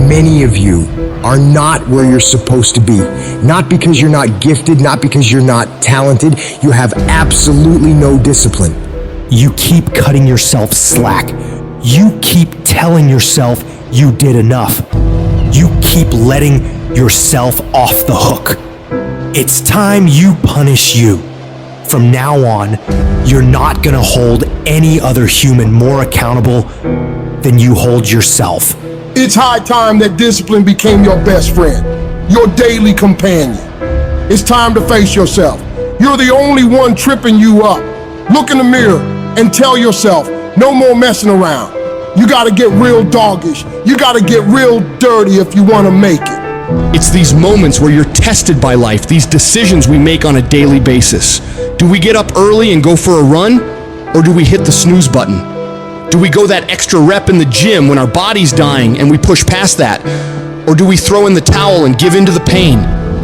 many of you are not where you're supposed to be. Not because you're not gifted, not because you're not talented. You have absolutely no discipline. You keep cutting yourself slack. You keep telling yourself you did enough. You keep letting yourself off the hook. It's time you punish you. From now on, you're not gonna hold any other human more accountable than you hold yourself. It's high time that discipline became your best friend, your daily companion. It's time to face yourself. You're the only one tripping you up. Look in the mirror and tell yourself, no more messing around. You gotta get real doggish. You gotta get real dirty if you wanna make it. It's these moments where you're tested by life, these decisions we make on a daily basis. Do we get up early and go for a run, or do we hit the snooze button? Do we go that extra rep in the gym when our body's dying and we push past that? Or do we throw in the towel and give in to the pain?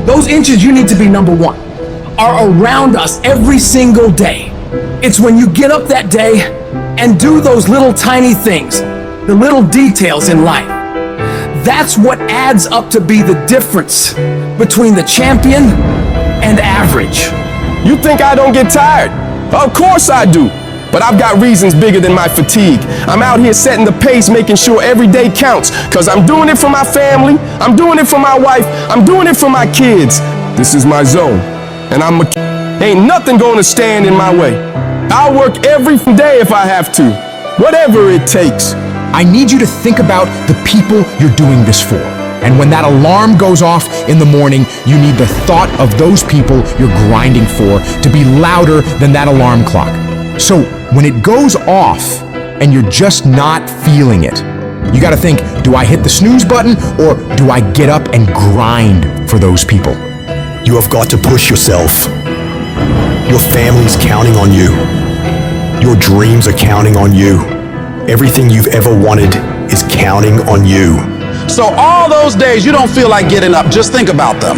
Those inches you need to be number one are around us every single day. It's when you get up that day and do those little tiny things, the little details in life. That's what adds up to be the difference between the champion and average. You think I don't get tired? Of course I do. But I've got reasons bigger than my fatigue. I'm out here setting the pace, making sure every day counts. Cause I'm doing it for my family, I'm doing it for my wife, I'm doing it for my kids. This is my zone, and ain't nothing gonna stand in my way. I'll work every day if I have to, whatever it takes. I need you to think about the people you're doing this for. And when that alarm goes off in the morning, you need the thought of those people you're grinding for to be louder than that alarm clock. So when it goes off and you're just not feeling it, you gotta think, do I hit the snooze button or do I get up and grind for those people? You have got to push yourself. Your family's counting on you. Your dreams are counting on you. Everything you've ever wanted is counting on you. So all those days you don't feel like getting up, just think about them.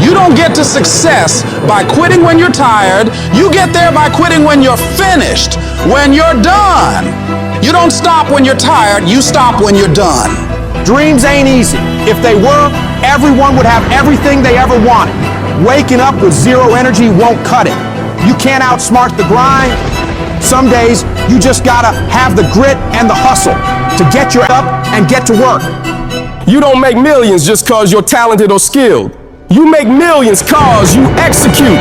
You don't get to success by quitting when you're tired. You get there by quitting when you're finished, when you're done. You don't stop when you're tired, you stop when you're done. Dreams ain't easy. If they were, everyone would have everything they ever wanted. Waking up with zero energy won't cut it. You can't outsmart the grind. Some days, you just gotta have the grit and the hustle to get your up and get to work. You don't make millions just cause you're talented or skilled. You make millions cause you execute.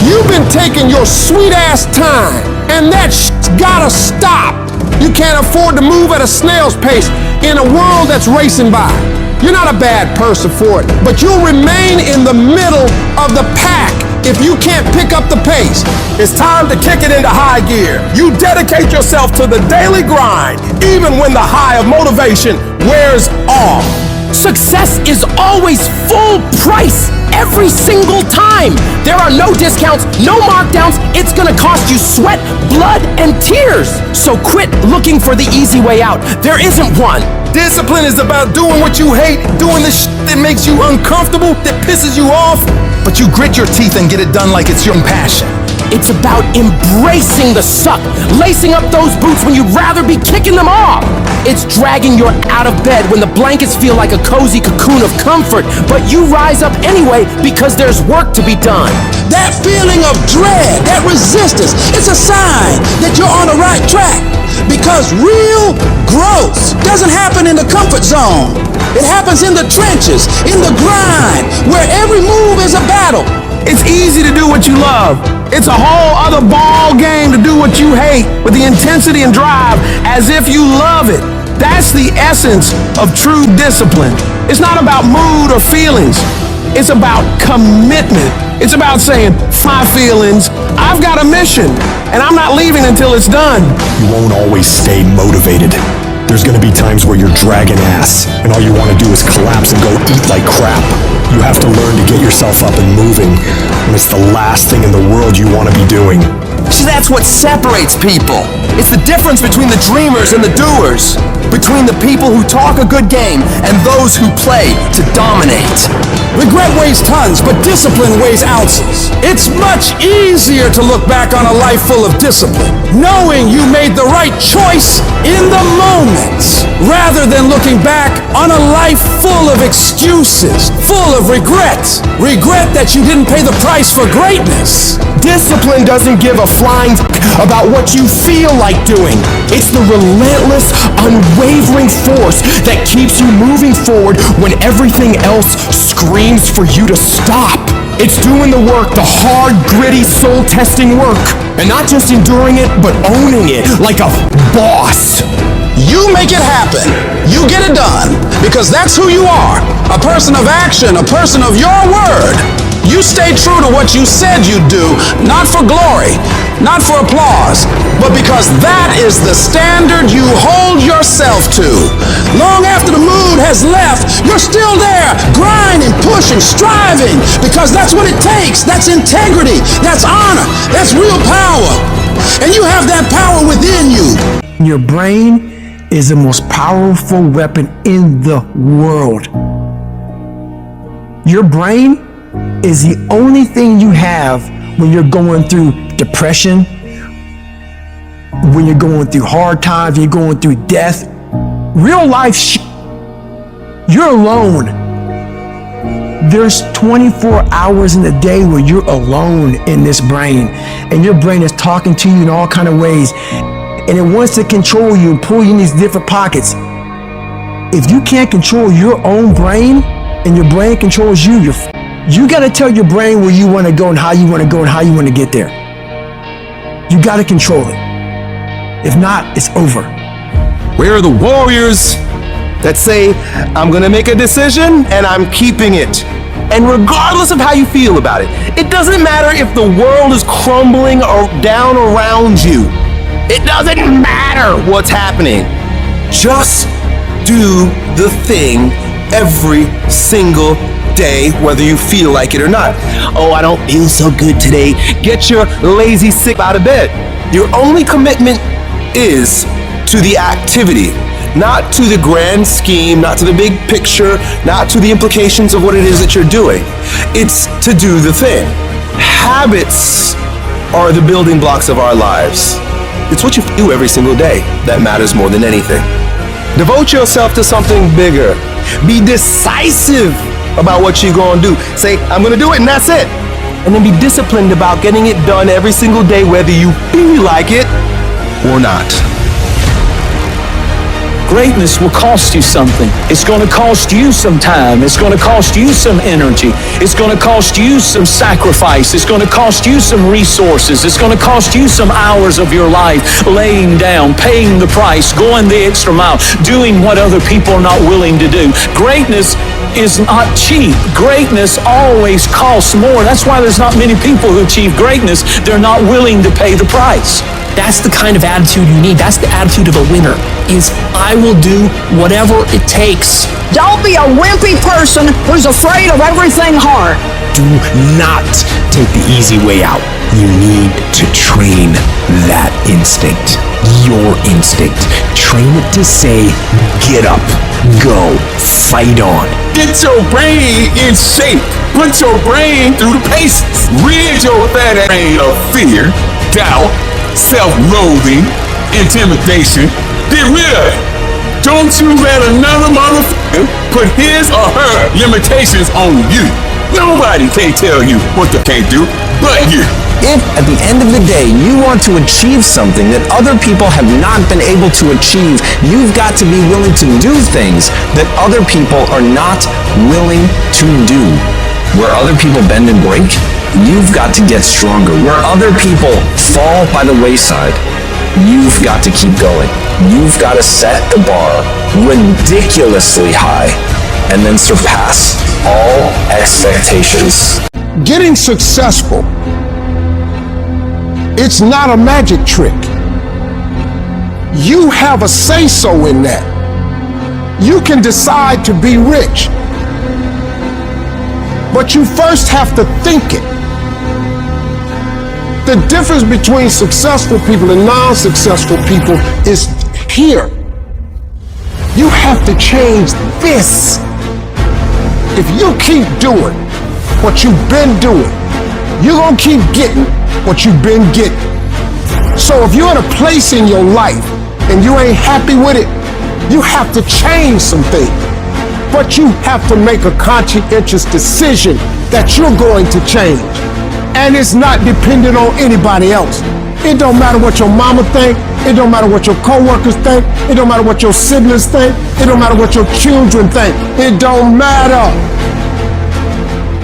You've been taking your sweet ass time, and that shit's gotta stop. You can't afford to move at a snail's pace in a world that's racing by. You're not a bad person for it, but you'll remain in the middle of the pack if you can't pick up the pace. It's time to kick it into high gear. You dedicate yourself to the daily grind, even when the high of motivation wears off. Success is always full price every single time. There are no discounts, no markdowns. It's gonna cost you sweat, blood, and tears. So quit looking for the easy way out. There isn't one. Discipline is about doing what you hate, doing the shit that makes you uncomfortable, that pisses you off, but you grit your teeth and get it done like it's your passion. It's about embracing the suck, lacing up those boots when you'd rather be kicking them off. It's dragging you out of bed when the blankets feel like a cozy cocoon of comfort, but you rise up anyway because there's work to be done. That feeling of dread, that resistance, it's a sign that you're on the right track. Because real growth doesn't happen in the comfort zone. It happens in the trenches, in the grind, where every move is a battle. It's easy to do what you love. It's a whole other ball game to do what you hate with the intensity and drive as if you love it. That's the essence of true discipline. It's not about mood or feelings. It's about commitment. It's about saying, my feelings, I've got a mission, and I'm not leaving until it's done. You won't always stay motivated. There's gonna be times where you're dragging ass, and all you wanna do is collapse and go eat like crap. You have to learn to get yourself up and moving, and it's the last thing in the world you wanna be doing. See, that's what separates people. It's the difference between the dreamers and the doers. Between the people who talk a good game and those who play to dominate. Regret weighs tons, but discipline weighs ounces. It's much easier to look back on a life full of discipline, knowing you made the right choice in the moment, rather than looking back on a life full of excuses, full of regret. Regret that you didn't pay the price for greatness. Discipline doesn't give a flying about what you feel like doing. It's the relentless, unwavering force that keeps you moving forward when everything else screams for you to stop. It's doing the work, the hard, gritty, soul-testing work. And not just enduring it, but owning it like a boss. You make it happen. You get it done. Because that's who you are. A person of action, a person of your word. You stay true to what you said you'd do, not for glory, not for applause, but because that is the standard you hold yourself to. Long after the mood has left, you're still there, grinding, pushing, striving, because that's what it takes. That's integrity, that's honor, that's real power. And you have that power within you. Your brain is the most powerful weapon in the world. Your brain is the only thing you have when you're going through depression, when you're going through hard times, when you're going through death. Real life you're alone. There's 24 hours in the day where you're alone in this brain, and your brain is talking to you in all kind of ways, and it wants to control you and pull you in these different pockets. If you can't control your own brain and your brain controls you, you got to tell your brain where you want to go and how you want to go and how you want to get there. You got to control it. If not, it's over. Where are the warriors that say, I'm going to make a decision and I'm keeping it? And regardless of how you feel about it, it doesn't matter if the world is crumbling or down around you. It doesn't matter what's happening. Just do the thing every single day, whether you feel like it or not. Oh, I don't feel so good today. Get your lazy sick out of bed. Your only commitment is to the activity, not to the grand scheme, not to the big picture, not to the implications of what it is that you're doing. It's to do the thing. Habits are the building blocks of our lives. It's what you do every single day that matters more than anything. Devote yourself to something bigger. Be decisive about what you're going to do. Say, I'm going to do it, and that's it. And then be disciplined about getting it done every single day, whether you feel like it or not. Greatness will cost you something. It's going to cost you some time. It's going to cost you some energy. It's going to cost you some sacrifice. It's going to cost you some resources. It's going to cost you some hours of your life laying down, paying the price, going the extra mile, doing what other people are not willing to do. Greatness is not cheap. Greatness always costs more. That's why there's not many people who achieve greatness. They're not willing to pay the price. That's the kind of attitude you need. That's the attitude of a winner, is I will do whatever it takes. Don't be a wimpy person who's afraid of everything hard. Do not take the easy way out. You need to train that instinct, your instinct. Train it to say, get up, go, fight on. Get your brain in shape. Put your brain through the paces. Rid your fat brain of fear, doubt, self-loathing, intimidation. Get rid of it. Don't you let another motherfucker put his or her limitations on you. Nobody can tell you what they can't do but you. If at the end of the day you want to achieve something that other people have not been able to achieve, you've got to be willing to do things that other people are not willing to do. Where other people bend and break, you've got to get stronger. Where other people fall by the wayside, you've got to keep going. You've got to set the bar ridiculously high and then surpass all expectations. Getting successful, it's not a magic trick. You have a say-so in that. You can decide to be rich, but you first have to think it. The difference between successful people and non-successful people is here. You have to change this. If you keep doing what you've been doing, you're gonna keep getting what you've been getting. So if you're in a place in your life and you ain't happy with it, you have to change some things. But you have to make a conscientious decision that you're going to change. And it's not dependent on anybody else. It don't matter what your mama think. It don't matter what your coworkers think. It don't matter what your siblings think. It don't matter what your children think. It don't matter.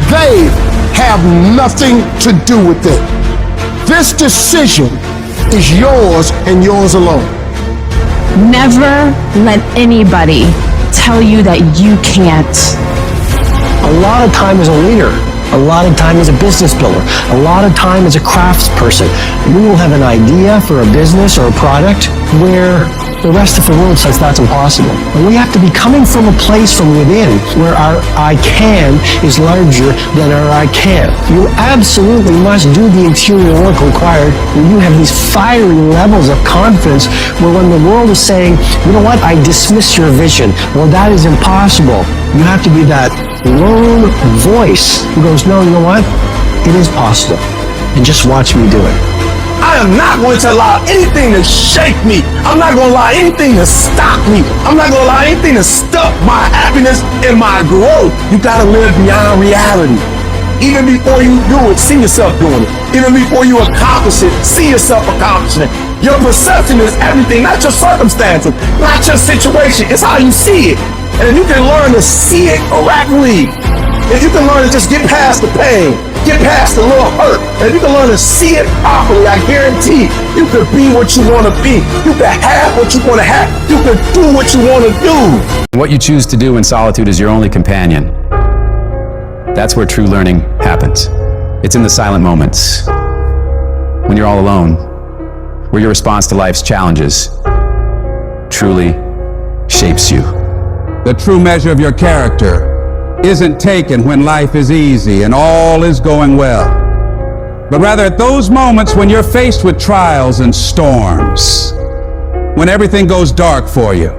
They have nothing to do with it. This decision is yours and yours alone. Never let anybody tell you that you can't. A lot of time as a leader, a lot of time as a business builder, a lot of time as a craftsperson, we will have an idea for a business or a product where the rest of the world says that's impossible. And we have to be coming from a place from within where our I can is larger than our I can't. You absolutely must do the interior work required when you have these fiery levels of confidence where when the world is saying, you know what, I dismiss your vision. Well, that is impossible. You have to be that lone voice who goes, no, you know what? It is possible. And just watch me do it. I am not going to allow anything to shake me. I'm not going to allow anything to stop me. I'm not going to allow anything to stop my happiness and my growth. You got to live beyond reality. Even before you do it, see yourself doing it. Even before you accomplish it, see yourself accomplishing it. Your perception is everything, not your circumstances, not your situation. It's how you see it. And if you can learn to see it correctly, if you can learn to just get past the pain, get past the little hurt, and if you can learn to see it properly, I guarantee you can be what you want to be. You can have what you want to have. You can do what you want to do. What you choose to do in solitude is your only companion. That's where true learning happens. It's in the silent moments, when you're all alone, where your response to life's challenges truly shapes you. The true measure of your character isn't taken when life is easy and all is going well, but rather at those moments when you're faced with trials and storms, when everything goes dark for you.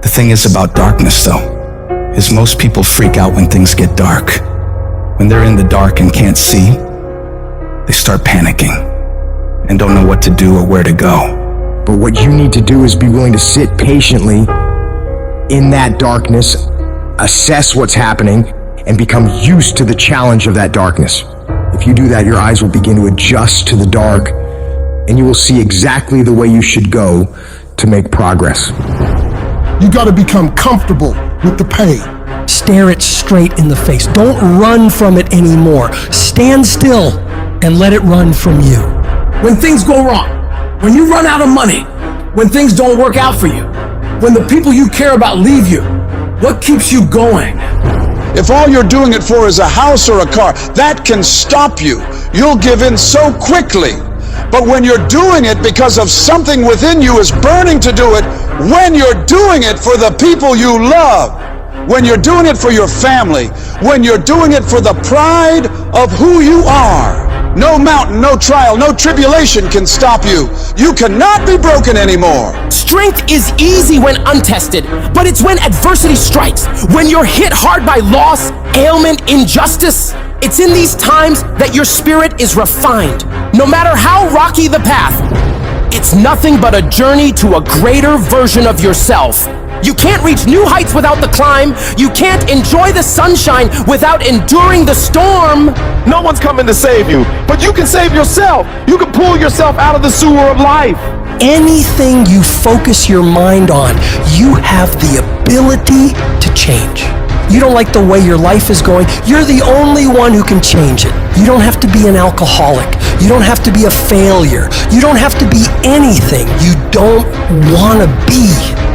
The thing is about darkness, though, is most people freak out when things get dark. When they're in the dark and can't see, they start panicking and don't know what to do or where to go. But what you need to do is be willing to sit patiently in that darkness, assess what's happening, and become used to the challenge of that darkness. If you do that, your eyes will begin to adjust to the dark, and you will see exactly the way you should go to make progress. You got to become comfortable with the pain. Stare it straight in the face. Don't run from it anymore. Stand still and let it run from you. When things go wrong, when you run out of money, when things don't work out for you, when the people you care about leave you, what keeps you going? If all you're doing it for is a house or a car, that can stop you. You'll give in so quickly. But when you're doing it because of something within you is burning to do it, when you're doing it for the people you love, when you're doing it for your family, when you're doing it for the pride of who you are, no mountain, no trial, no tribulation can stop you. You cannot be broken anymore. Strength is easy when untested, but it's when adversity strikes, when you're hit hard by loss, ailment, injustice. It's in these times that your spirit is refined. No matter how rocky the path, it's nothing but a journey to a greater version of yourself. You can't reach new heights without the climb. You can't enjoy the sunshine without enduring the storm. No one's coming to save you, but you can save yourself. You can pull yourself out of the sewer of life. Anything you focus your mind on, you have the ability to change. You don't like the way your life is going, you're the only one who can change it. You don't have to be an alcoholic. You don't have to be a failure. You don't have to be anything you don't want to be.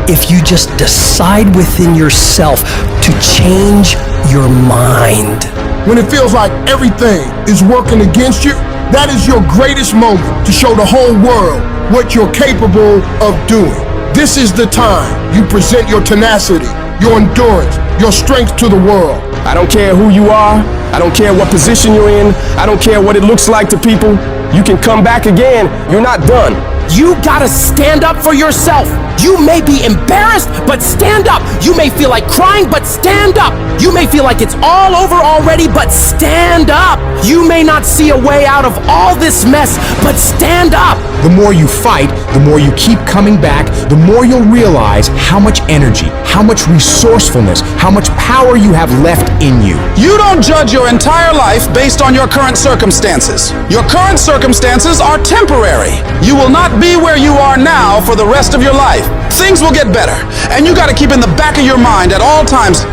If you just decide within yourself to change your mind. When it feels like everything is working against you, that is your greatest moment to show the whole world what you're capable of doing. This is the time you present your tenacity, your endurance, your strength to the world. I don't care who you are. I don't care what position you're in. I don't care what it looks like to people. You can come back again. You're not done. You gotta stand up for yourself. You may be embarrassed, but stand up. You may feel like crying, but stand up. You may feel like it's all over already, but stand up. You may not see a way out of all this mess, but stand up. The more you fight, the more you keep coming back, the more you'll realize how much energy, how much resourcefulness, how much power you have left in you. You don't judge your entire life based on your current circumstances. Your current circumstances are temporary. You will not be where you are now for the rest of your life. Things will get better, and you got to keep in the back of your mind at all times,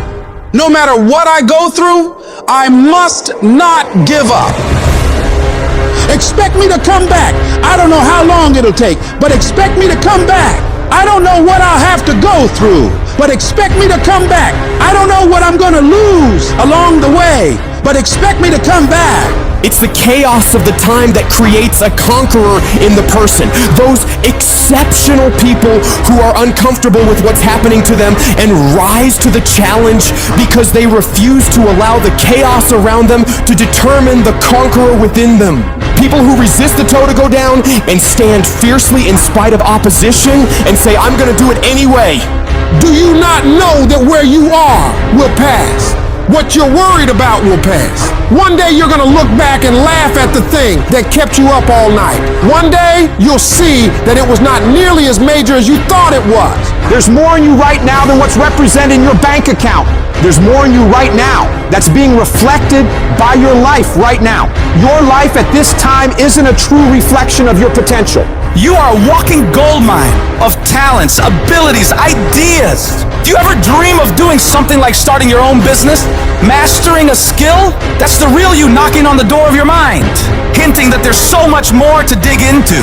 no matter what I go through, I must not give up. Expect me to come back. I don't know how long it'll take, but expect me to come back. I don't know what I'll have to go through, but expect me to come back. I don't know what I'm going to lose along the way, but expect me to come back. It's the chaos of the time that creates a conqueror in the person. Those exceptional people who are uncomfortable with what's happening to them and rise to the challenge because they refuse to allow the chaos around them to determine the conqueror within them. People who resist the toe to go down and stand fiercely in spite of opposition and say, I'm gonna do it anyway. Do you not know that where you are will pass? What you're worried about will pass. One day you're gonna look back and laugh at the thing that kept you up all night. One day you'll see that it was not nearly as major as you thought it was. There's more in you right now than what's represented in your bank account. There's more in you right now that's being reflected by your life right now. Your life at this time isn't a true reflection of your potential. You are a walking goldmine of talents, abilities, ideas. Do you ever dream of doing something like starting your own business? Mastering a skill? That's the real you knocking on the door of your mind, hinting that there's so much more to dig into.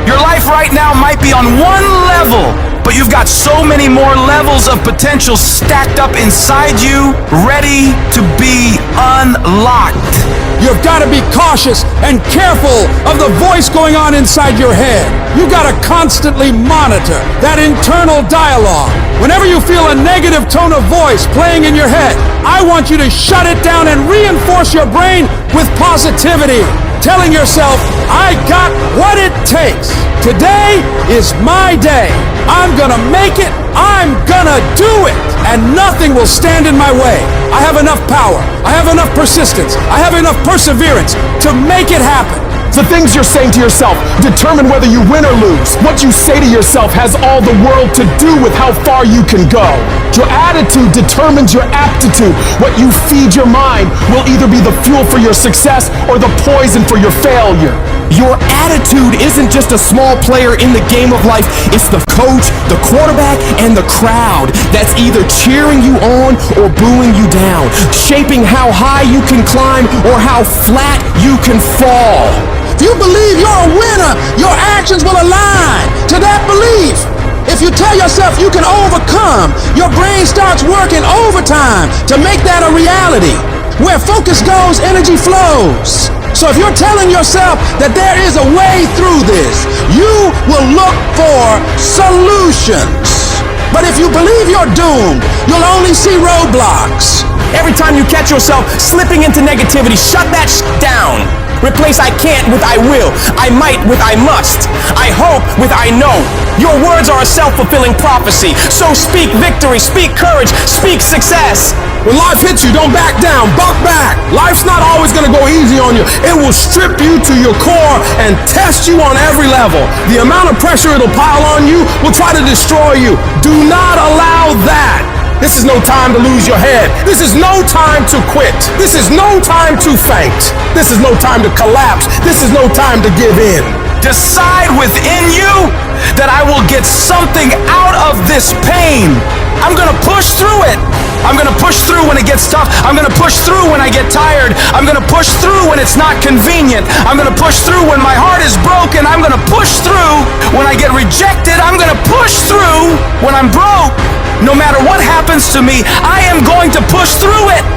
Your life right now might be on one level, but you've got so many more levels of potential stacked up inside you, ready to be unlocked. You've got to be cautious and careful of the voice going on inside your head. You've got to constantly monitor that internal dialogue. Whenever you feel a negative tone of voice playing in your head, I want you to shut it down and reinforce your brain with positivity, telling yourself, I got what it takes. Today is my day. I'm gonna make it. I'm gonna do it. And nothing will stand in my way. I have enough power. I have enough persistence. I have enough perseverance to make it happen. The things you're saying to yourself determine whether you win or lose. What you say to yourself has all the world to do with how far you can go. Your attitude determines your aptitude. What you feed your mind will either be the fuel for your success or the poison for your failure. Your attitude isn't just a small player in the game of life. It's the coach, the quarterback, and the crowd that's either cheering you on or booing you down, shaping how high you can climb or how flat you can fall. If you believe you're a winner, your actions will align to that belief. If you tell yourself you can overcome, your brain starts working overtime to make that a reality. Where focus goes, energy flows. So if you're telling yourself that there is a way through this, you will look for solutions. But if you believe you're doomed, you'll only see roadblocks. Every time you catch yourself slipping into negativity, shut that down. Replace I can't with I will, I might with I must, I hope with I know. Your words are a self-fulfilling prophecy, so speak victory, speak courage, speak success. When life hits you, don't back down, buck back. Life's not always gonna go easy on you. It will strip you to your core and test you on every level. The amount of pressure it'll pile on you will try to destroy you. Do not allow that. This is no time to lose your head. This is no time to quit. This is no time to faint. This is no time to collapse. This is no time to give in. Decide within you that I will get something out of this pain. I'm gonna push through it. I'm gonna push through when it gets tough. I'm gonna push through when I get tired. I'm gonna push through when it's not convenient. I'm gonna push through when my heart is broken. I'm gonna push through when I get rejected. I'm gonna push through when I'm broke. No matter what happens to me, I am going to push through it.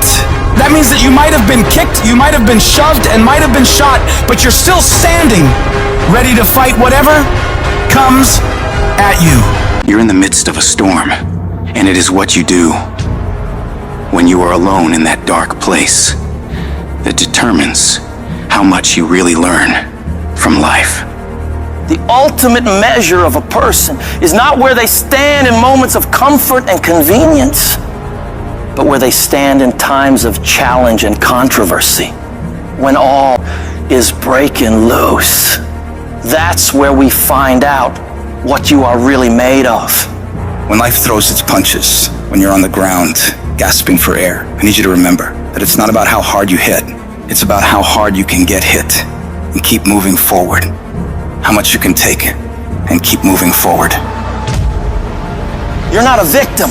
That means that you might have been kicked, you might have been shoved, and might have been shot, but you're still standing, ready to fight whatever comes at you. You're in the midst of a storm, and it is what you do when you are alone in that dark place that determines how much you really learn from life. The ultimate measure of a person is not where they stand in moments of comfort and convenience, but where they stand in times of challenge and controversy, when all is breaking loose. That's where we find out what you are really made of. When life throws its punches, when you're on the ground, gasping for air, I need you to remember that it's not about how hard you hit. It's about how hard you can get hit and keep moving forward. How much you can take and keep moving forward. You're not a victim.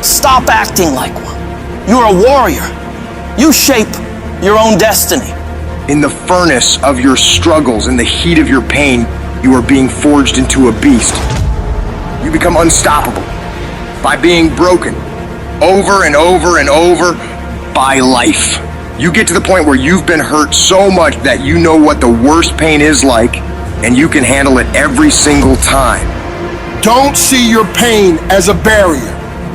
Stop acting like one. You're a warrior. You shape your own destiny. In the furnace of your struggles, in the heat of your pain, you are being forged into a beast. You become unstoppable by being broken over and over and over by life. You get to the point where you've been hurt so much that you know what the worst pain is like, and you can handle it every single time. Don't see your pain as a barrier.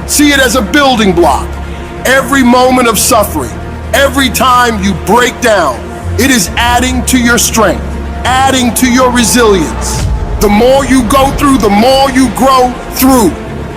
See it as a building block. Every moment of suffering, every time you break down, it is adding to your strength, adding to your resilience. The more you go through, the more you grow through.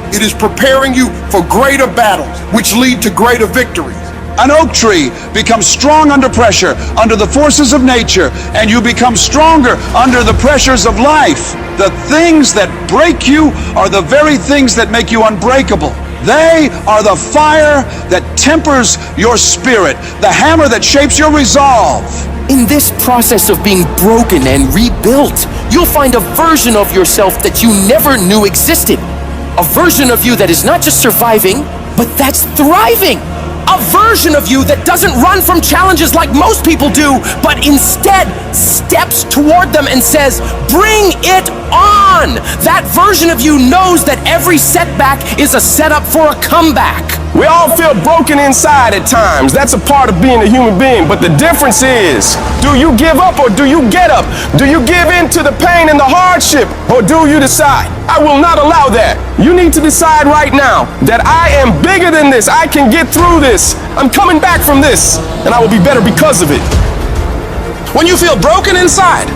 It is preparing you for greater battles, which lead to greater victories. An oak tree becomes strong under pressure, under the forces of nature, and you become stronger under the pressures of life. The things that break you are the very things that make you unbreakable. They are the fire that tempers your spirit, the hammer that shapes your resolve. In this process of being broken and rebuilt, you'll find a version of yourself that you never knew existed. A version of you that is not just surviving, but that's thriving. A version of you that doesn't run from challenges like most people do, but instead steps toward them and says, bring it on. That version of you knows that every setback is a setup for a comeback. We all feel broken inside at times. That's a part of being a human being. But the difference is, do you give up or do you get up? Do you give in to the pain and the hardship or do you decide, I will not allow that? You need to decide right now that I am bigger than this. I can get through this. I'm coming back from this and I will be better because of it. When you feel broken inside,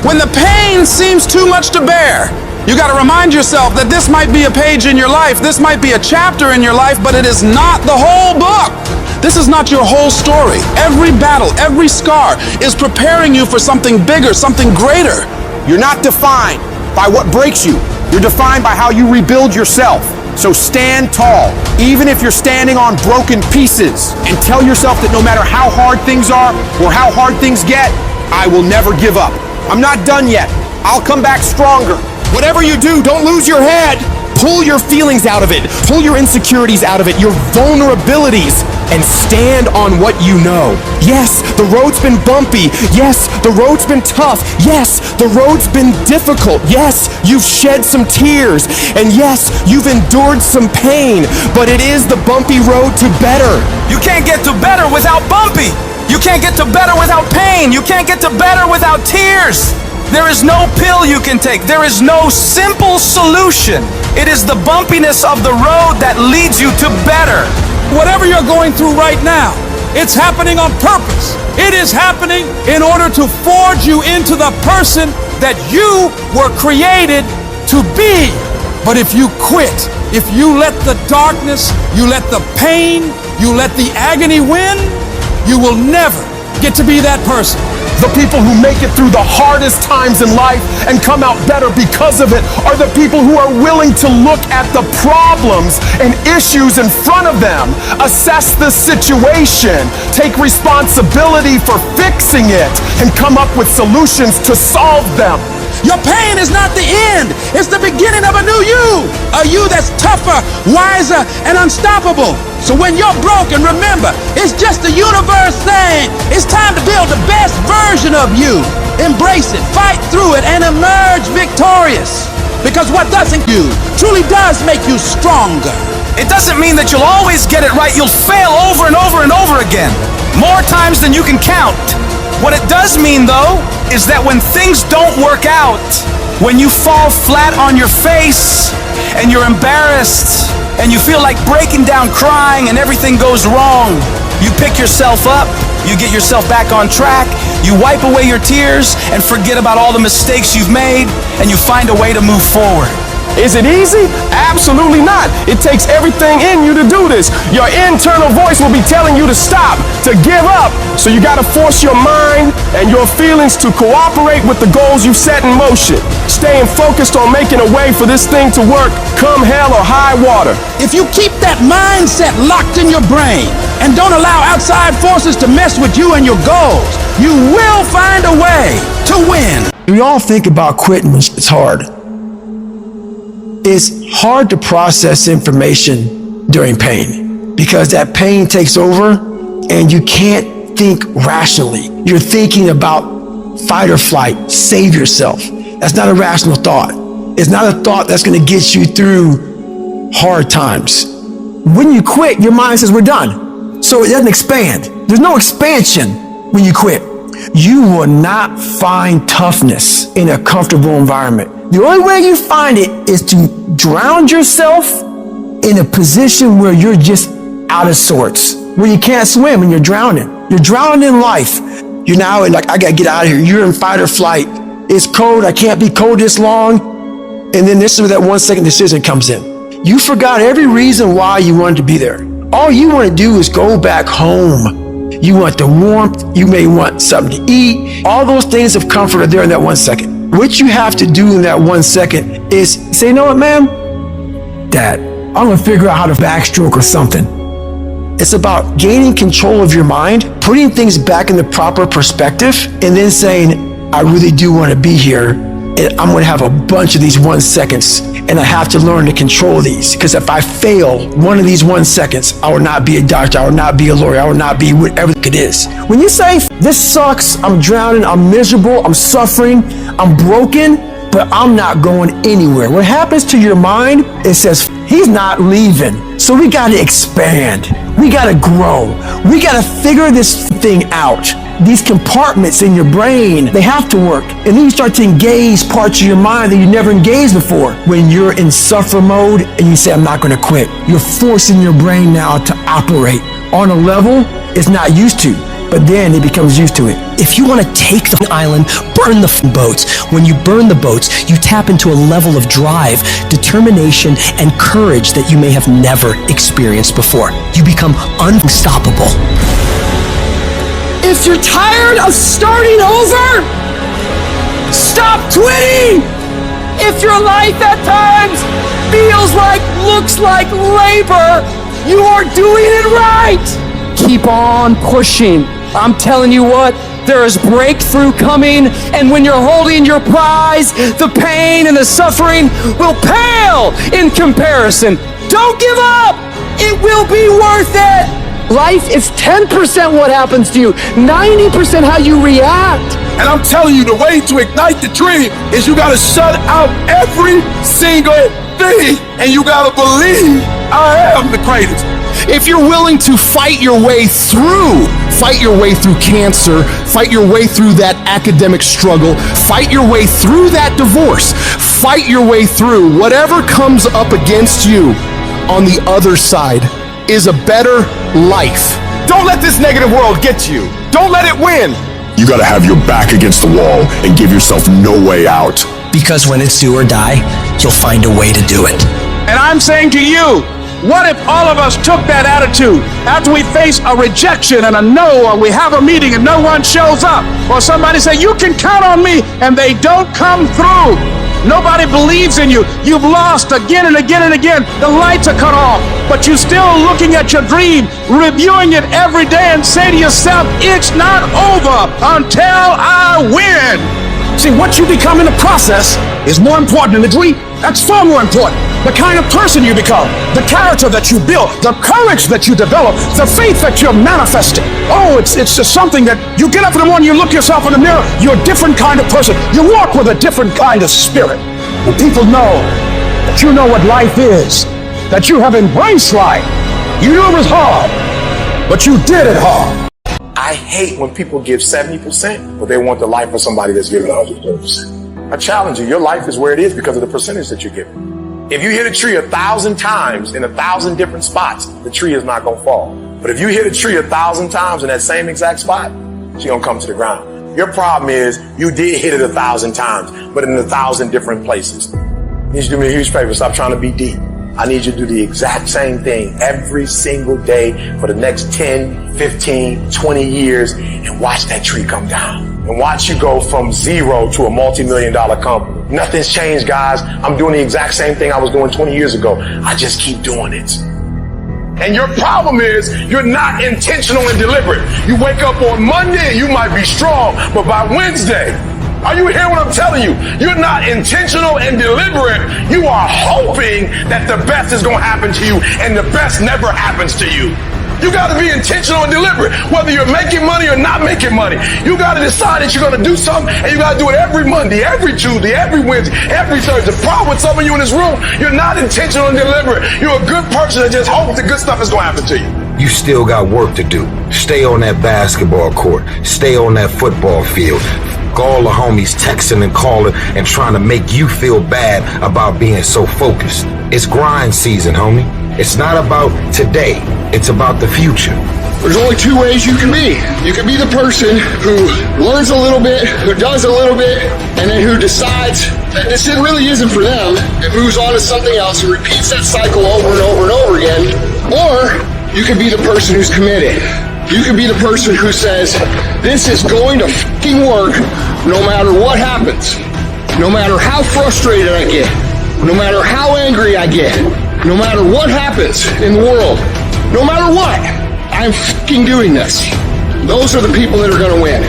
when the pain seems too much to bear, you got to remind yourself that this might be a page in your life, this might be a chapter in your life, but it is not the whole book. This is not your whole story. Every battle, every scar is preparing you for something bigger, something greater. You're not defined by what breaks you. You're defined by how you rebuild yourself. So stand tall, even if you're standing on broken pieces, and tell yourself that no matter how hard things are or how hard things get, I will never give up. I'm not done yet. I'll come back stronger. Whatever you do, don't lose your head. Pull your feelings out of it. Pull your insecurities out of it, your vulnerabilities, and stand on what you know. Yes, the road's been bumpy. Yes, the road's been tough. Yes, the road's been difficult. Yes, you've shed some tears. And yes, you've endured some pain. But it is the bumpy road to better. You can't get to better without bumpy. You can't get to better without pain. You can't get to better without tears. There is no pill you can take. There is no simple solution. It is the bumpiness of the road that leads you to better. Whatever you're going through right now, it's happening on purpose. It is happening in order to forge you into the person that you were created to be. But if you quit, if you let the darkness, you let the pain, you let the agony win, you will never get to be that person. The people who make it through the hardest times in life and come out better because of it are the people who are willing to look at the problems and issues in front of them, assess the situation, take responsibility for fixing it, and come up with solutions to solve them. Your pain is not the end. It's the beginning of a new you. A you that's tougher, wiser, and unstoppable. So when you're broken, remember, it's just the universe saying, it's time to build the best version of you. Embrace it, fight through it, and emerge victorious. Because what doesn't you truly does make you stronger. It doesn't mean that you'll always get it right. You'll fail over and over and over again. More times than you can count. What it does mean, though, is that when things don't work out, when you fall flat on your face and you're embarrassed and you feel like breaking down crying and everything goes wrong, you pick yourself up, you get yourself back on track, You wipe away your tears and forget about all the mistakes you've made, and you find a way to move forward. Is it easy? Absolutely not. It takes everything in you to do this. Your internal voice will be telling you to stop, to give up. So you gotta force your mind and your feelings to cooperate with the goals you've set in motion. Staying focused on making a way for this thing to work, come hell or high water. If you keep that mindset locked in your brain and don't allow outside forces to mess with you and your goals, you will find a way to win. We all think about quitting when it's hard. It's hard to process information during pain because that pain takes over and you can't think rationally. You're thinking about fight or flight, save yourself. That's not a rational thought. It's not a thought that's going to get you through hard times. When you quit, your mind says we're done. So it doesn't expand. There's no expansion when you quit. You will not find toughness in a comfortable environment. The only way you find it is to drown yourself in a position where you're just out of sorts, where you can't swim and you're drowning. You're drowning in life. You're now like, I gotta get out of here. You're in fight or flight. It's cold. I can't be cold this long. And then this is where that 1 second decision comes in. You forgot every reason why you wanted to be there. All you want to do is go back home. You want the warmth. You may want something to eat. All those things of comfort are there in that 1 second. What you have to do in that 1 second is say, you know what, ma'am? Dad, I'm gonna figure out how to backstroke or something. It's about gaining control of your mind, putting things back in the proper perspective, and then saying, I really do want to be here, and I'm gonna have a bunch of these 1 seconds, and I have to learn to control these, because if I fail one of these 1 seconds, I will not be a doctor, I will not be a lawyer, I will not be whatever it is. When you say, this sucks, I'm drowning, I'm miserable, I'm suffering, I'm broken, but I'm not going anywhere. What happens to your mind, it says, he's not leaving. So we gotta expand. We gotta grow. We gotta figure this thing out. These compartments in your brain, they have to work. And then you start to engage parts of your mind that you never engaged before. When you're in suffer mode and you say, I'm not gonna quit, you're forcing your brain now to operate on a level it's not used to. But then it becomes used to it. If you want to take the island, burn the boats. When you burn the boats, you tap into a level of drive, determination, and courage that you may have never experienced before. You become unstoppable. If you're tired of starting over, stop quitting! If your life at times feels like, looks like labor, you are doing it right! Keep on pushing. I'm telling you what, there is breakthrough coming, and when you're holding your prize, the pain and the suffering will pale in comparison. Don't give up! It will be worth it! Life is 10% what happens to you, 90% how you react. And I'm telling you, the way to ignite the dream is you gotta shut out every single thing, and you gotta believe I am the greatest. If you're willing to fight your way through cancer, fight your way through that academic struggle, fight your way through that divorce, fight your way through whatever comes up against you, on the other side is a better life. Don't let this negative world get you. Don't let it win. You gotta have your back against the wall and give yourself no way out. Because when it's do or die, you'll find a way to do it. And I'm saying to you, what if all of us took that attitude after we face a rejection and a no, or we have a meeting and no one shows up, or somebody say, you can count on me, and they don't come through. Nobody believes in you. You've lost again and again and again. The lights are cut off, but you're still looking at your dream, reviewing it every day, and say to yourself, it's not over until I win. See, what you become in the process is more important than the dream. That's far more important. The kind of person you become, the character that you build, the courage that you develop, the faith that you're manifesting. Oh, it's just something that you get up in the morning, you look yourself in the mirror, you're a different kind of person. You walk with a different kind of spirit. And people know that you know what life is, that you have embraced life. You knew it was hard, but you did it hard. I hate when people give 70%, but they want the life of somebody that's giving 100%. I challenge you, your life is where it is because of the percentage that you're giving. If you hit a tree 1,000 times in 1,000 different spots, the tree is not going to fall. But if you hit a tree 1,000 times in that same exact spot, she's going to come to the ground. Your problem is you did hit it 1,000 times, but in 1,000 different places. I need you to do me a huge favor. Stop trying to be deep. I need you to do the exact same thing every single day for the next 10, 15, 20 years and watch that tree come down. And watch you go from zero to a multi-million-dollar company. Nothing's changed, guys. I'm doing the exact same thing I was doing 20 years ago. I just keep doing it. And your problem is you're not intentional and deliberate. You wake up on Monday and you might be strong, but by Wednesday, are you hearing what I'm telling you? You're not intentional and deliberate. You are hoping that the best is going to happen to you, and the best never happens to you. You got to be intentional and deliberate, whether you're making money or not making money. You got to decide that you're going to do something, and you got to do it every Monday, every Tuesday, every Wednesday, every Thursday. The problem with some of you in this room, you're not intentional and deliberate. You're a good person that just hopes the good stuff is going to happen to you. You still got work to do. Stay on that basketball court. Stay on that football field. All the homies texting and calling and trying to make you feel bad about being so focused. It's grind season, homie. It's not about today. It's about the future. There's only two ways you can be. You can be the person who learns a little bit, who does a little bit, and then who decides that this really isn't for them and moves on to something else and repeats that cycle over and over and over again. Or you can be the person who's committed. You can be the person who says, this is going to fucking work no matter what happens. No matter how frustrated I get. No matter how angry I get. No matter what happens in the world. No matter what, I'm fucking doing this. Those are the people that are going to win.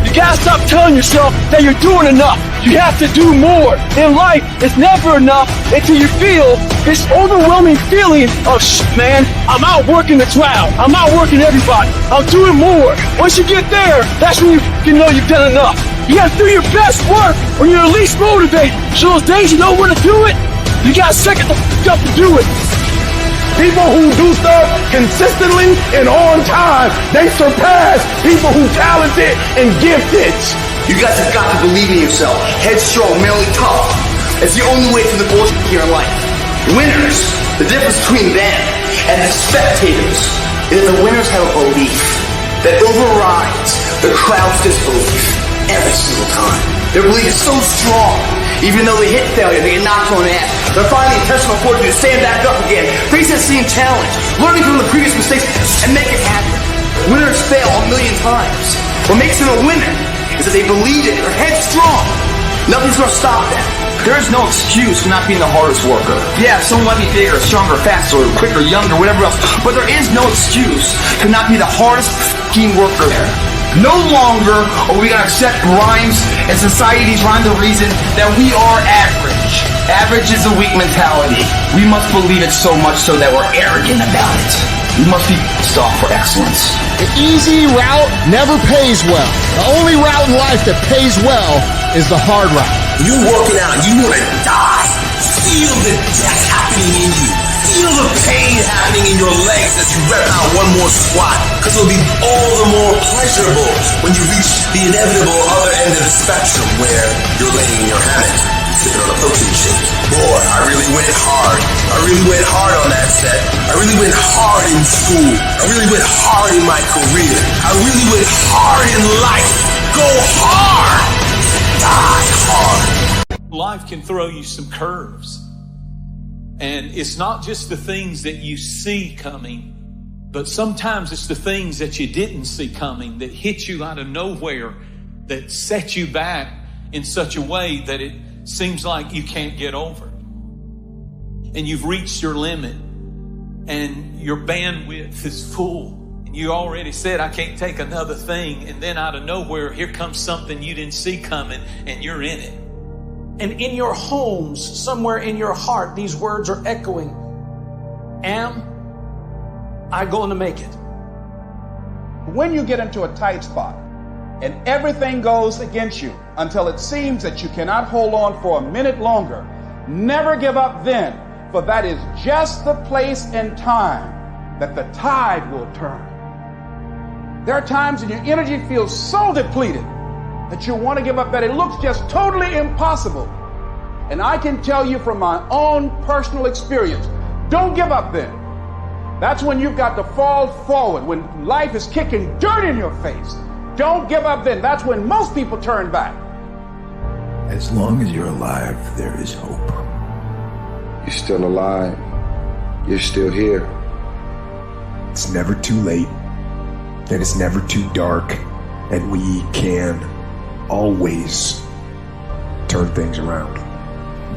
You gotta stop telling yourself that you're doing enough. You have to do more. In life, it's never enough until you feel this overwhelming feeling of, man, I'm outworking the crowd. I'm outworking everybody. I'm doing more. Once you get there, that's when you know you've done enough. You gotta do your best work when you're at least motivated. So those days you know when to do it, you gotta second the up to do it. People who do stuff consistently and on time, they surpass people who talented and gifted. You guys have got to believe in yourself. Headstrong, mentally tough. It's the only way through the bullshit here in life. Winners, the difference between them and the spectators is that the winners have a belief that overrides the crowd's disbelief every single time. Their belief is so strong, even though they hit failure, they get knocked on the ass. They're finding the intentional fortitude to stand back up again, face that same challenge, learning from the previous mistakes, and make it happen. Winners fail a million times. What makes them a winner is that they believe it, they're headstrong. Nothing's gonna stop them. There is no excuse for not being the hardest worker. Yeah, someone might be bigger, stronger, faster, quicker, younger, whatever else, but there is no excuse to not be the hardest f***ing worker there. No longer are we going to accept rhymes and society's rhyme the reason that we are average. Average is a weak mentality. We must believe it so much so that we're arrogant about it. We must be pissed off for excellence. The easy route never pays well. The only route in life that pays well is the hard route. You working out, you want to die. Feel the death happening in you. Feel the pain happening in your legs as you rep out one more squat, because it'll be all the more pleasurable when you reach the inevitable other end of the spectrum where you're laying in your hammock, sipping on a protein shake. Boy, I really went hard. I really went hard on that set. I really went hard in school. I really went hard in my career. I really went hard in life. Go hard. Die hard. Life can throw you some curves. And it's not just the things that you see coming, but sometimes it's the things that you didn't see coming that hit you out of nowhere, that set you back in such a way that it seems like you can't get over. And you've reached your limit and your bandwidth is full. And you already said, I can't take another thing. And then out of nowhere, here comes something you didn't see coming and you're in it. And in your homes, somewhere in your heart, these words are echoing. Am I going to make it? When you get into a tight spot and everything goes against you until it seems that you cannot hold on for a minute longer, never give up then, for that is just the place and time that the tide will turn. There are times when your energy feels so depleted that you want to give up, that it looks just totally impossible. And I can tell you from my own personal experience, don't give up then. That's when you've got to fall forward, when life is kicking dirt in your face. don't give up then. That's when most people turn back. As long as you're alive, there is hope. You're still alive. You're still here. It's never too late, and it's never too dark, and we can always turn things around.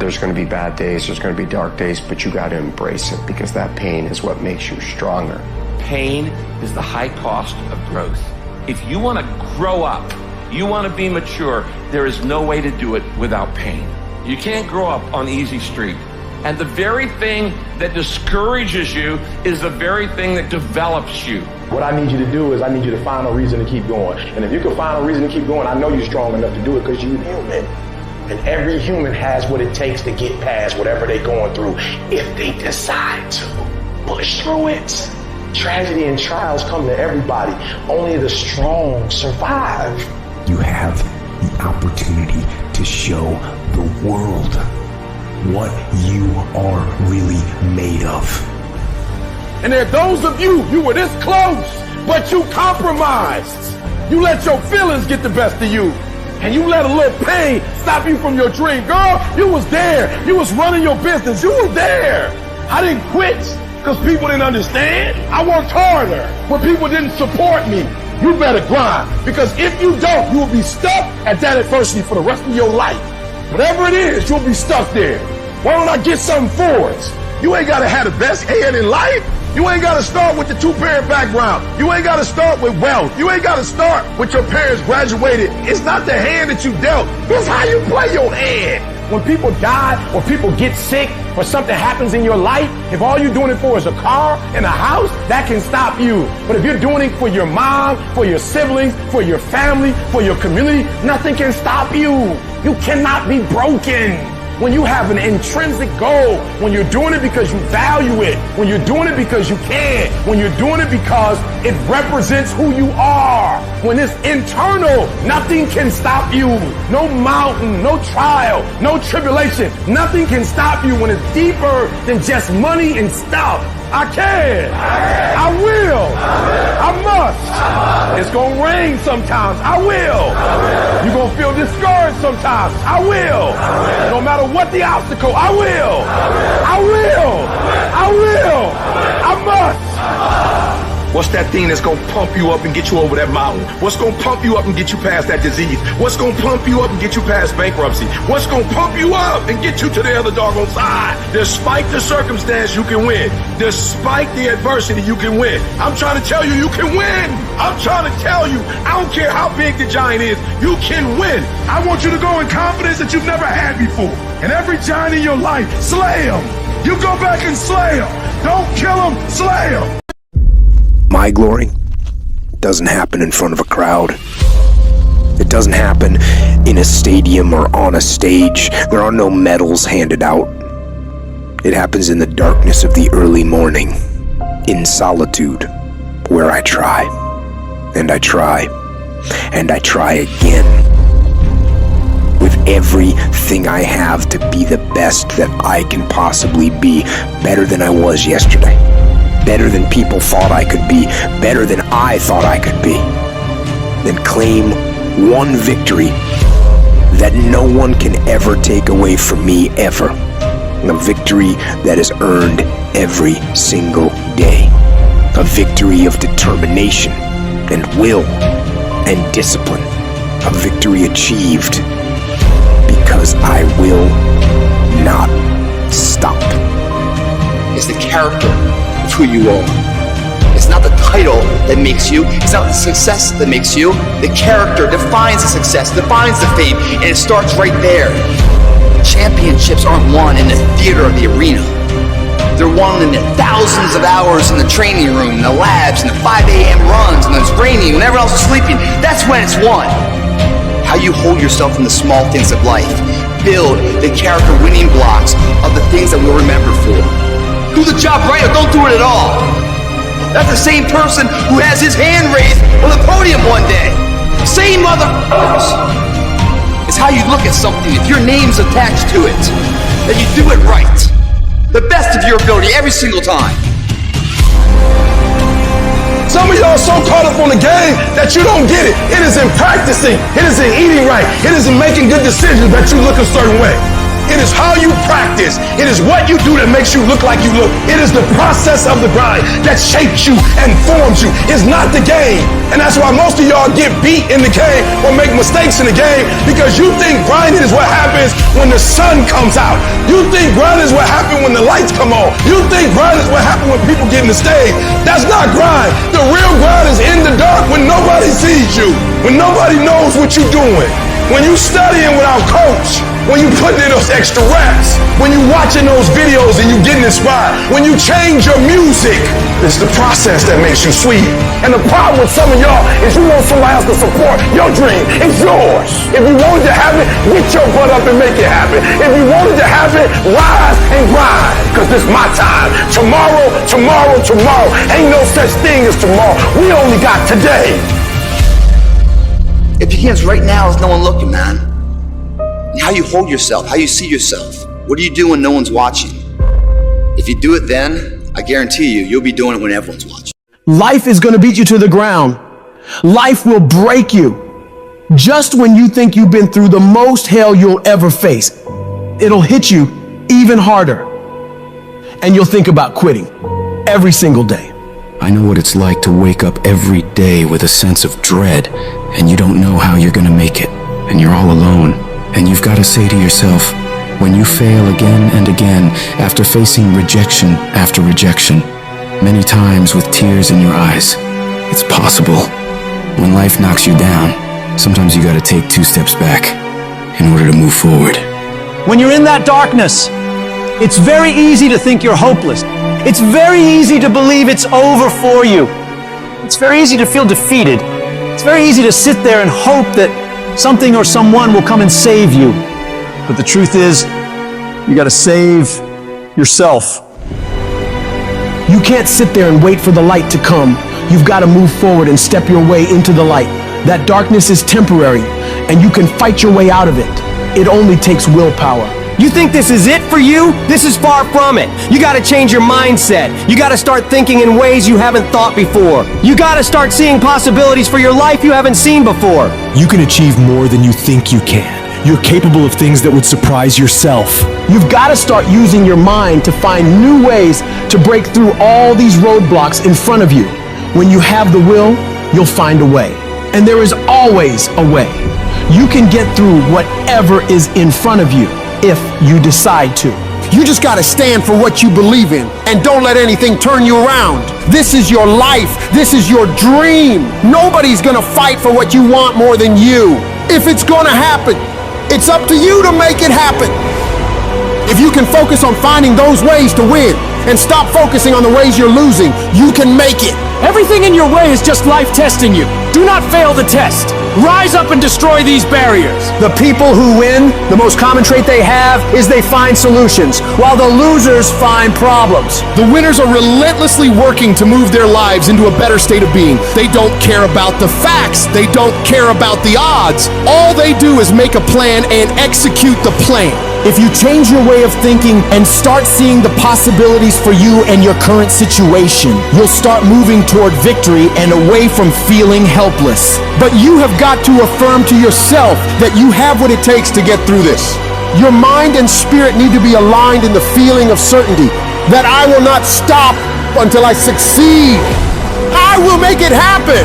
There's going to be bad days, there's going to be dark days, but you got to embrace it because that pain is what makes you stronger. Pain is the high cost of growth. If you want to grow up, you want to be mature, there is no way to do it without pain. You can't grow up on easy street. And the very thing that discourages you is the very thing that develops you. What I need you to do is I need you to find a reason to keep going. And if you can find a reason to keep going, I know you're strong enough to do it because you're human. And every human has what it takes to get past whatever they're going through if they decide to push through it. Tragedy and trials come to everybody. Only the strong survive. You have the opportunity to show the world what you are really made of. And there are those of you were this close, but you compromised. You let your feelings get the best of you. And you let a little pain stop you from your dream. Girl, you was there. You was running your business. You were there. I didn't quit because people didn't understand. I worked harder when people didn't support me. You better grind, because if you don't, you will be stuck at that adversity for the rest of your life. Whatever it is, you'll be stuck there. Why don't I get something for it? You ain't got to have the best head in life. You ain't got to start with the two-parent background. You ain't got to start with wealth. You ain't got to start with your parents graduated. It's not the hand that you dealt. It's how you play your hand. When people die or people get sick or something happens in your life, if all you're doing it for is a car and a house, that can stop you. But if you're doing it for your mom, for your siblings, for your family, for your community, nothing can stop you. You cannot be broken. When you have an intrinsic goal, when you're doing it because you value it, when you're doing it because you can, when you're doing it because it represents who you are, when it's internal, nothing can stop you. No mountain, no trial, no tribulation, nothing can stop you when it's deeper than just money and stuff. I can. I will. I must. It's going to rain sometimes. I will. You're going to feel discouraged sometimes. I will. No matter what the obstacle, I will. I will. I will. I must. What's that thing that's gonna pump you up and get you over that mountain? What's gonna pump you up and get you past that disease? What's gonna pump you up and get you past bankruptcy? What's gonna pump you up and get you to the other doggone side? Despite the circumstance, you can win. Despite the adversity, you can win. I'm trying to tell you, you can win. I'm trying to tell you, I don't care how big the giant is, you can win. I want you to go in confidence that you've never had before. And every giant in your life, slay him. You go back and slay him. Don't kill him, slay him. My glory doesn't happen in front of a crowd. It doesn't happen in a stadium or on a stage. There are no medals handed out. It happens in the darkness of the early morning, in solitude, where I try, and I try, and I try again, with everything I have to be the best that I can possibly be, better than I was yesterday. Better than people thought I could be, better than I thought I could be. Then claim one victory that no one can ever take away from me, ever. A victory that is earned every single day. A victory of determination and will and discipline. A victory achieved because I will not stop. It's the character of who you are. It's not the title that makes you. It's not the success that makes you. The character defines the success, defines the fame, and it starts right there. Championships aren't won in the theater or the arena. They're won in the thousands of hours in the training room, in the labs, in the 5 a.m. runs, when it's raining, when everyone else is sleeping. That's when it's won. How you hold yourself in the small things of life. Build the character winning blocks of the things that we'll remember for. Do the job right or don't do it at all. That's the same person who has his hand raised on the podium one day. Same motherfuckers. It's how you look at something. If your name's attached to it, that you do it right. The best of your ability every single time. Some of y'all are so caught up on the game that you don't get it. It is in practicing. It is in eating right. It is in making good decisions that you look a certain way. It is how you practice. It is what you do that makes you look like you look. It is the process of the grind that shapes you and forms you. It's not the game. And that's why most of y'all get beat in the game or make mistakes in the game, because you think grinding is what happens when the sun comes out. You think grinding is what happens when the lights come on. You think grinding is what happens when people get in the stage. That's not grind. The real grind is in the dark when nobody sees you, when nobody knows what you're doing. When you studying without coach, when you putting in those extra reps, when you watching those videos and you getting inspired, when you change your music, it's the process that makes you sweet. And the problem with some of y'all is you want somebody else to support your dream. It's yours. If you want it to happen, get your butt up and make it happen. If you want it to happen, rise and grind, because this is my time. Tomorrow, tomorrow, tomorrow. Ain't no such thing as tomorrow. We only got today. It begins right now with no one looking, man. And how you hold yourself, how you see yourself. What do you do when no one's watching? If you do it then, I guarantee you, you'll be doing it when everyone's watching. Life is going to beat you to the ground. Life will break you. Just when you think you've been through the most hell you'll ever face, it'll hit you even harder. And you'll think about quitting every single day. I know what it's like to wake up every day with a sense of dread, and you don't know how you're gonna make it, and you're all alone. And you've got to say to yourself, when you fail again and again, after facing rejection after rejection, many times with tears in your eyes, it's possible. When life knocks you down, sometimes you gotta take 2 steps back in order to move forward. When you're in that darkness, it's very easy to think you're hopeless. It's very easy to believe it's over for you. It's very easy to feel defeated. It's very easy to sit there and hope that something or someone will come and save you. But the truth is, you gotta save yourself. You can't sit there and wait for the light to come. You've got to move forward and step your way into the light. That darkness is temporary, and you can fight your way out of it. It only takes willpower. You think this is it for you? This is far from it. You gotta change your mindset. You gotta start thinking in ways you haven't thought before. You gotta start seeing possibilities for your life you haven't seen before. You can achieve more than you think you can. You're capable of things that would surprise yourself. You've got to start using your mind to find new ways to break through all these roadblocks in front of you. When you have the will, you'll find a way. And there is always a way. You can get through whatever is in front of you if you decide to. You just gotta stand for what you believe in and don't let anything turn you around. This is your life. This is your dream. Nobody's gonna fight for what you want more than you. If it's gonna happen, it's up to you to make it happen. If you can focus on finding those ways to win and stop focusing on the ways you're losing, you can make it. Everything in your way is just life testing you. Do not fail the test. Rise up and destroy these barriers. The people who win, the most common trait they have is they find solutions, while the losers find problems. The winners are relentlessly working to move their lives into a better state of being. They don't care about the facts. They don't care about the odds. All they do is make a plan and execute the plan. If you change your way of thinking and start seeing the possibilities for you and your current situation, you'll start moving toward victory and away from feeling helpless. But you have got to affirm to yourself that you have what it takes to get through this. Your mind and spirit need to be aligned in the feeling of certainty that I will not stop until I succeed. I will make it happen,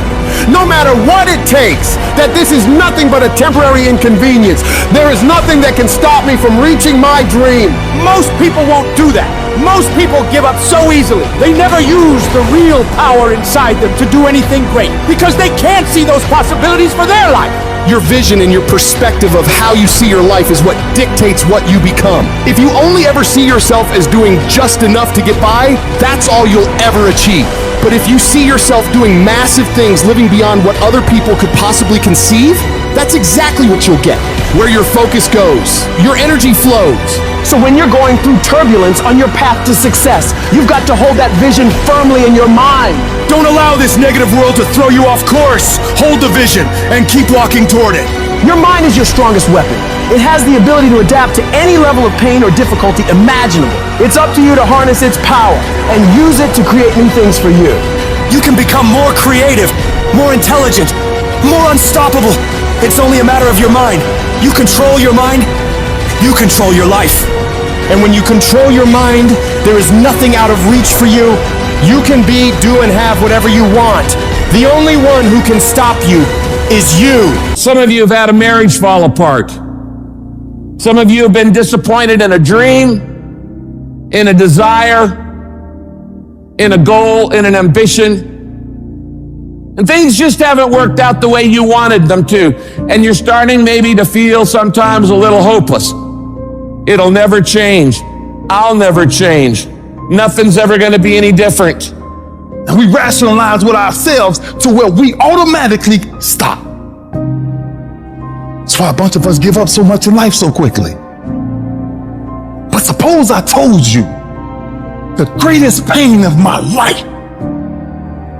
no matter what it takes, that this is nothing but a temporary inconvenience. There is nothing that can stop me from reaching my dream. Most people won't do that. Most people give up so easily. They never use the real power inside them to do anything great because they can't see those possibilities for their life. Your vision and your perspective of how you see your life is what dictates what you become. If you only ever see yourself as doing just enough to get by, that's all you'll ever achieve. But if you see yourself doing massive things, living beyond what other people could possibly conceive, that's exactly what you'll get. Where your focus goes, your energy flows. So when you're going through turbulence on your path to success, you've got to hold that vision firmly in your mind. Don't allow this negative world to throw you off course. Hold the vision and keep walking toward it. Your mind is your strongest weapon. It has the ability to adapt to any level of pain or difficulty imaginable. It's up to you to harness its power and use it to create new things for you. You can become more creative, more intelligent, more unstoppable. It's only a matter of your mind. You control your mind, you control your life. And when you control your mind, there is nothing out of reach for you. You can be, do, and have whatever you want. The only one who can stop you is you. Some of you have had a marriage fall apart. Some of you have been disappointed in a dream, in a desire, in a goal, in an ambition. And things just haven't worked out the way you wanted them to. And you're starting maybe to feel sometimes a little hopeless. It'll never change. I'll never change. Nothing's ever going to be any different. And we rationalize with ourselves to where we automatically stop. That's why a bunch of us give up so much in life so quickly. But suppose I told you the greatest pain of my life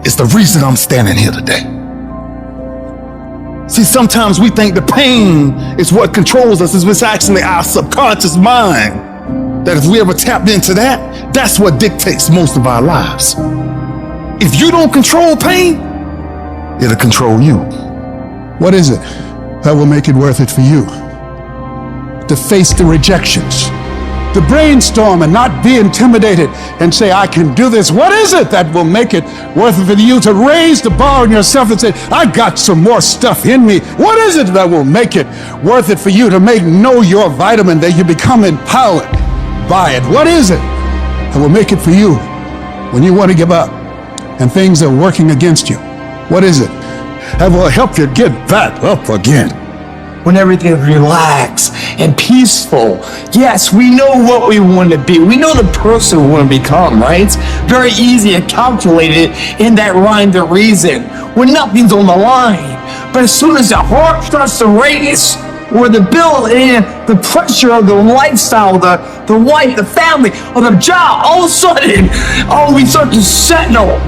is the reason I'm standing here today. See, sometimes we think the pain is what controls us. It's actually our subconscious mind. That if we ever tapped into that, that's what dictates most of our lives. If you don't control pain, it'll control you. What is it that will make it worth it for you? To face the rejections, to brainstorm and not be intimidated and say, I can do this. What is it that will make it worth it for you to raise the bar on yourself and say, I got some more stuff in me? What is it that will make it worth it for you to know your vitamin, that you become empowered by it? What is it that will make it for you when you want to give up and things are working against you? What is it that will help you get back up again? When everything's relaxed and peaceful. Yes, we know what we want to be. We know the person we want to become, right? It's very easy to calculate it in that rhyme to reason when nothing's on the line. But as soon as the heart starts to race, or the bill and the pressure of the lifestyle, the wife, the family, or the job, all of a sudden, we start to settle.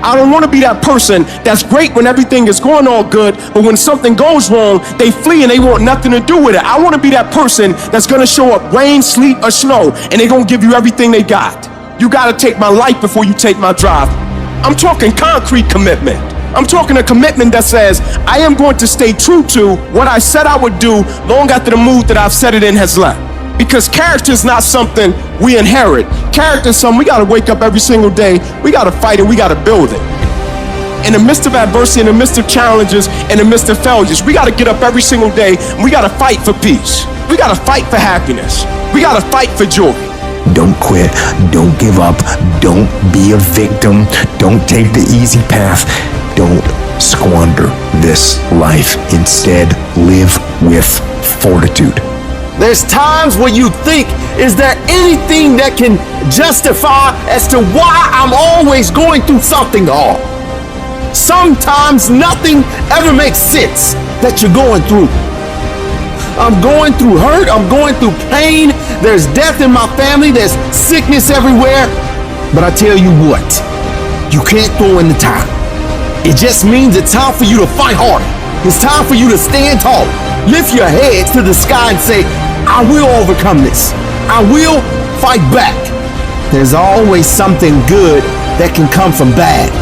I don't want to be that person that's great when everything is going all good, but when something goes wrong, they flee and they want nothing to do with it. I want to be that person that's going to show up rain, sleet, or snow, and they're going to give you everything they got. You got to take my life before you take my drive. I'm talking concrete commitment. I'm talking a commitment that says, I am going to stay true to what I said I would do long after the mood that I've set it in has left. Because character is not something we inherit. Character is something we got to wake up every single day. We got to fight it. We got to build it. In the midst of adversity, in the midst of challenges, in the midst of failures, we got to get up every single day and we got to fight for peace. We got to fight for happiness. We got to fight for joy. Don't quit. Don't give up. Don't be a victim. Don't take the easy path. Don't squander this life. Instead, live with fortitude. There's times when you think, is there anything that can justify as to why I'm always going through something hard? Sometimes nothing ever makes sense that you're going through. I'm going through hurt, I'm going through pain, there's death in my family, there's sickness everywhere. But I tell you what, you can't throw in the towel. It just means it's time for you to fight harder. It's time for you to stand tall. Lift your heads to the sky and say, I will overcome this. I will fight back. There's always something good that can come from bad.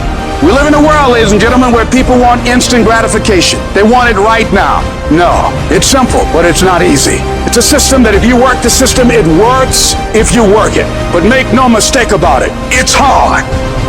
We live in a world, ladies and gentlemen, where people want instant gratification. They want it right now. No, it's simple, but it's not easy. It's a system that if you work the system, it works if you work it. But make no mistake about it, it's hard.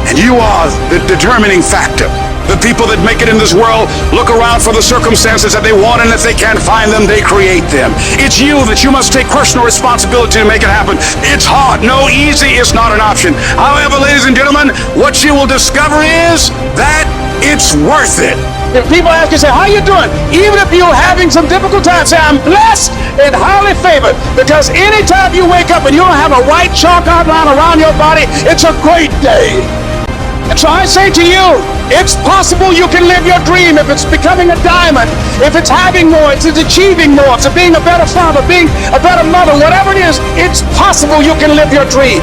And you are the determining factor. The people that make it in this world look around for the circumstances that they want, and if they can't find them, they create them. It's you that you must take personal responsibility to make it happen. It's hard. No, easy is not an option. However, ladies and gentlemen, what you will discover is that it's worth it. If people ask you, say, how you doing? Even if you're having some difficult times, say, I'm blessed and highly favored. Because anytime you wake up and you don't have a white chalk outline around your body, it's a great day. And so I say to you, it's possible you can live your dream. If it's becoming a diamond, if it's having more, if it's achieving more, if it's being a better father, being a better mother, whatever it is, it's possible you can live your dream.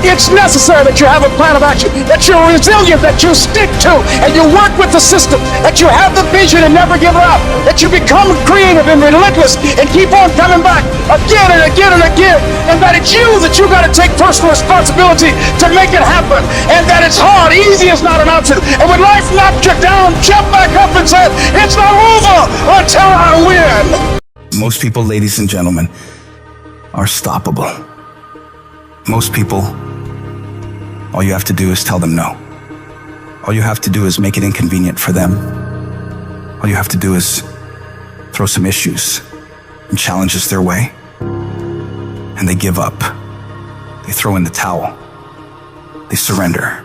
It's necessary that you have a plan of action, that you're resilient, that you stick to, and you work with the system, that you have the vision and never give up, that you become creative and relentless and keep on coming back again and again and again, and that it's you that you got to take personal responsibility to make it happen, and that it's hard. Easy is not an option. And when life knocks you down, jump back up and say, it's not over until I win. Most people, ladies and gentlemen, are stoppable. Most people, all you have to do is tell them no. All you have to do is make it inconvenient for them. All you have to do is throw some issues and challenges their way, and they give up. They throw in the towel. They surrender.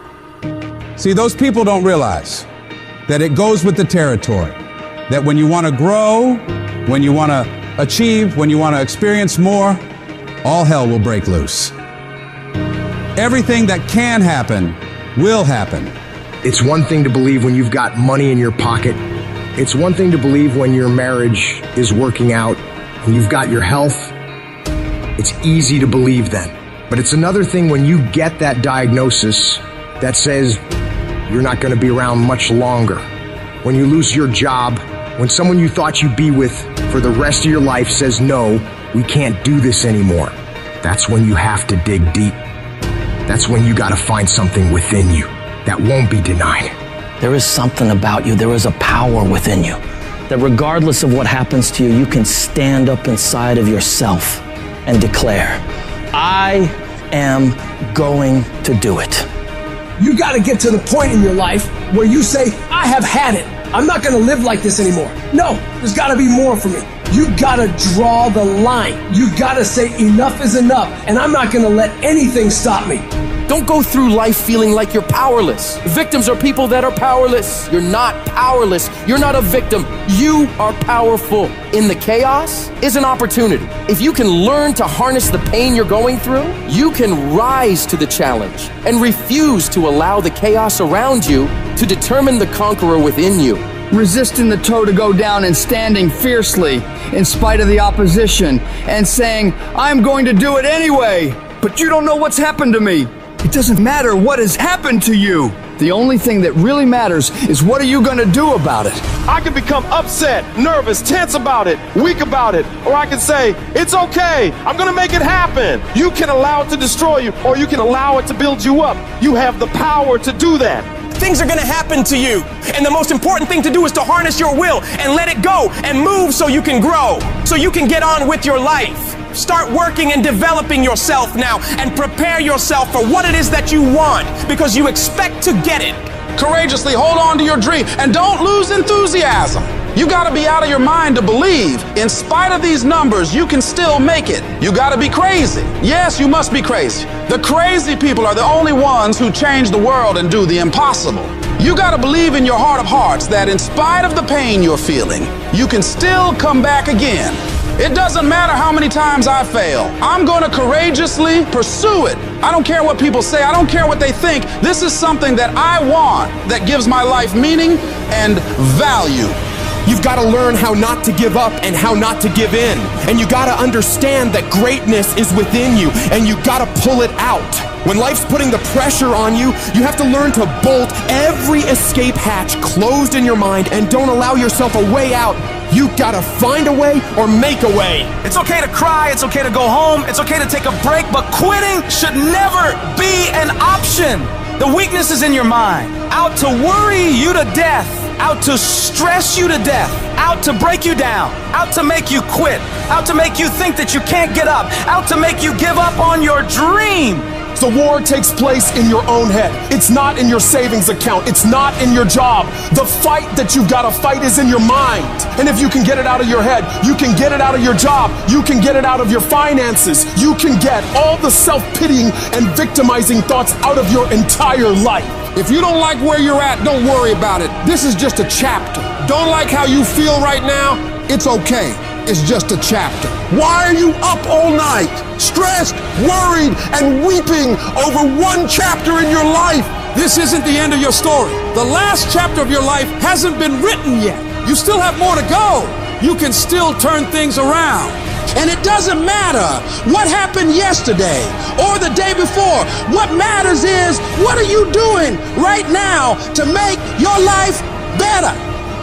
See, those people don't realize that it goes with the territory. That when you want to grow, when you want to achieve, when you want to experience more, all hell will break loose. Everything that can happen will happen. It's one thing to believe when you've got money in your pocket. It's one thing to believe when your marriage is working out and you've got your health. It's easy to believe then. But it's another thing when you get that diagnosis that says you're not going to be around much longer. When you lose your job, when someone you thought you'd be with for the rest of your life says, no, we can't do this anymore. That's when you have to dig deep. That's when you got to find something within you that won't be denied. There is something about you. There is a power within you that regardless of what happens to you, you can stand up inside of yourself and declare, I am going to do it. You got to get to the point in your life where you say, I have had it. I'm not going to live like this anymore. No, there's got to be more for me. You got to draw the line. You got to say enough is enough, and I'm not going to let anything stop me. Don't go through life feeling like you're powerless. Victims are people that are powerless. You're not powerless. You're not a victim. You are powerful. In the chaos is an opportunity. If you can learn to harness the pain you're going through, you can rise to the challenge and refuse to allow the chaos around you to determine the conqueror within you. Resisting the toe to go down and standing fiercely in spite of the opposition and saying, I'm going to do it anyway, but you don't know what's happened to me. It doesn't matter what has happened to you. The only thing that really matters is what are you going to do about it? I can become upset, nervous, tense about it, weak about it, or I can say, it's okay, I'm going to make it happen. You can allow it to destroy you, or you can allow it to build you up. You have the power to do that. Things are going to happen to you. And the most important thing to do is to harness your will and let it go and move so you can grow, so you can get on with your life. Start working and developing yourself now and prepare yourself for what it is that you want because you expect to get it. Courageously hold on to your dream and don't lose enthusiasm. You gotta be out of your mind to believe. In spite of these numbers, you can still make it. You gotta be crazy. Yes, you must be crazy. The crazy people are the only ones who change the world and do the impossible. You gotta believe in your heart of hearts that in spite of the pain you're feeling, you can still come back again. It doesn't matter how many times I fail. I'm gonna courageously pursue it. I don't care what people say. I don't care what they think. This is something that I want that gives my life meaning and value. You've got to learn how not to give up and how not to give in. And you got to understand that greatness is within you and you got to pull it out. When life's putting the pressure on you, you have to learn to bolt every escape hatch closed in your mind and don't allow yourself a way out. You gotta find a way or make a way. It's okay to cry, it's okay to go home, it's okay to take a break, but quitting should never be an option. The weakness is in your mind, out to worry you to death, out to stress you to death, out to break you down, out to make you quit, out to make you think that you can't get up, out to make you give up on your dream. The war takes place in your own head. It's not in your savings account. It's not in your job. The fight that you've got to fight is in your mind. And if you can get it out of your head, you can get it out of your job. You can get it out of your finances. You can get all the self-pitying and victimizing thoughts out of your entire life. If you don't like where you're at, don't worry about it. This is just a chapter. Don't like how you feel right now? It's okay. It's just a chapter. Why are you up all night, stressed, worried, and weeping over one chapter in your life? This isn't the end of your story. The last chapter of your life hasn't been written yet. You still have more to go. You can still turn things around. And it doesn't matter what happened yesterday or the day before. What matters is, what are you doing right now to make your life better?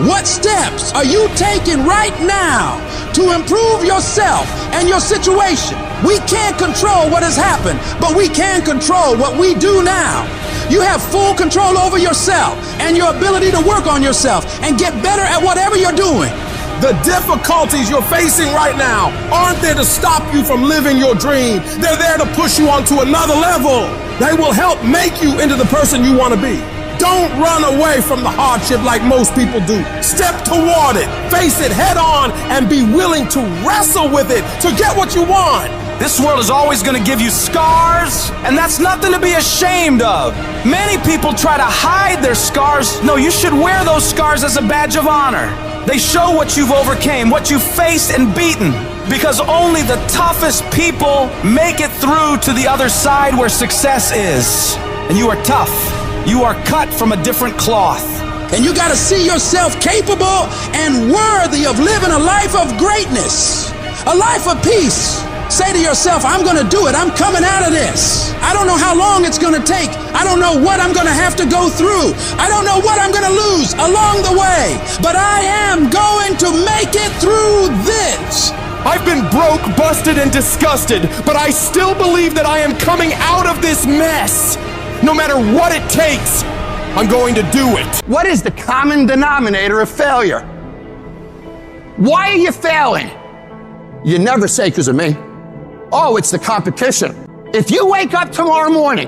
What steps are you taking right now to improve yourself and your situation? We can't control what has happened, but we can control what we do now. You have full control over yourself and your ability to work on yourself and get better at whatever you're doing. The difficulties you're facing right now aren't there to stop you from living your dream. They're there to push you onto another level. They will help make you into the person you want to be. Don't run away from the hardship like most people do. Step toward it, face it head on, and be willing to wrestle with it to get what you want. This world is always going to give you scars, and that's nothing to be ashamed of. Many people try to hide their scars. No, you should wear those scars as a badge of honor. They show what you've overcame, what you've faced and beaten, because only the toughest people make it through to the other side where success is. And you are tough. You are cut from a different cloth. And you got to see yourself capable and worthy of living a life of greatness, a life of peace. Say to yourself, I'm going to do it. I'm coming out of this. I don't know how long it's going to take. I don't know what I'm going to have to go through. I don't know what I'm going to lose along the way. But I am going to make it through this. I've been broke, busted, and disgusted, but I still believe that I am coming out of this mess. No matter what it takes, I'm going to do it. What is the common denominator of failure? Why are you failing? You never say because of me. Oh, it's the competition. If you wake up tomorrow morning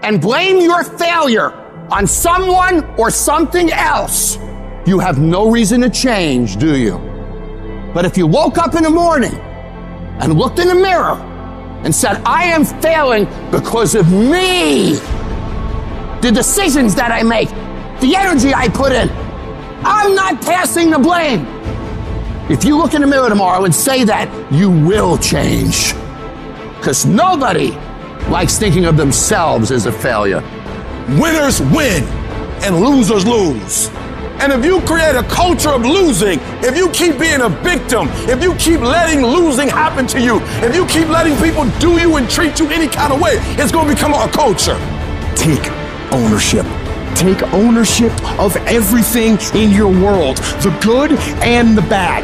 and blame your failure on someone or something else, you have no reason to change, do you? But if you woke up in the morning and looked in the mirror and said, I am failing because of me, the decisions that I make, the energy I put in, I'm not passing the blame. If you look in the mirror tomorrow and say that, you will change. Because nobody likes thinking of themselves as a failure. Winners win and losers lose. And if you create a culture of losing, if you keep being a victim, if you keep letting losing happen to you, if you keep letting people do you and treat you any kind of way, it's going to become a culture. Take ownership. Take ownership of everything in your world, the good and the bad.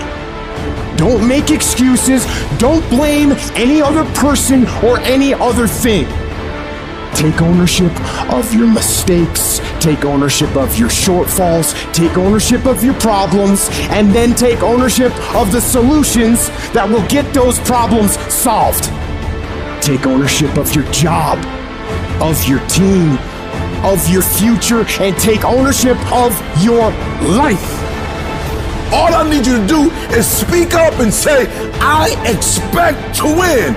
Don't make excuses. Don't blame any other person or any other thing. Take ownership of your mistakes. Take ownership of your shortfalls. Take ownership of your problems. And then take ownership of the solutions that will get those problems solved. Take ownership of your job, of your team, of your future, and take ownership of your life. All I need you to do is speak up and say, I expect to win.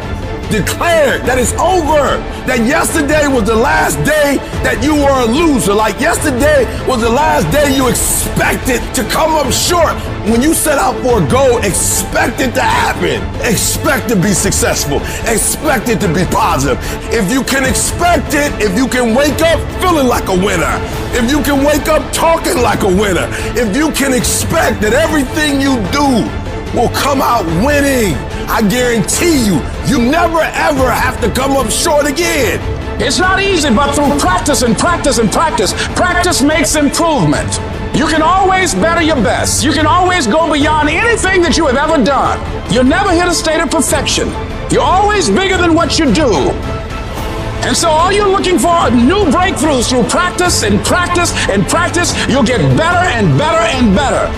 Declare that it's over. That yesterday was the last day that you were a loser. Like yesterday was the last day you expected to come up short. When you set out for a goal, expect it to happen. Expect to be successful. Expect it to be positive. If you can expect it, if you can wake up feeling like a winner, if you can wake up talking like a winner, if you can expect that everything you do will come out winning, I guarantee you, you never ever have to come up short again. It's not easy, but through practice and practice and practice, practice makes improvement. You can always better your best. You can always go beyond anything that you have ever done. You'll never hit a state of perfection. You're always bigger than what you do. And so all you're looking for are new breakthroughs through practice and practice and practice. You'll get better and better and better.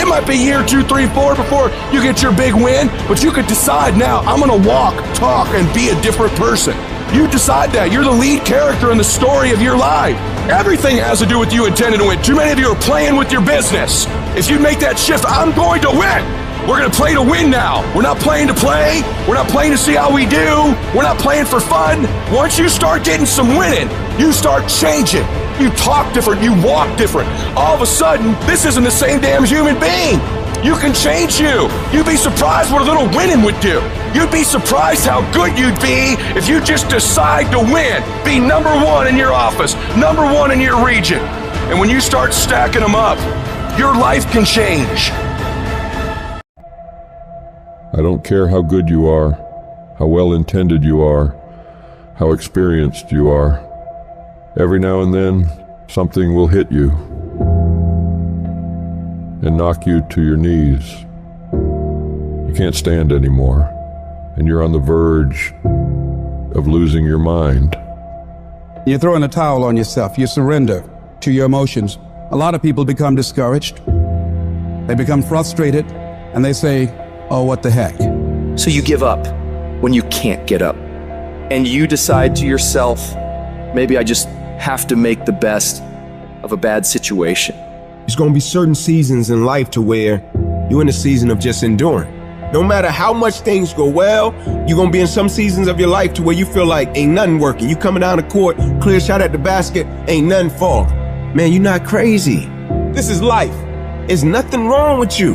It might be year 2, 3, 4 before you get your big win, but you could decide now, I'm gonna walk, talk, and be a different person. You decide that. You're the lead character in the story of your life. Everything has to do with you intending to win. Too many of you are playing with your business. If you make that shift, I'm going to win. We're gonna play to win now. We're not playing to play. We're not playing to see how we do. We're not playing for fun. Once you start getting some winning, you start changing. You talk different, you walk different. All of a sudden, this isn't the same damn human being. You can change you. You'd be surprised what a little winning would do. You'd be surprised how good you'd be if you just decide to win. Be number one in your office, number one in your region. And when you start stacking them up, your life can change. I don't care how good you are, how well-intended you are, how experienced you are. Every now and then, something will hit you and knock you to your knees. You can't stand anymore, and you're on the verge of losing your mind. You throw in a towel on yourself. You surrender to your emotions. A lot of people become discouraged. They become frustrated, and they say, oh, what the heck? So you give up when you can't get up. And you decide to yourself, maybe I just have to make the best of a bad situation. There's gonna be certain seasons in life to where you're in a season of just enduring. No matter how much things go well, you're gonna be in some seasons of your life to where you feel like ain't nothing working. You coming down the court, clear shot at the basket, ain't nothing falling. Man, you're not crazy. This is life. There's nothing wrong with you.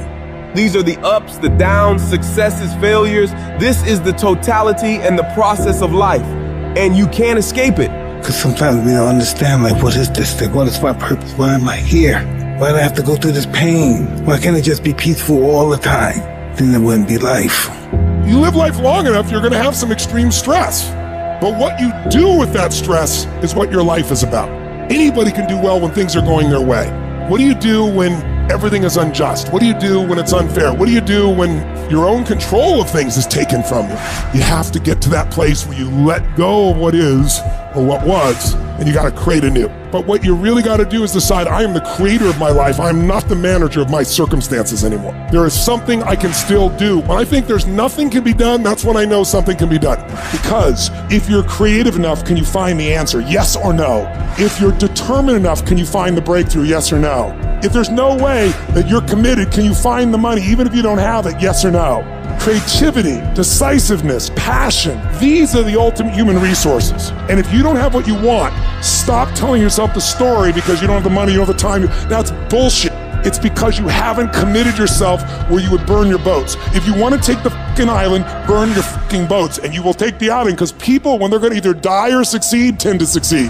These are the ups, the downs, successes, failures. This is the totality and the process of life. And you can't escape it. Because sometimes we don't understand, like, what is this thing? What is my purpose? Why am I here? Why do I have to go through this pain? Why can't it just be peaceful all the time? Then it wouldn't be life. You live life long enough, you're gonna have some extreme stress. But what you do with that stress is what your life is about. Anybody can do well when things are going their way. What do you do when everything is unjust? What do you do when it's unfair? What do you do when your own control of things is taken from you? You have to get to that place where you let go of what is or what was, and you gotta create anew. But what you really gotta do is decide, I am the creator of my life. I'm not the manager of my circumstances anymore. There is something I can still do. When I think there's nothing can be done, that's when I know something can be done. Because if you're creative enough, can you find the answer? Yes or no? If you're determined enough, can you find the breakthrough? Yes or no? If there's no way that you're committed, can you find the money even if you don't have it? Yes or no? Creativity, decisiveness, passion, these are the ultimate human resources. And if you don't have what you want, stop telling yourself the story because you don't have the money, you don't have the time. That's bullshit. It's because you haven't committed yourself where you would burn your boats. If you want to take the fucking island, burn your fucking boats, and you will take the island because people, when they're going to either die or succeed, tend to succeed.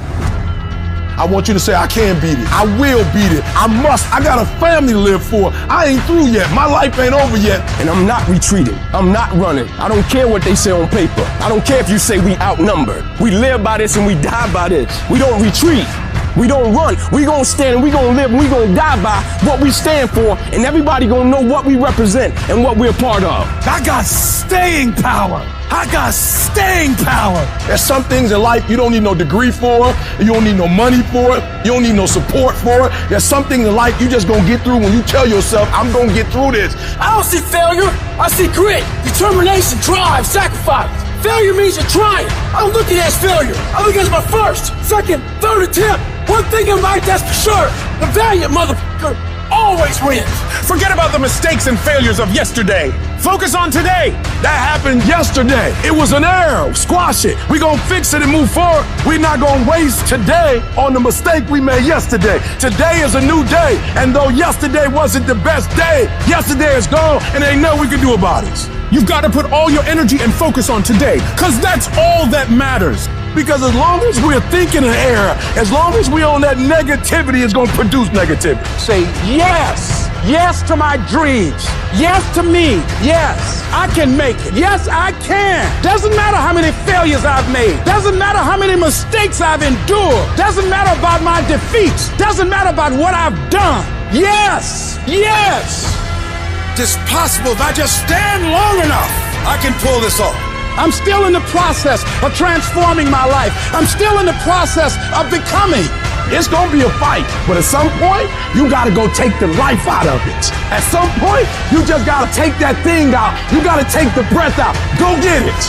I want you to say, I can beat it. I will beat it. I must. I got a family to live for. I ain't through yet. My life ain't over yet. And I'm not retreating. I'm not running. I don't care what they say on paper. I don't care if you say we outnumbered. We live by this and we die by this. We don't retreat. We don't run. We gonna stand and we gonna live and we gonna die by what we stand for, and everybody gonna know what we represent and what we're part of. I got staying power. I got staying power. There's some things in life you don't need no degree for, you don't need no money for it, you don't need no support for it. There's some things in life you just gonna get through when you tell yourself, I'm gonna get through this. I don't see failure. I see grit, determination, drive, sacrifice. Failure means you're trying. I don't look at it as failure. I look at it as my first, second, third attempt. One thing in life that's for sure, the valiant motherfucker always wins. Forget about the mistakes and failures of yesterday. Focus on today. That happened yesterday. It was an error. Squash it. We gonna fix it and move forward. We're not gonna waste today on the mistake we made yesterday. Today is a new day. And though yesterday wasn't the best day, yesterday is gone and there ain't nothing we can do about it. You've got to put all your energy and focus on today, because that's all that matters. Because as long as we're thinking an error, as long as we're on that negativity, it's going to produce negativity. Say yes. Yes to my dreams. Yes to me. Yes, I can make it. Yes, I can. Doesn't matter how many failures I've made. Doesn't matter how many mistakes I've endured. Doesn't matter about my defeats. Doesn't matter about what I've done. Yes. Yes. It's possible if I just stand long enough, I can pull this off. I'm still in the process of transforming my life. I'm still in the process of becoming. It's gonna be a fight, but at some point, you gotta go take the life out of it. At some point, you just gotta take that thing out. You gotta take the breath out. Go get it.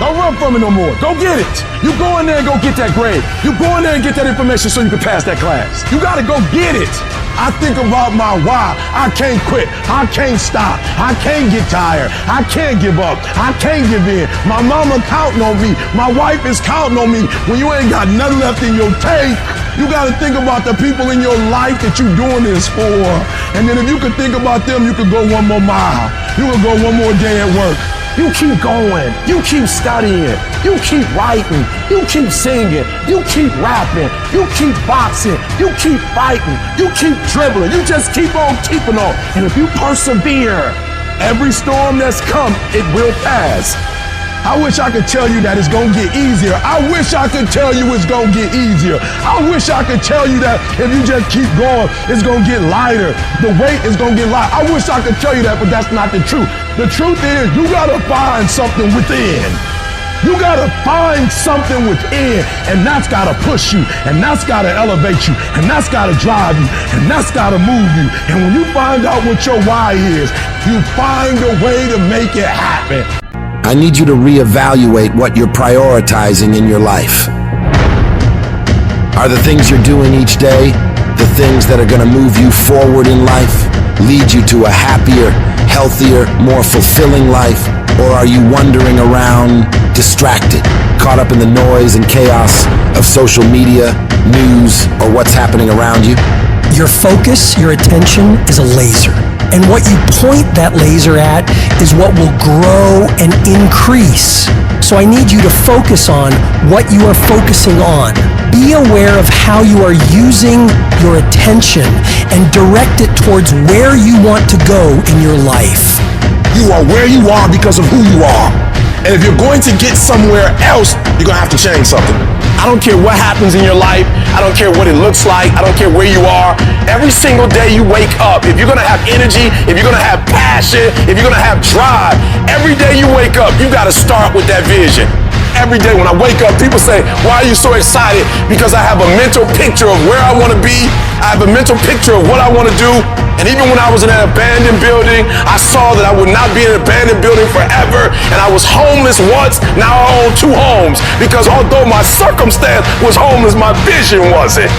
Don't run from it no more. Go get it. You go in there and go get that grade. You go in there and get that information so you can pass that class. You gotta go get it. I think about my why. I can't quit. I can't stop. I can't get tired. I can't give up. I can't give in. My mama counting on me. My wife is counting on me. When you ain't got nothing left in your tank, you gotta think about the people in your life that you're doing this for. And then if you could think about them, you could go one more mile. You could go one more day at work. You keep going, you keep studying, you keep writing, you keep singing, you keep rapping, you keep boxing, you keep fighting, you keep dribbling, you just keep on keeping on. And if you persevere, Every storm that's come, it will pass. I wish I could tell you that it's gonna get easier. I wish I could tell you it's gonna get easier. I wish I could tell you that if you just keep going, it's gonna get lighter. The weight is gonna get lighter. I wish I could tell you that, but that's not the truth. The truth is, you gotta find something within. You gotta find something within, and that's gotta push you, and that's gotta elevate you, and that's gotta drive you, and that's gotta move you. And when you find out what your why is, you find a way to make it happen. I need you to reevaluate what you're prioritizing in your life. Are the things you're doing each day the things that are gonna move you forward in life, lead you to a happier, healthier, more fulfilling life? Or are you wandering around, distracted, caught up in the noise and chaos of social media, news, or what's happening around you? Your focus, your attention is a laser. And what you point that laser at is what will grow and increase. So I need you to focus on what you are focusing on. Be aware of how you are using your attention and direct it towards where you want to go in your life. You are where you are because of who you are. And if you're going to get somewhere else, you're gonna have to change something. I don't care what happens in your life. I don't care what it looks like. I don't care where you are. Every single day you wake up, if you're gonna have energy, if you're gonna have passion, if you're gonna have drive, every day you wake up, you gotta start with that vision. Every day when I wake up, people say, why are you so excited? Because I have a mental picture of where I wanna be. I have a mental picture of what I wanna do. And even when I was in an abandoned building, I saw that I would not be in an abandoned building forever. And I was homeless once, now I own 2 homes. Because although my circumstance was homeless, my vision wasn't.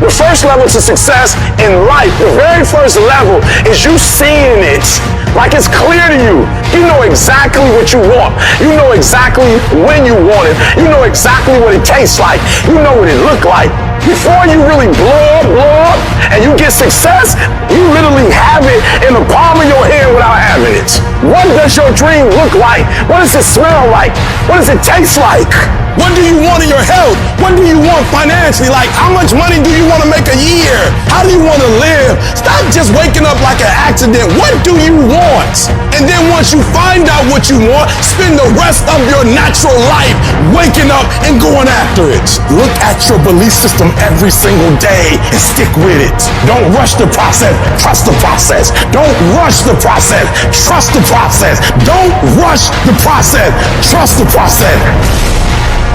The first level to success in life, the very first level, is you seeing it like it's clear to you. You know exactly what you want. You know exactly when you want it. You know exactly what it tastes like. You know what it look like. Before you really blow up, and you get success, you literally have it in the palm of your hand without having it. What does your dream look like? What does it smell like? What does it taste like? What do you want in your health? What do you want financially? Like, how much money do you want to make a year? How do you want to live? Stop just waking up like an accident. What do you want? And then once you find out what you want, spend the rest of your natural life waking up and going after it. Look at your belief system every single day and stick with it. Don't rush the process. Trust the process. Don't rush the process. Trust the process. Don't rush the process. Trust the process.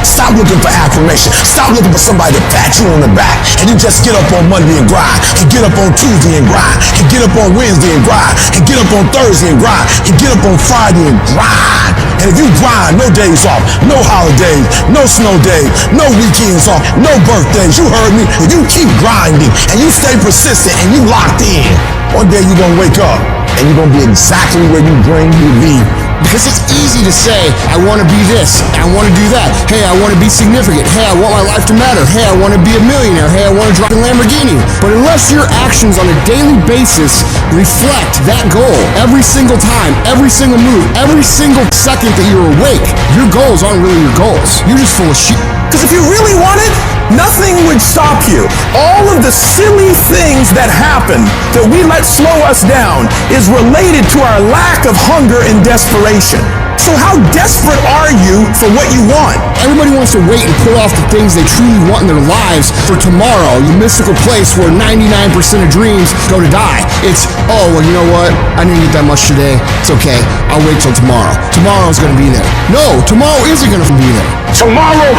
Stop looking for affirmation. Stop looking for somebody to pat you on the back. And you just get up on Monday and grind. And get up on Tuesday and grind. And get up on Wednesday and grind. And get up on Thursday and grind. And get up on Friday and grind. And if you grind, no days off, no holidays, no snow days, no weekends off, no birthdays. You heard me. If you keep grinding and you stay persistent and you locked in, one day you're going to wake up and you're going to be exactly where you dream you to be. Because it's easy to say, I want to be this, I want to do that. Hey, I want to be significant. Hey, I want my life to matter. Hey, I want to be a millionaire. Hey, I want to drive a Lamborghini. But unless your actions on a daily basis reflect that goal every single time, every single move, every single second that you're awake, your goals aren't really your goals. You're just full of shit. Because if you really want it, nothing would stop you. All of the silly things that happen that we let slow us down is related to our lack of hunger and desperation. So how desperate are you for what you want? Everybody wants to wait and put off the things they truly want in their lives for tomorrow, the mystical place where 99% of dreams go to die. It's, oh, well, you know what? I didn't eat that much today. It's okay. I'll wait till tomorrow. Tomorrow's going to be there. No, tomorrow isn't going to be there. Tomorrow.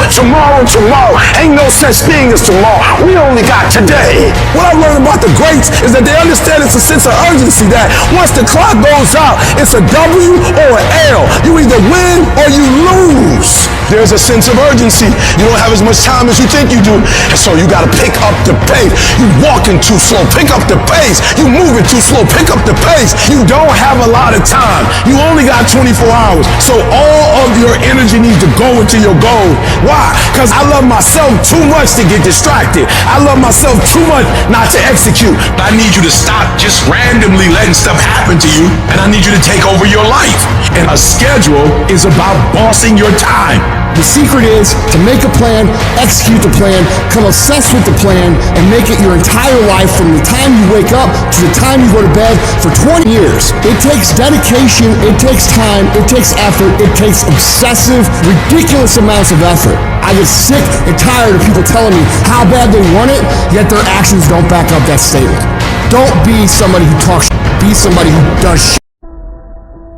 Ain't no such thing as tomorrow. We only got today. What I learned about the greats is that they understand it's a sense of urgency that once the clock goes out, it's a W or an L. You either win or you lose. There's a sense of urgency. You don't have as much time as you think you do. And so you got to pick up the pace. You walking too slow. Pick up the pace. You moving too slow. Pick up the pace. You don't have a lot of time. You only got 24 hours. So all of your energy needs to go into your goal. Why? Because I love myself too much to get distracted. I love myself too much not to execute. I need you to stop just randomly letting stuff happen to you. And I need you to take over your life. And a schedule is about bossing your time. The secret is to make a plan, execute the plan, come obsessed with the plan, and make it your entire life from the time you wake up to the time you go to bed for 20 years. It takes dedication, it takes time, it takes effort, it takes obsessive, ridiculous amounts of effort. I get sick and tired of people telling me how bad they want it, yet their actions don't back up that statement. Don't be somebody who talks shit, be somebody who does shit.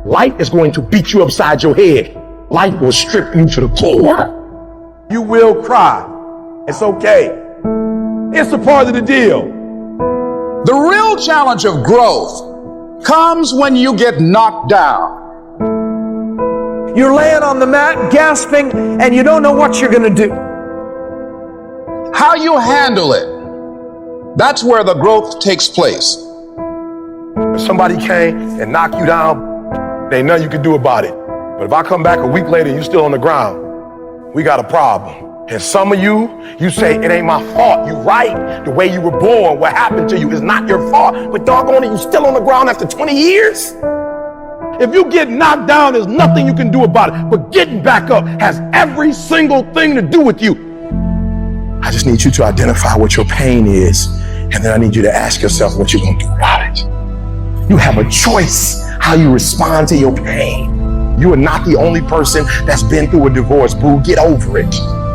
Life is going to beat you upside your head. Life will strip you to the core. You will cry. It's okay. It's a part of the deal. The real challenge of growth comes when you get knocked down. You're laying on the mat, gasping, and you don't know what you're going to do. How you handle it, that's where the growth takes place. If somebody came and knocked you down, there ain't nothing you can do about it. But if I come back a week later and you're still on the ground, we got a problem. And some of you say, it ain't my fault. You right. The way you were born, what happened to you is not your fault. But doggone it, you still on the ground after 20 years? If you get knocked down, there's nothing you can do about it. But getting back up has every single thing to do with you. I just need you to identify what your pain is. And then I need you to ask yourself what you're going to do about it. You have a choice how you respond to your pain. You are not the only person that's been through a divorce, boo. Get over it.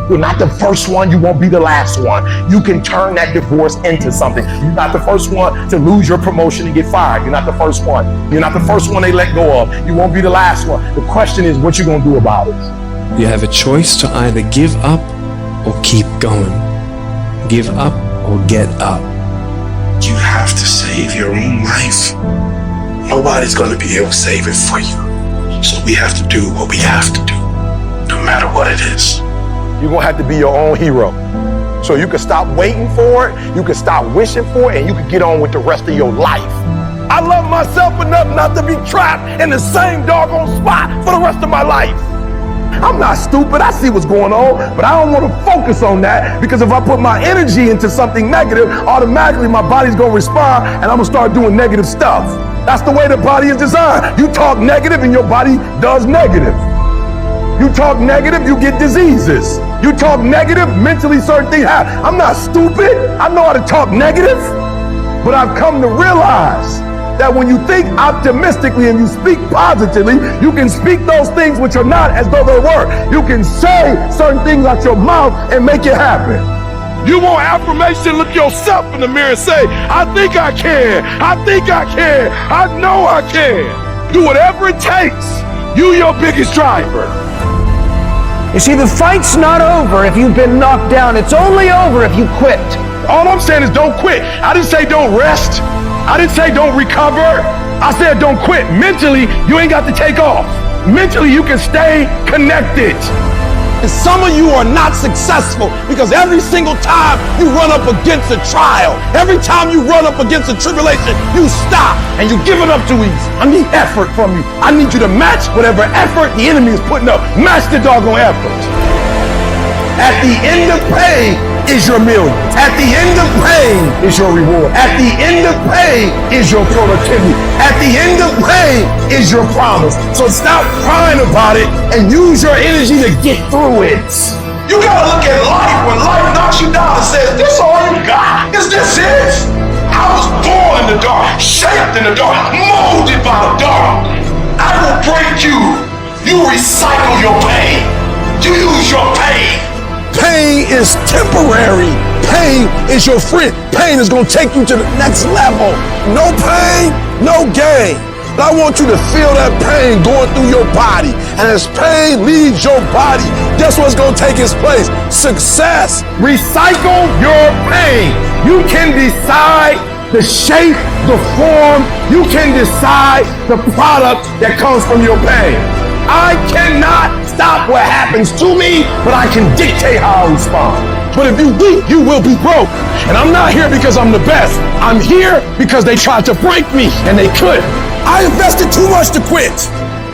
You're not the first one. You won't be the last one. You can turn that divorce into something. You're not the first one to lose your promotion and get fired. You're not the first one. You're not the first one they let go of. You won't be the last one. The question is what you going to do about it. You have a choice to either give up or keep going. Give up or get up. You have to save your own life. Nobody's going to be able to save it for you. So we have to do what we have to do, no matter what it is. You're going to have to be your own hero. So you can stop waiting for it, you can stop wishing for it, and you can get on with the rest of your life. I love myself enough not to be trapped in the same doggone spot for the rest of my life. I'm not stupid, I see what's going on, but I don't want to focus on that because if I put my energy into something negative, automatically my body's going to respond and I'm going to start doing negative stuff. That's the way the body is designed. You talk negative and your body does negative. You talk negative, you get diseases. You talk negative, mentally certain things happen. I'm not stupid. I know how to talk negative. But I've come to realize that when you think optimistically and you speak positively, you can speak those things which are not as though they were. You can say certain things out your mouth and make it happen. You want affirmation, look yourself in the mirror and say, I think I can, I think I can, I know I can. Do whatever it takes. You your biggest driver. You see, the fight's not over if you've been knocked down. It's only over if you quit. All I'm saying is don't quit. I didn't say don't rest. I didn't say don't recover. I said don't quit. Mentally, you ain't got to take off. Mentally, you can stay connected. And some of you are not successful because every single time you run up against a trial, every time you run up against a tribulation, you stop and you give it up too easy. I need effort from you. I need you to match whatever effort the enemy is putting up. Match the doggone effort. At the end of pain is your million. At the end of pain is your reward. At the end of pain is your productivity. At the end of pain is your promise. So stop crying about it and use your energy to get through it. You gotta look at life when life knocks you down and says, this all you got? Is this it? I was born in the dark, shaped in the dark, molded by the dark. I will break you. You recycle your pain. You use your pain. Pain is temporary. Pain is your friend. Pain is going to take you to the next level. No pain, no gain. But I want you to feel that pain going through your body. And as pain leaves your body, guess what's going to take its place? Success. Recycle your pain. You can decide the shape, the form. You can decide the product that comes from your pain. I cannot stop what happens to me, but I can dictate how I respond. But if you weak, you will be broke. And I'm not here because I'm the best. I'm here because they tried to break me, and they couldn't. I invested too much to quit.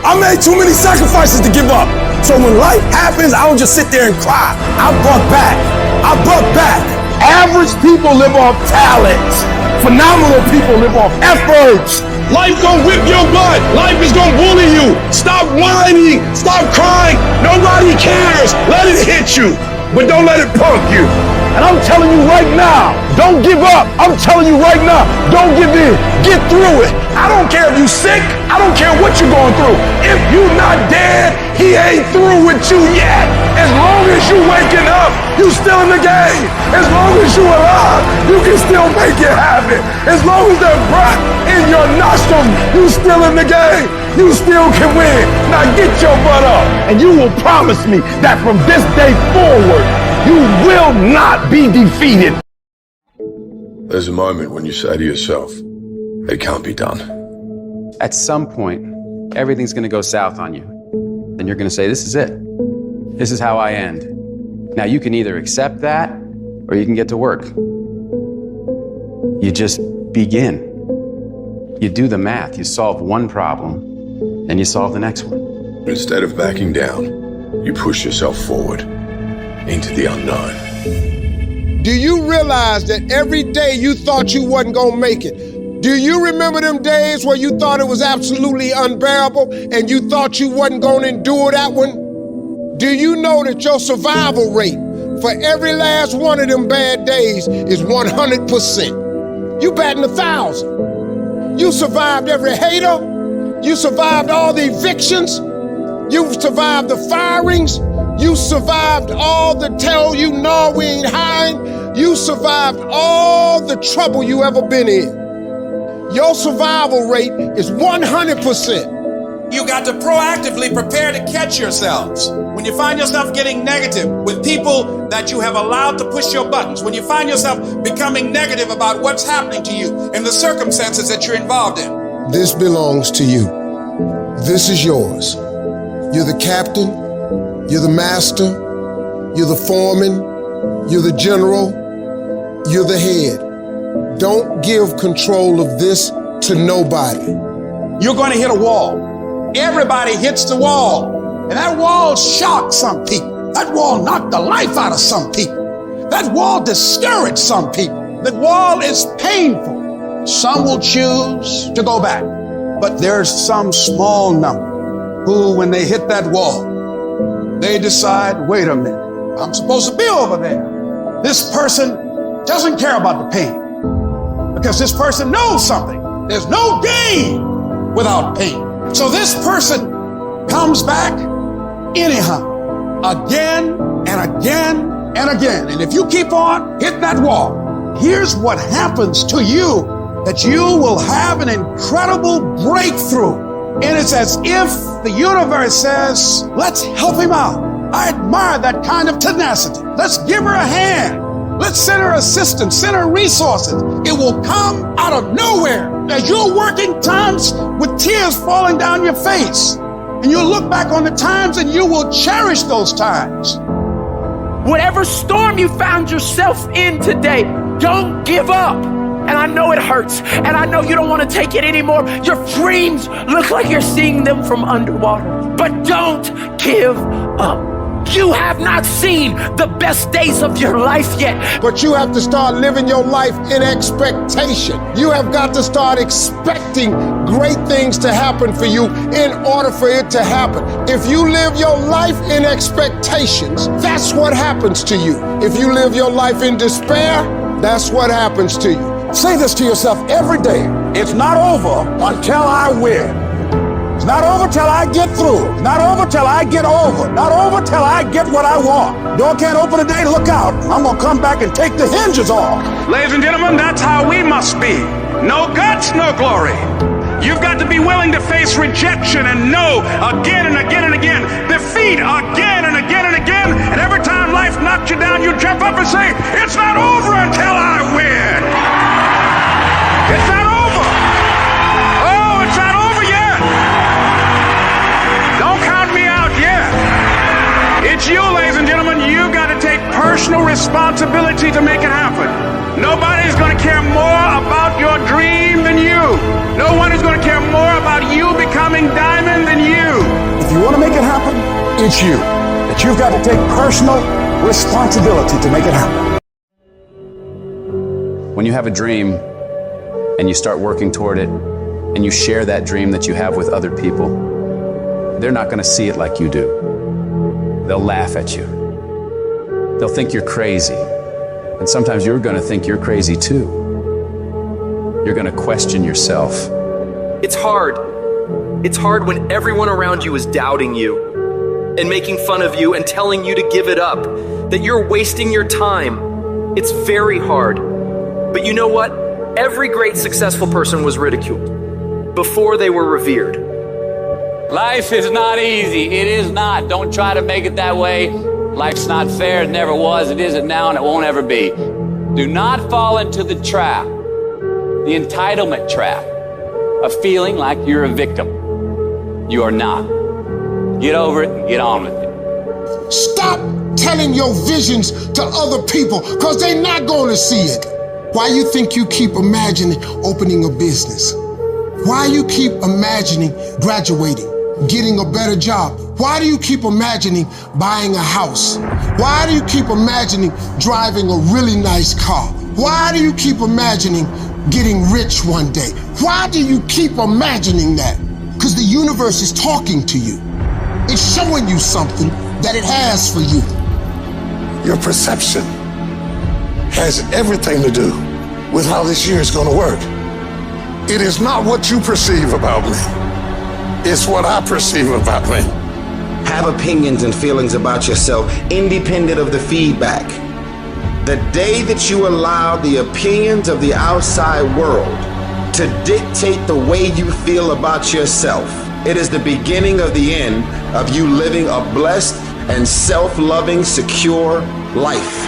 I made too many sacrifices to give up. So when life happens, I don't just sit there and cry. I buck back. I buck back. Average people live off talent. Phenomenal people live off effort. Life gonna whip your butt. Life is gonna bully you. Stop whining. Stop crying. Nobody cares. Let it hit you, but don't let it punk you. And I'm telling you right now, don't give up. I'm telling you right now, don't give in. Get through it. I don't care if you're sick. I don't care what you're going through. If you're not dead, he ain't through with you yet. As long as you waking up, you still in the game. As long as you alive, you can still make it happen. As long as there's breath in your nostrils, you still in the game. You still can win. Now get your butt up, and you will promise me that from this day forward, you will not be defeated. There's a moment when you say to yourself, it can't be done. At some point, everything's gonna go south on you. Then you're gonna say, this is it. This is how I end. Now you can either accept that, or you can get to work. You just begin. You do the math. You solve one problem, then you solve the next one. Instead of backing down, you push yourself forward into the unknown. Do you realize that every day you thought you wasn't gonna make it? Do you remember them days where you thought it was absolutely unbearable and you thought you wasn't gonna endure that one? Do you know that your survival rate for every last one of them bad days is 100%? You batting 1,000. You survived every hater. You survived all the evictions. You survived the firings. You survived all the tell you no, we ain't hiring. You survived all the trouble you ever been in. Your survival rate is 100%. You got to proactively prepare to catch yourselves. When you find yourself getting negative with people that you have allowed to push your buttons, when you find yourself becoming negative about what's happening to you and the circumstances that you're involved in. This belongs to you. This is yours. You're the captain, you're the master, you're the foreman, you're the general, you're the head. Don't give control of this to nobody. You're going to hit a wall. Everybody hits the wall. And that wall shocked some people. That wall knocked the life out of some people. That wall discouraged some people. The wall is painful. Some will choose to go back. But there's some small number who, when they hit that wall, they decide, wait a minute, I'm supposed to be over there. This person doesn't care about the pain because this person knows something. There's no gain without pain. So this person comes back anyhow, again and again and again. And if you keep on hitting that wall, here's what happens to you, that you will have an incredible breakthrough. And it's as if the universe says, let's help him out. I admire that kind of tenacity. Let's give her a hand. Let's send her assistance, send her resources. It will come out of nowhere as you're working times with tears falling down your face. And you'll look back on the times and you will cherish those times. Whatever storm you found yourself in today, don't give up. And I know it hurts, and I know you don't want to take it anymore. Your dreams look like you're seeing them from underwater, but don't give up. You have not seen the best days of your life yet. But you have to start living your life in expectation. You have got to start expecting great things to happen for you in order for it to happen. If you live your life in expectations, that's what happens to you. If you live your life in despair, that's what happens to you. Say this to yourself every day. It's not over until I win. It's not over till I get through. It's not over till I get over. Not over till I get what I want. Door can't open today, look out. I'm gonna come back and take the hinges off. Ladies and gentlemen, that's how we must be. No guts, no glory. You've got to be willing to face rejection and no again and again and again. Defeat again and again and again. And every time life knocks you down, you jump up and say, it's not over until I win. It's not over. Oh, it's not over yet. Don't count me out yet. It's you, ladies and gentlemen. You've got to take personal responsibility to make it happen. Nobody's going to care more about your dream than you. No one is going to care more about you becoming diamond than you. If you want to make it happen, it's you. But you've got to take personal responsibility to make it happen. When you have a dream and you start working toward it and you share that dream that you have with other people, they're not going to see it like you do. They'll laugh at you. They'll think you're crazy. And sometimes you're going to think you're crazy too. You're going to question yourself. It's hard. It's hard when everyone around you is doubting you and making fun of you and telling you to give it up, that you're wasting your time. It's very hard. But you know what? Every great successful person was ridiculed before they were revered. Life is not easy. It is not. Don't try to make it that way. Life's not fair. It never was. It isn't now, and it won't ever be. Do not fall into the trap, the entitlement trap, of feeling like you're a victim. You are not. Get over it and get on with it. Stop telling your visions to other people, because they're not going to see it. Why you think you keep imagining opening a business? Why you keep imagining graduating, getting a better job? Why do you keep imagining buying a house? Why do you keep imagining driving a really nice car? Why do you keep imagining getting rich one day? Why do you keep imagining that? Because the universe is talking to you. It's showing you something that it has for you. Your perception has everything to do with how this year is going to work. It is not what you perceive about me. It's what I perceive about me. Have opinions and feelings about yourself independent of the feedback. The day that you allow the opinions of the outside world to dictate the way you feel about yourself, it is the beginning of the end of you living a blessed and self-loving, secure life.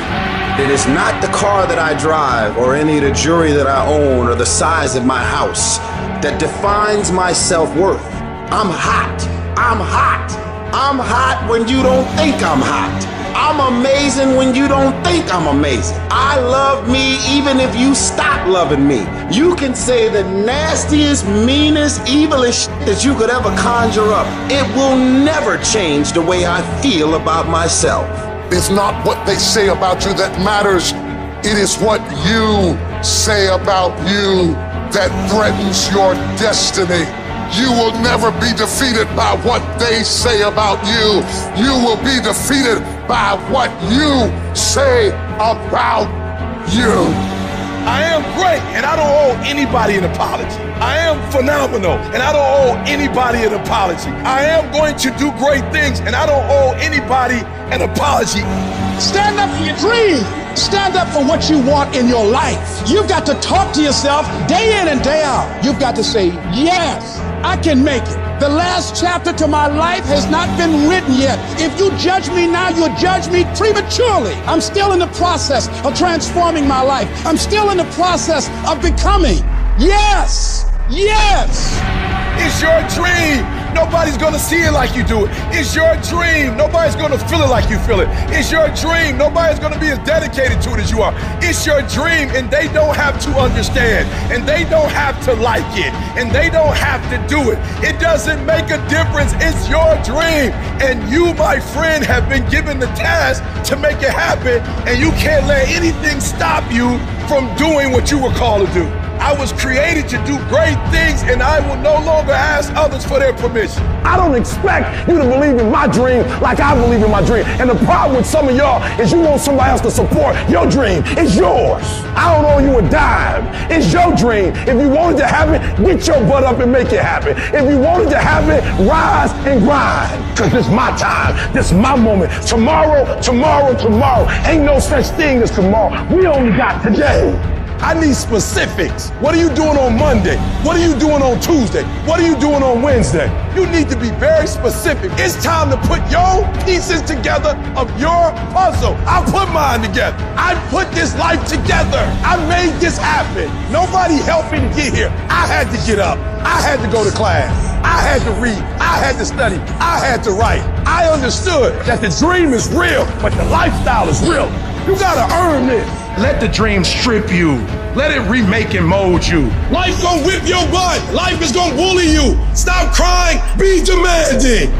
It is not the car that I drive or any of the jewelry that I own or the size of my house that defines my self-worth. I'm hot. I'm hot. I'm hot when you don't think I'm hot. I'm amazing when you don't think I'm amazing. I love me even if you stop loving me. You can say the nastiest, meanest, evilest shit that you could ever conjure up. It will never change the way I feel about myself. It's not what they say about you that matters. It is what you say about you that threatens your destiny. You will never be defeated by what they say about you. You will be defeated by what you say about you. I am great, and I don't owe anybody an apology. I am phenomenal, and I don't owe anybody an apology. I am going to do great things, and I don't owe anybody an apology. Stand up for your dream. Stand up for what you want in your life. You've got to talk to yourself day in and day out. You've got to say, yes, I can make it. The last chapter to my life has not been written yet. If you judge me now, you'll judge me prematurely. I'm still in the process of transforming my life. I'm still in the process of becoming. Yes, yes. It's your dream. Nobody's gonna see it like you do it. It's your dream. Nobody's gonna feel it like you feel it. It's your dream. Nobody's gonna be as dedicated to it as you are. It's your dream, and they don't have to understand, and they don't have to like it, and they don't have to do it. It doesn't make a difference. It's your dream, and you, my friend, have been given the task to make it happen, and you can't let anything stop you from doing what you were called to do. I was created to do great things, and I will no longer ask others for their permission. I don't expect you to believe in my dream like I believe in my dream. And the problem with some of y'all is you want somebody else to support your dream. It's yours. I don't owe you a dime. It's your dream. If you wanted to happen, get your butt up and make it happen. If you wanted to happen, rise and grind. Because this is my time. This is my moment. Tomorrow. Ain't no such thing as tomorrow. We only got today. I need specifics. What are you doing on Monday? What are you doing on Tuesday? What are you doing on Wednesday? You need to be very specific. It's time to put your pieces together of your puzzle. I put mine together. I put this life together. I made this happen. Nobody helped me to get here. I had to get up. I had to go to class. I had to read. I had to study. I had to write. I understood that the dream is real, but the lifestyle is real. You gotta earn this. Let the dream strip you. Let it remake and mold you. Life gonna whip your butt. Life is gonna bully you. Stop crying. Be demanding.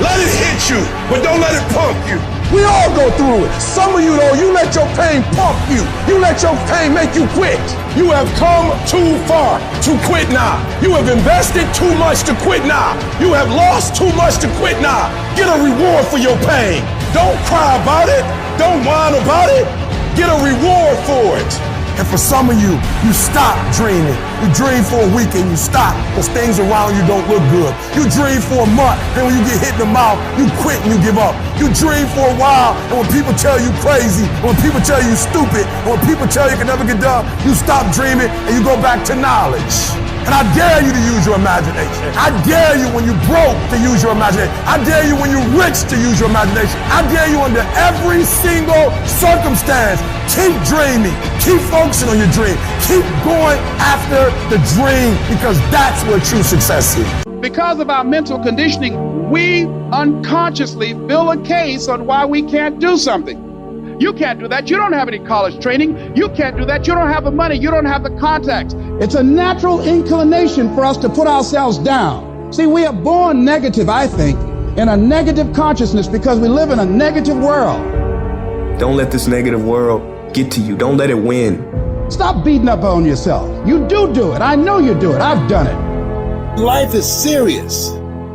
Let it hit you, but don't let it pump you. We all go through it. Some of you, though, you let your pain pump you. You let your pain make you quit. You have come too far to quit now. You have invested too much to quit now. You have lost too much to quit now. Get a reward for your pain. Don't cry about it. Don't whine about it. Get a reward for it. And for some of you, you stop dreaming. You dream for a week and you stop because things around you don't look good. You dream for a month, then when you get hit in the mouth, you quit and you give up. You dream for a while, and when people tell you crazy, when people tell you stupid, when people tell you can never get done, you stop dreaming and you go back to knowledge. And I dare you to use your imagination. I dare you when you're broke to use your imagination. I dare you when you're rich to use your imagination. I dare you under every single circumstance. Keep dreaming. Keep focusing on your dream. Keep going after the dream because that's where true success is. Because of our mental conditioning, we unconsciously build a case on why we can't do something. You can't do that. You don't have any college training. You can't do that. You don't have the money. You don't have the contacts. It's a natural inclination for us to put ourselves down. See, we are born negative, I think, in a negative consciousness because we live in a negative world. Don't let this negative world get to you. Don't let it win. Stop beating up on yourself. You do it. I know you do it. I've done it. Life is serious,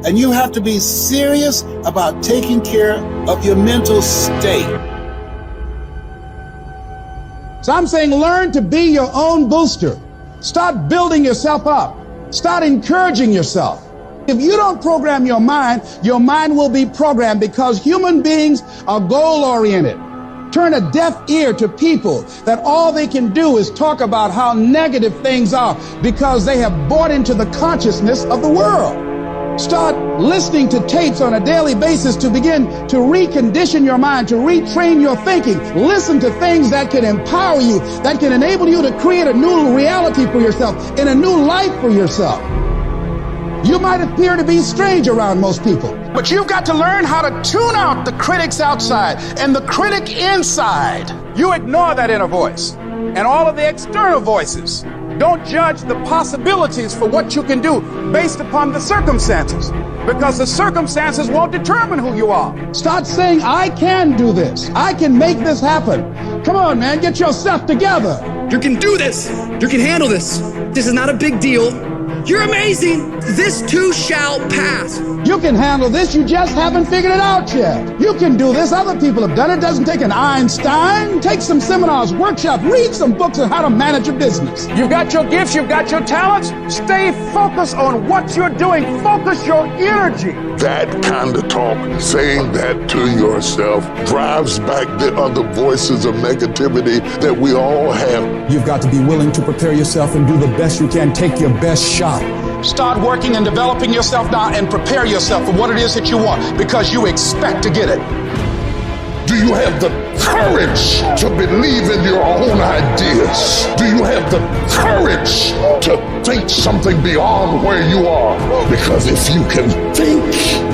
and you have to be serious about taking care of your mental state. So I'm saying learn to be your own booster. Start building yourself up. Start encouraging yourself. If you don't program your mind will be programmed because human beings are goal-oriented. Turn a deaf ear to people that all they can do is talk about how negative things are because they have bought into the consciousness of the world. Start listening to tapes on a daily basis to begin to recondition your mind, to retrain your thinking. Listen to things that can empower you, that can enable you to create a new reality for yourself and a new life for yourself. You might appear to be strange around most people, But you've got to learn how to tune out the critics outside and the critic inside. You ignore that inner voice and all of the external voices. Don't judge the possibilities for what you can do based upon the circumstances, because the circumstances won't determine who you are. Start saying, I can do this. I can make this happen. Come on, man, get yourself together. You can do this. You can handle this. This is not a big deal. You're amazing. This too shall pass. You can handle this. You just haven't figured it out yet. You can do this. Other people have done it. Doesn't take an Einstein. Take some seminars, workshops, read some books on how to manage a business. You've got your gifts. You've got your talents. Stay focused on what you're doing. Focus your energy. That kind of talk, saying that to yourself, drives back the other voices of negativity that we all have. You've got to be willing to prepare yourself and do the best you can. Take your best shot. Start working and developing yourself now and prepare yourself for what it is that you want, because you expect to get it. Do you have the courage to believe in your own ideas? Do you have the courage to think something beyond where you are? Because if you can think,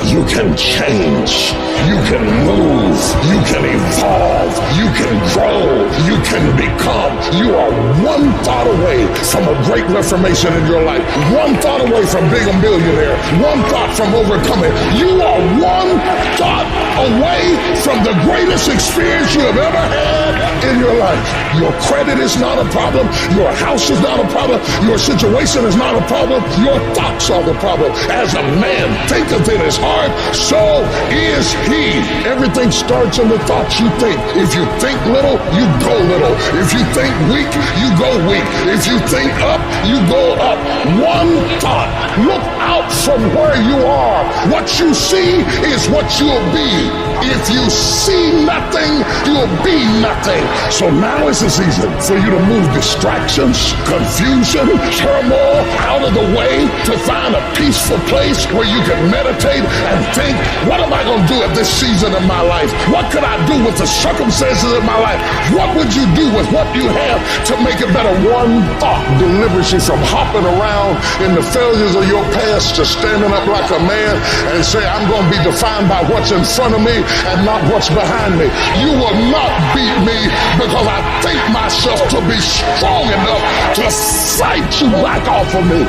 you can change, you can move, you can evolve, you can grow, you can become. You are one thought away from a great reformation in your life, one thought away from being a millionaire, one thought from overcoming. You are one thought away from the greatest experience you have ever had in your life. Your credit is not a problem. Your house is not a problem. Your situation is not a problem. Your thoughts are the problem. As a man thinketh in his heart, so is he. Everything starts in the thoughts you think. If you think little, you go little. If you think weak, you go weak. If you think up, you go up. One thought. Look out from where you are. What you see is what you'll be. If you see nothing, you'll be nothing. So now is the season for you to move distractions, confusion, turmoil out of the way to find a peaceful place where you can meditate and think, what am I going to do at this season of my life? What could I do with the circumstances of my life? What would you do with what you have to make it better? One thought delivers you from hopping around in the failures of your past to standing up like a man and say, I'm going to be defined by what's in front of me and not what's behind me. You will not beat me because I think myself to be strong enough to fight you back off of me.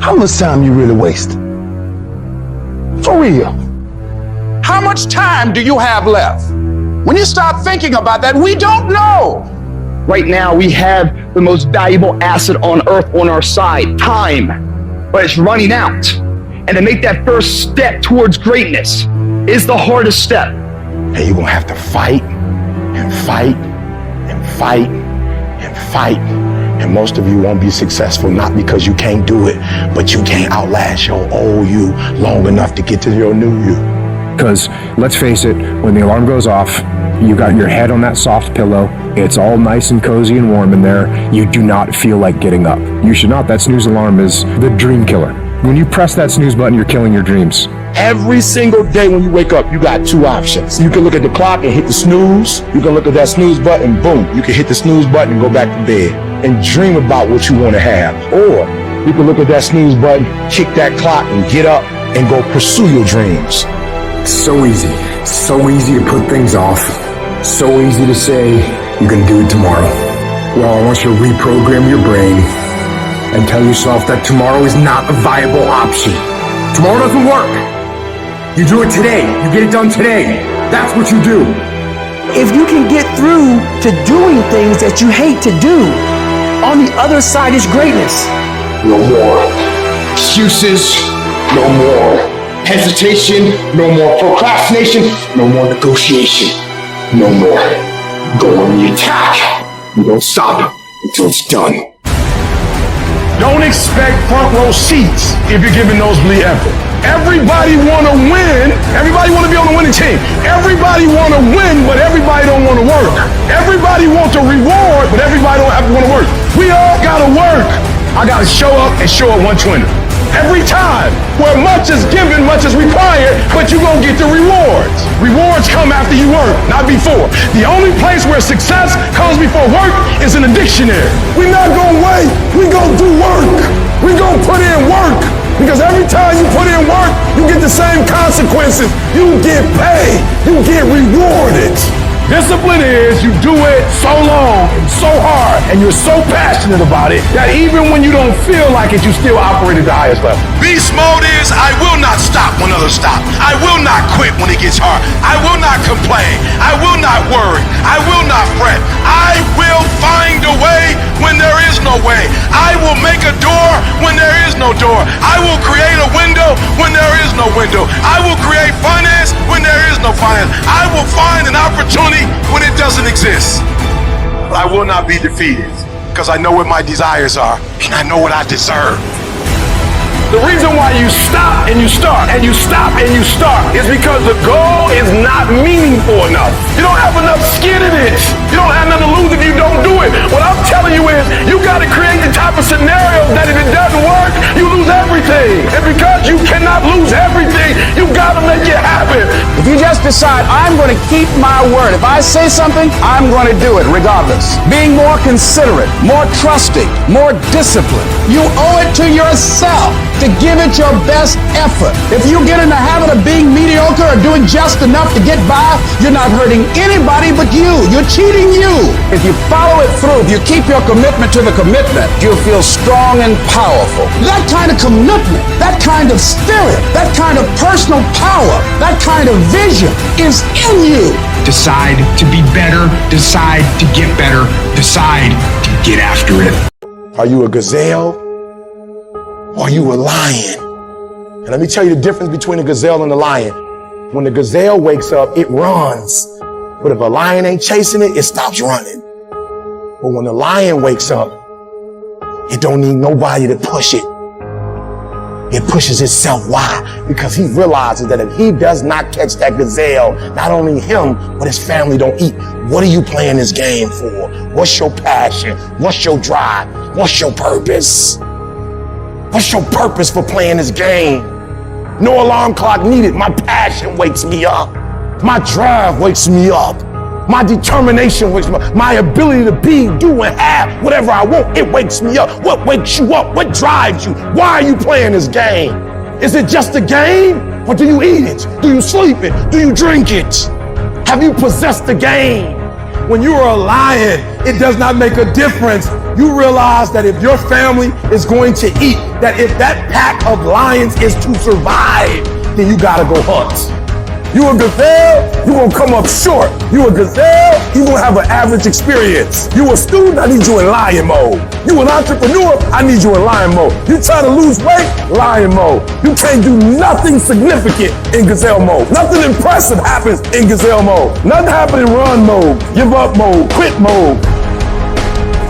How much time you really waste? For real. How much time do you have left? When you start thinking about that, we don't know. Right now, we have the most valuable asset on earth on our side, time, but it's running out. And to make that first step towards greatness is the hardest step. And you're gonna have to fight and fight and fight and fight. And most of you won't be successful, not because you can't do it, but you can't outlast your old you long enough to get to your new you. Because let's face it, when the alarm goes off, you got your head on that soft pillow, it's all nice and cozy and warm in there, you do not feel like getting up. You should not. That snooze alarm is the dream killer. When you press that snooze button, you're killing your dreams. Every single day when you wake up, you got two options. You can look at the clock and hit the snooze. You can look at that snooze button, boom. You can hit the snooze button and go back to bed and dream about what you want to have. Or you can look at that snooze button, kick that clock and get up and go pursue your dreams. So easy to put things off. So easy to say, you can do it tomorrow. Well, I want you to reprogram your brain and tell yourself that tomorrow is not a viable option. Tomorrow doesn't work. You do it today. You get it done today. That's what you do. If you can get through to doing things that you hate to do, on the other side is greatness. No more excuses, no more hesitation, no more procrastination, no more negotiation, no more. Go on the attack. You don't stop until it's done. Don't expect front row seats if you're giving nosebleed effort. Everybody want to win. Everybody want to be on the winning team. Everybody want to win, but everybody don't want to work. Everybody wants a reward, but everybody don't have to want to work. We all got to work. I got to show up and show up 120. Every time, where much is given, much is required, but you're going to get the rewards. Rewards come after you work, not before. The only place where success comes before work is in the dictionary. We're not going to wait. We're going to do work. We're going to put in work. Because every time you put in work, you get the same consequences. You get paid. You get rewarded. Discipline is you do it so long and so hard and you're so passionate about it that even when you don't feel like it, you still operate at the highest level. Beast mode is I will not stop when others stop. I will not quit when it gets hard. I will not complain. I will not worry. I will not fret. I will find a way when there is no way. I will make a door when there is no door. I will create a window when there is no window. I will create finance when there is no finance. I will find an opportunity when it doesn't exist. But I will not be defeated because I know what my desires are and I know what I deserve. The reason why you stop and you start and you stop and you start is because the goal is not meaningful enough. You don't have enough skin in it. You don't have nothing to lose if you don't do it. What I'm telling you is you got to create the type of scenario that if it doesn't work, you lose everything. And because you cannot lose everything, you got to make it happen. If you just decide, I'm going to keep my word. If I say something, I'm going to do it regardless. Being more considerate, more trusting, more disciplined. You owe it to yourself to give it your best effort. If you get in the habit of being mediocre or doing just enough to get by, you're not hurting anybody but you. You're cheating you. If you follow it through, if you keep your commitment to the commitment, you'll feel strong and powerful. That kind of commitment, that kind of spirit, that kind of personal power, that kind of vision is in you. Decide to be better. Decide to get better. Decide to get after it. Are you a gazelle? Or are you a lion? And let me tell you the difference between a gazelle and a lion. When the gazelle wakes up, it runs. But if a lion ain't chasing it, it stops running. But when the lion wakes up, it don't need nobody to push it. It pushes itself. Why? Because he realizes that if he does not catch that gazelle, not only him, but his family don't eat. What are you playing this game for? What's your passion? What's your drive? What's your purpose? What's your purpose for playing this game? No alarm clock needed. My passion wakes me up. My drive wakes me up. My determination wakes me up. My ability to be, do, and have whatever I want, it wakes me up. What wakes you up? What drives you? Why are you playing this game? Is it just a game? Or do you eat it? Do you sleep it? Do you drink it? Have you possessed the game? When you are a lion, it does not make a difference. You realize that if your family is going to eat, that if that pack of lions is to survive, then you gotta go hunt. You a gazelle, you gonna come up short. You a gazelle, you gonna have an average experience. You a student, I need you in lion mode. You an entrepreneur, I need you in lion mode. You trying to lose weight, lion mode. You can't do nothing significant in gazelle mode. Nothing impressive happens in gazelle mode. Nothing happens in run mode, give up mode, quit mode,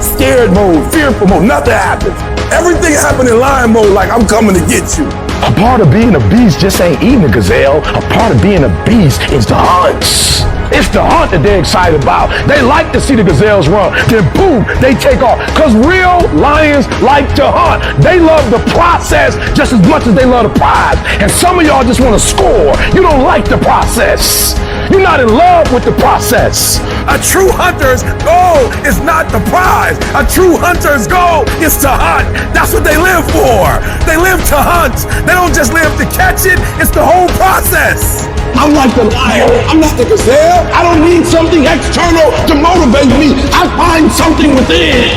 scared mode, fearful mode. Nothing happens. Everything happens in lion mode like I'm coming to get you. A part of being a beast just ain't eating a gazelle. A part of being a beast is the hunts. It's the hunt that they're excited about. They like to see the gazelles run. Then boom, they take off. Because real lions like to hunt. They love the process just as much as they love the prize. And some of y'all just want to score. You don't like the process. You're not in love with the process. A true hunter's goal is not the prize. A true hunter's goal is to hunt. That's what they live for. They live to hunt. They don't just live to catch it. It's the whole process. I'm like the lion. I'm not the gazelle. I don't need something external to motivate me. I find something within.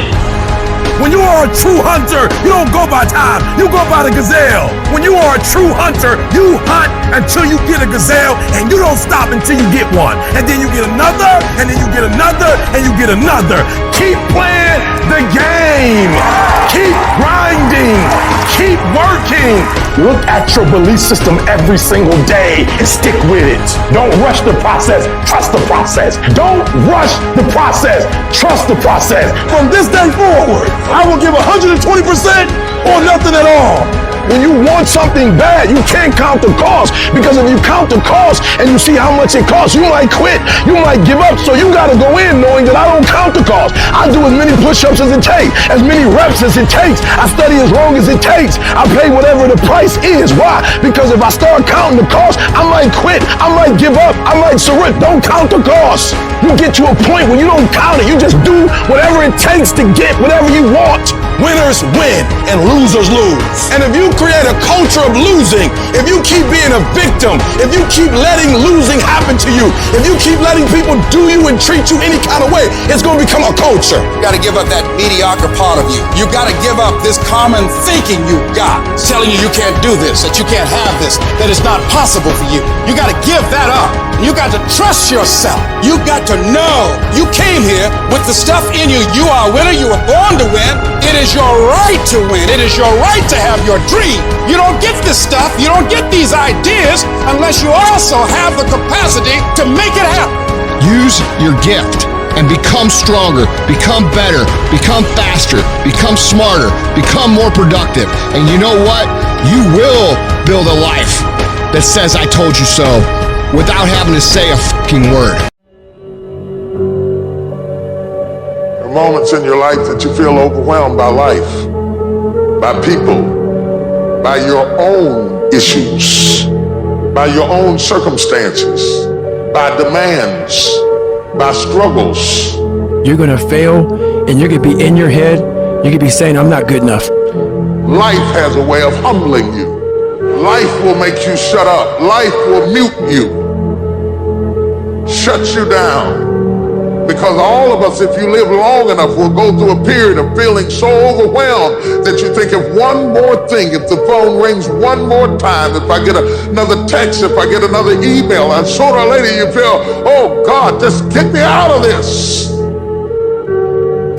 When you are a true hunter, you don't go by time, you go by the gazelle. When you are a true hunter, you hunt until you get a gazelle, and you don't stop until you get one. And then you get another, and then you get another, and you get another. Keep playing the game. Keep grinding. Keep working. Look at your belief system every single day and stick with it. Don't rush the process. Trust the process. Don't rush the process. Trust the process. From this day forward, I will give 120% or nothing at all. When you want something bad, you can't count the cost. Because if you count the cost and you see how much it costs, you might quit. You might give up. So you got to go in knowing that I don't count the cost. I do as many push-ups as it takes, as many reps as it takes. I study as long as it takes. I pay whatever the price is. Why? Because if I start counting the cost, I might quit. I might give up. I might surrender. Don't count the cost. You get to a point when you don't count it. You just do whatever it takes to get whatever you want. Winners win and losers lose. And if you create a culture of losing, if you keep being a victim, if you keep letting losing happen to you, if you keep letting people do you and treat you any kind of way, it's going to become a culture. You got to give up that mediocre part of you. You got to give up this common thinking you got. It's telling you can't do this, that you can't have this, that it's not possible for you. You got to give that up. You got to trust yourself. You got to know you came here with the stuff in you. You are a winner. You were born to win. It is your right to win. It is your right to have your dream. You don't get this stuff. You don't get these ideas unless you also have the capacity to make it happen. Use your gift and become stronger, become better, become faster, become smarter, become more productive. And you know what? You will build a life that says I told you so without having to say a fucking word. There are moments in your life that you feel overwhelmed by life, by people, by your own issues, by your own circumstances, by demands, by struggles. You're gonna fail and you're gonna be in your head, you're gonna be saying, I'm not good enough. Life has a way of humbling you. Life will make you shut up. Life will mute you, shut you down. Because all of us, if you live long enough, will go through a period of feeling so overwhelmed that you think if one more thing, if the phone rings one more time, if I get another text, if I get another email, and sooner or later you feel, oh God, just get me out of this.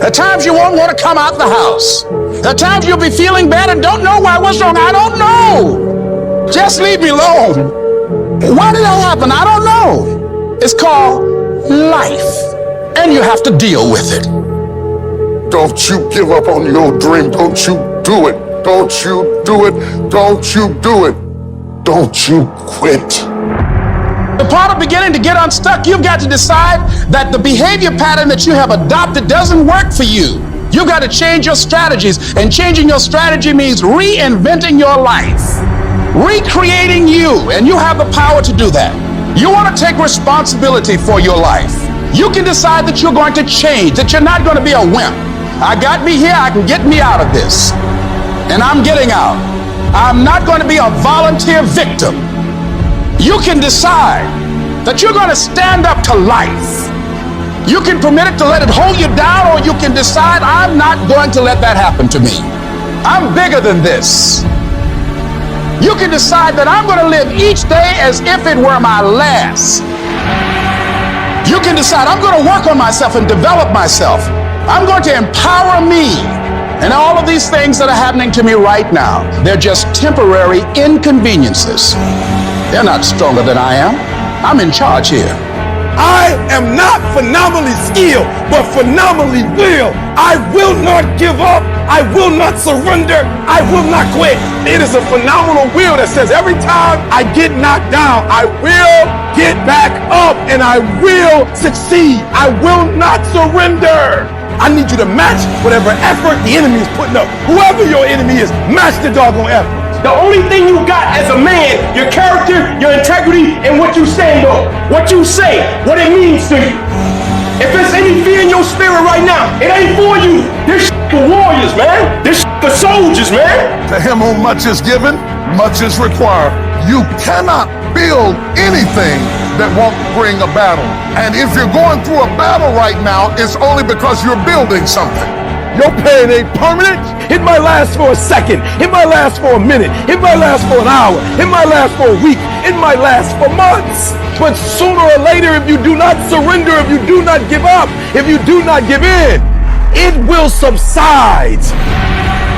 At times you won't want to come out the house. At times you'll be feeling bad and don't know why. What's wrong? I don't know. Just leave me alone. Why did that happen? I don't know. It's called life. And you have to deal with it. Don't you give up on your dream. Don't you do it. Don't you do it. Don't you do it. Don't you quit. The part of beginning to get unstuck, you've got to decide that the behavior pattern that you have adopted doesn't work for you. You've got to change your strategies. And changing your strategy means reinventing your life. Recreating you. And you have the power to do that. You want to take responsibility for your life. You can decide that you're going to change, that you're not going to be a wimp. I got me here, I can get me out of this. And I'm getting out. I'm not going to be a volunteer victim. You can decide that you're going to stand up to life. You can permit it to let it hold you down, or you can decide I'm not going to let that happen to me. I'm bigger than this. You can decide that I'm going to live each day as if it were my last. You can decide I'm going to work on myself and develop myself. I'm going to empower me. And all of these things that are happening to me right now, they're just temporary inconveniences. They're not stronger than I am. I'm in charge here. I am not phenomenally skilled, but phenomenally will. I will not give up. I will not surrender. I will not quit. It is a phenomenal will that says every time I get knocked down, I will get back up and I will succeed. I will not surrender. I need you to match whatever effort the enemy is putting up. Whoever your enemy is, match the doggone effort. The only thing you got as a man, your character, your integrity, and what you stand on. What you say, what it means to you. If there's any fear in your spirit right now, it ain't for you. This for warriors, man. This for soldiers, man. To him whom much is given, much is required. You cannot build anything that won't bring a battle. And if you're going through a battle right now, it's only because you're building something. Your pain ain't permanent. It might last for a second. It might last for a minute. It might last for an hour. It might last for a week. It might last for months. But sooner or later, if you do not surrender, if you do not give up, if you do not give in, it will subside.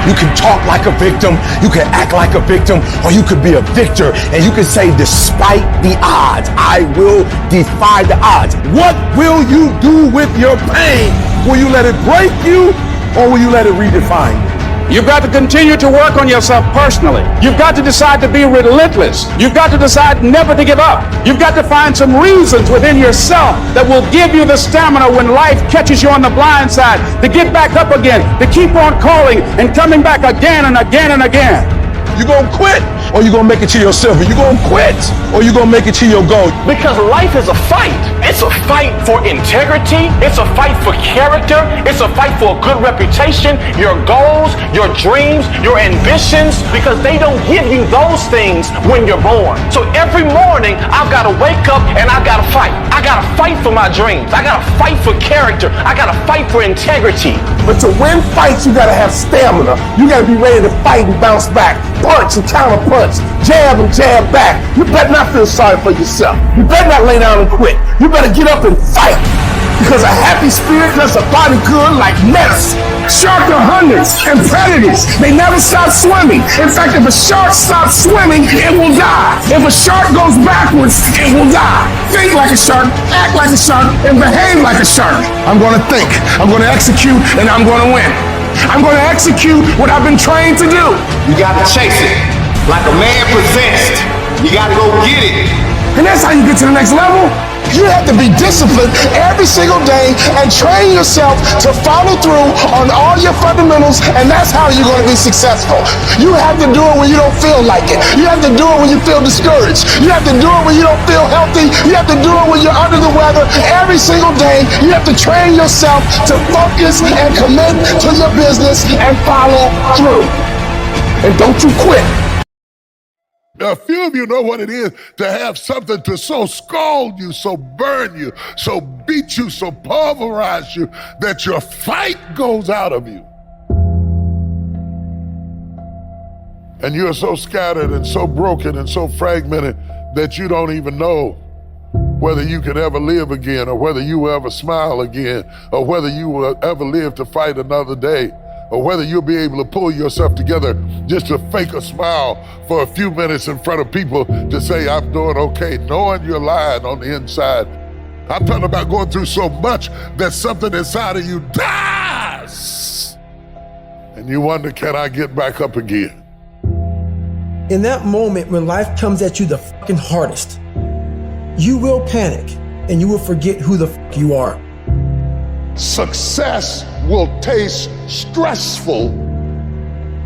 You can talk like a victim, you can act like a victim, or you could be a victor, and you can say, despite the odds, I will defy the odds. What will you do with your pain? Will you let it break you, or will you let it redefine you? You've got to continue to work on yourself personally. You've got to decide to be relentless. You've got to decide never to give up. You've got to find some reasons within yourself that will give you the stamina when life catches you on the blind side to get back up again, to keep on calling and coming back again and again and again. You gonna quit, or you gonna make it to your silver? You gonna quit, or you gonna make it to your goal? Because life is a fight. It's a fight for integrity. It's a fight for character. It's a fight for a good reputation, your goals, your dreams, your ambitions, because they don't give you those things when you're born. So every morning, I've got to wake up and I've got to fight. I got to fight for my dreams. I got to fight for character. I got to fight for integrity. But to win fights, you gotta have stamina. You gotta be ready to fight and bounce back. Punch and counter punch, jab and jab back. You better not feel sorry for yourself. You better not lay down and quit. You better get up and fight. Because a happy spirit does a body good like medicine. Sharks are hunters and predators. They never stop swimming. In fact, if a shark stops swimming, it will die. If a shark goes backwards, it will die. Think like a shark, act like a shark, and behave like a shark. I'm gonna think, I'm gonna execute, and I'm gonna win. I'm gonna execute what I've been trained to do. You gotta chase it like a man possessed. You gotta go get it. And that's how you get to the next level. You have to be disciplined every single day and train yourself to follow through on all your fundamentals, and that's how you're going to be successful. You have to do it when you don't feel like it. You have to do it when you feel discouraged. You have to do it when you don't feel healthy. You have to do it when you're under the weather. Every single day, you have to train yourself to focus and commit to your business and follow through. And don't you quit. A few of you know what it is to have something to so scald you, so burn you, so beat you, so pulverize you, that your fight goes out of you. And you're so scattered and so broken and so fragmented that you don't even know whether you can ever live again, or whether you will ever smile again, or whether you will ever live to fight another day, or whether you'll be able to pull yourself together just to fake a smile for a few minutes in front of people to say, I'm doing okay, knowing you're lying on the inside. I'm talking about going through so much that something inside of you dies. And you wonder, can I get back up again? In that moment when life comes at you the fucking hardest, you will panic and you will forget who the fuck you are. Success will taste stressful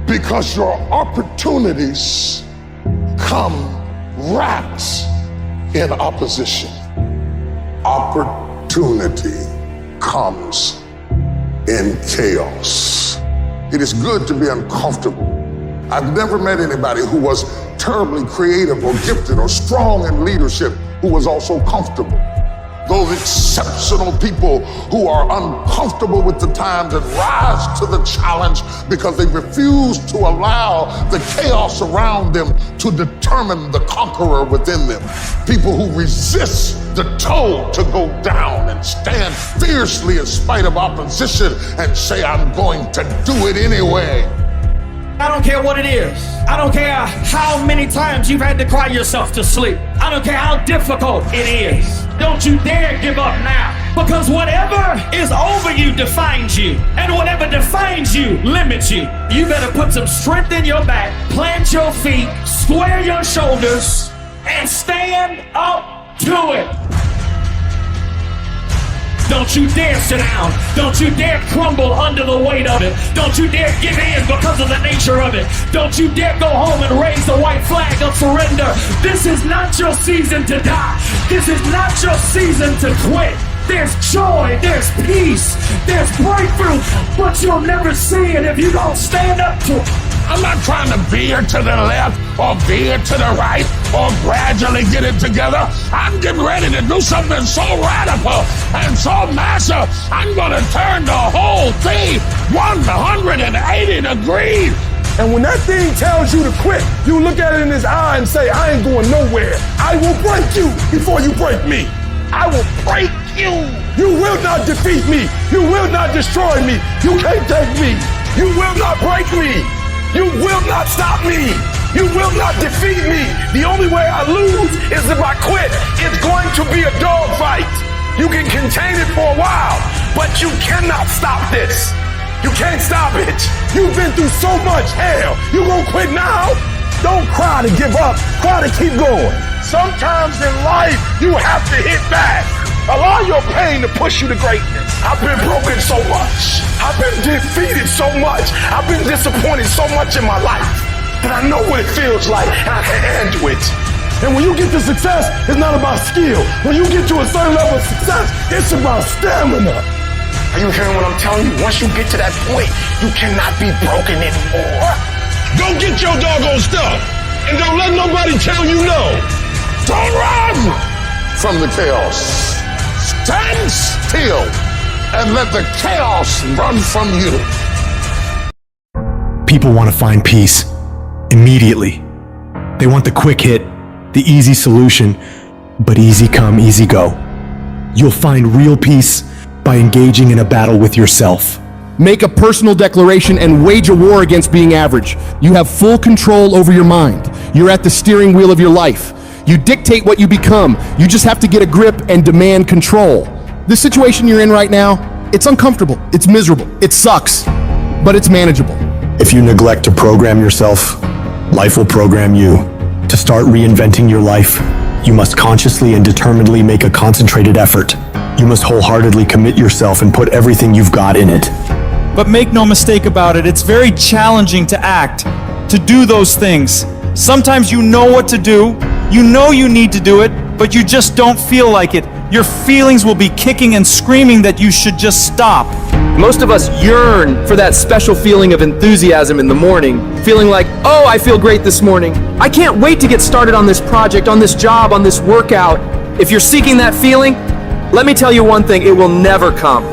because your opportunities come wrapped in opposition. Opportunity comes in chaos. It is good to be uncomfortable. I've never met anybody who was terribly creative or gifted or strong in leadership who was also comfortable. Those exceptional people who are uncomfortable with the times and rise to the challenge because they refuse to allow the chaos around them to determine the conqueror within them. People who resist the toll to go down and stand fiercely in spite of opposition and say, I'm going to do it anyway. I don't care what it is. I don't care how many times you've had to cry yourself to sleep. I don't care how difficult it is. Don't you dare give up now. Because whatever is over you defines you. And whatever defines you limits you. You better put some strength in your back, plant your feet, square your shoulders, and stand up to it. Don't you dare sit down. Don't you dare crumble under the weight of it. Don't you dare give in because of the nature of it. Don't you dare go home and raise the white flag of surrender. This is not your season to die. This is not your season to quit. There's joy, there's peace, there's breakthrough, but you'll never see it if you don't stand up to it. I'm not trying to veer to the left or veer to the right or gradually get it together. I'm getting ready to do something so radical and so massive, I'm gonna turn the whole thing 180 degrees. And when that thing tells you to quit, you look at it in his eye and say, I ain't going nowhere. I will break you before you break me. I will break you. You will not defeat me. You will not destroy me. You can't take me. You will not break me. You will not stop me. You will not defeat me. The only way I lose is if I quit. It's going to be a dogfight. You can contain it for a while, but you cannot stop this. You can't stop it. You've been through so much hell. You gonna quit now? Don't cry to give up. Cry to keep going. Sometimes in life, you have to hit back. Allow your pain to push you to greatness. I've been broken so much. I've been defeated so much. I've been disappointed so much in my life that I know what it feels like and I can handle it. And when you get to success, it's not about skill. When you get to a certain level of success, it's about stamina. Are you hearing what I'm telling you? Once you get to that point, you cannot be broken anymore. Go get your doggone stuff and don't let nobody tell you no. Don't run from the chaos. Stand still and let the chaos run from you. People want to find peace immediately. They want the quick hit, the easy solution, but easy come, easy go. You'll find real peace by engaging in a battle with yourself. Make a personal declaration and wage a war against being average. You have full control over your mind. You're at the steering wheel of your life. You dictate what you become. You just have to get a grip and demand control. The situation you're in right now, it's uncomfortable, it's miserable, it sucks, but it's manageable. If you neglect to program yourself, life will program you. To start reinventing your life, you must consciously and determinedly make a concentrated effort. You must wholeheartedly commit yourself and put everything you've got in it. But make no mistake about it, it's very challenging to act, to do those things. Sometimes you know what to do, you know you need to do it, but you just don't feel like it. Your feelings will be kicking and screaming that you should just stop. Most of us yearn for that special feeling of enthusiasm in the morning, feeling like, oh, I feel great this morning. I can't wait to get started on this project, on this job, on this workout. If you're seeking that feeling, let me tell you one thing, it will never come.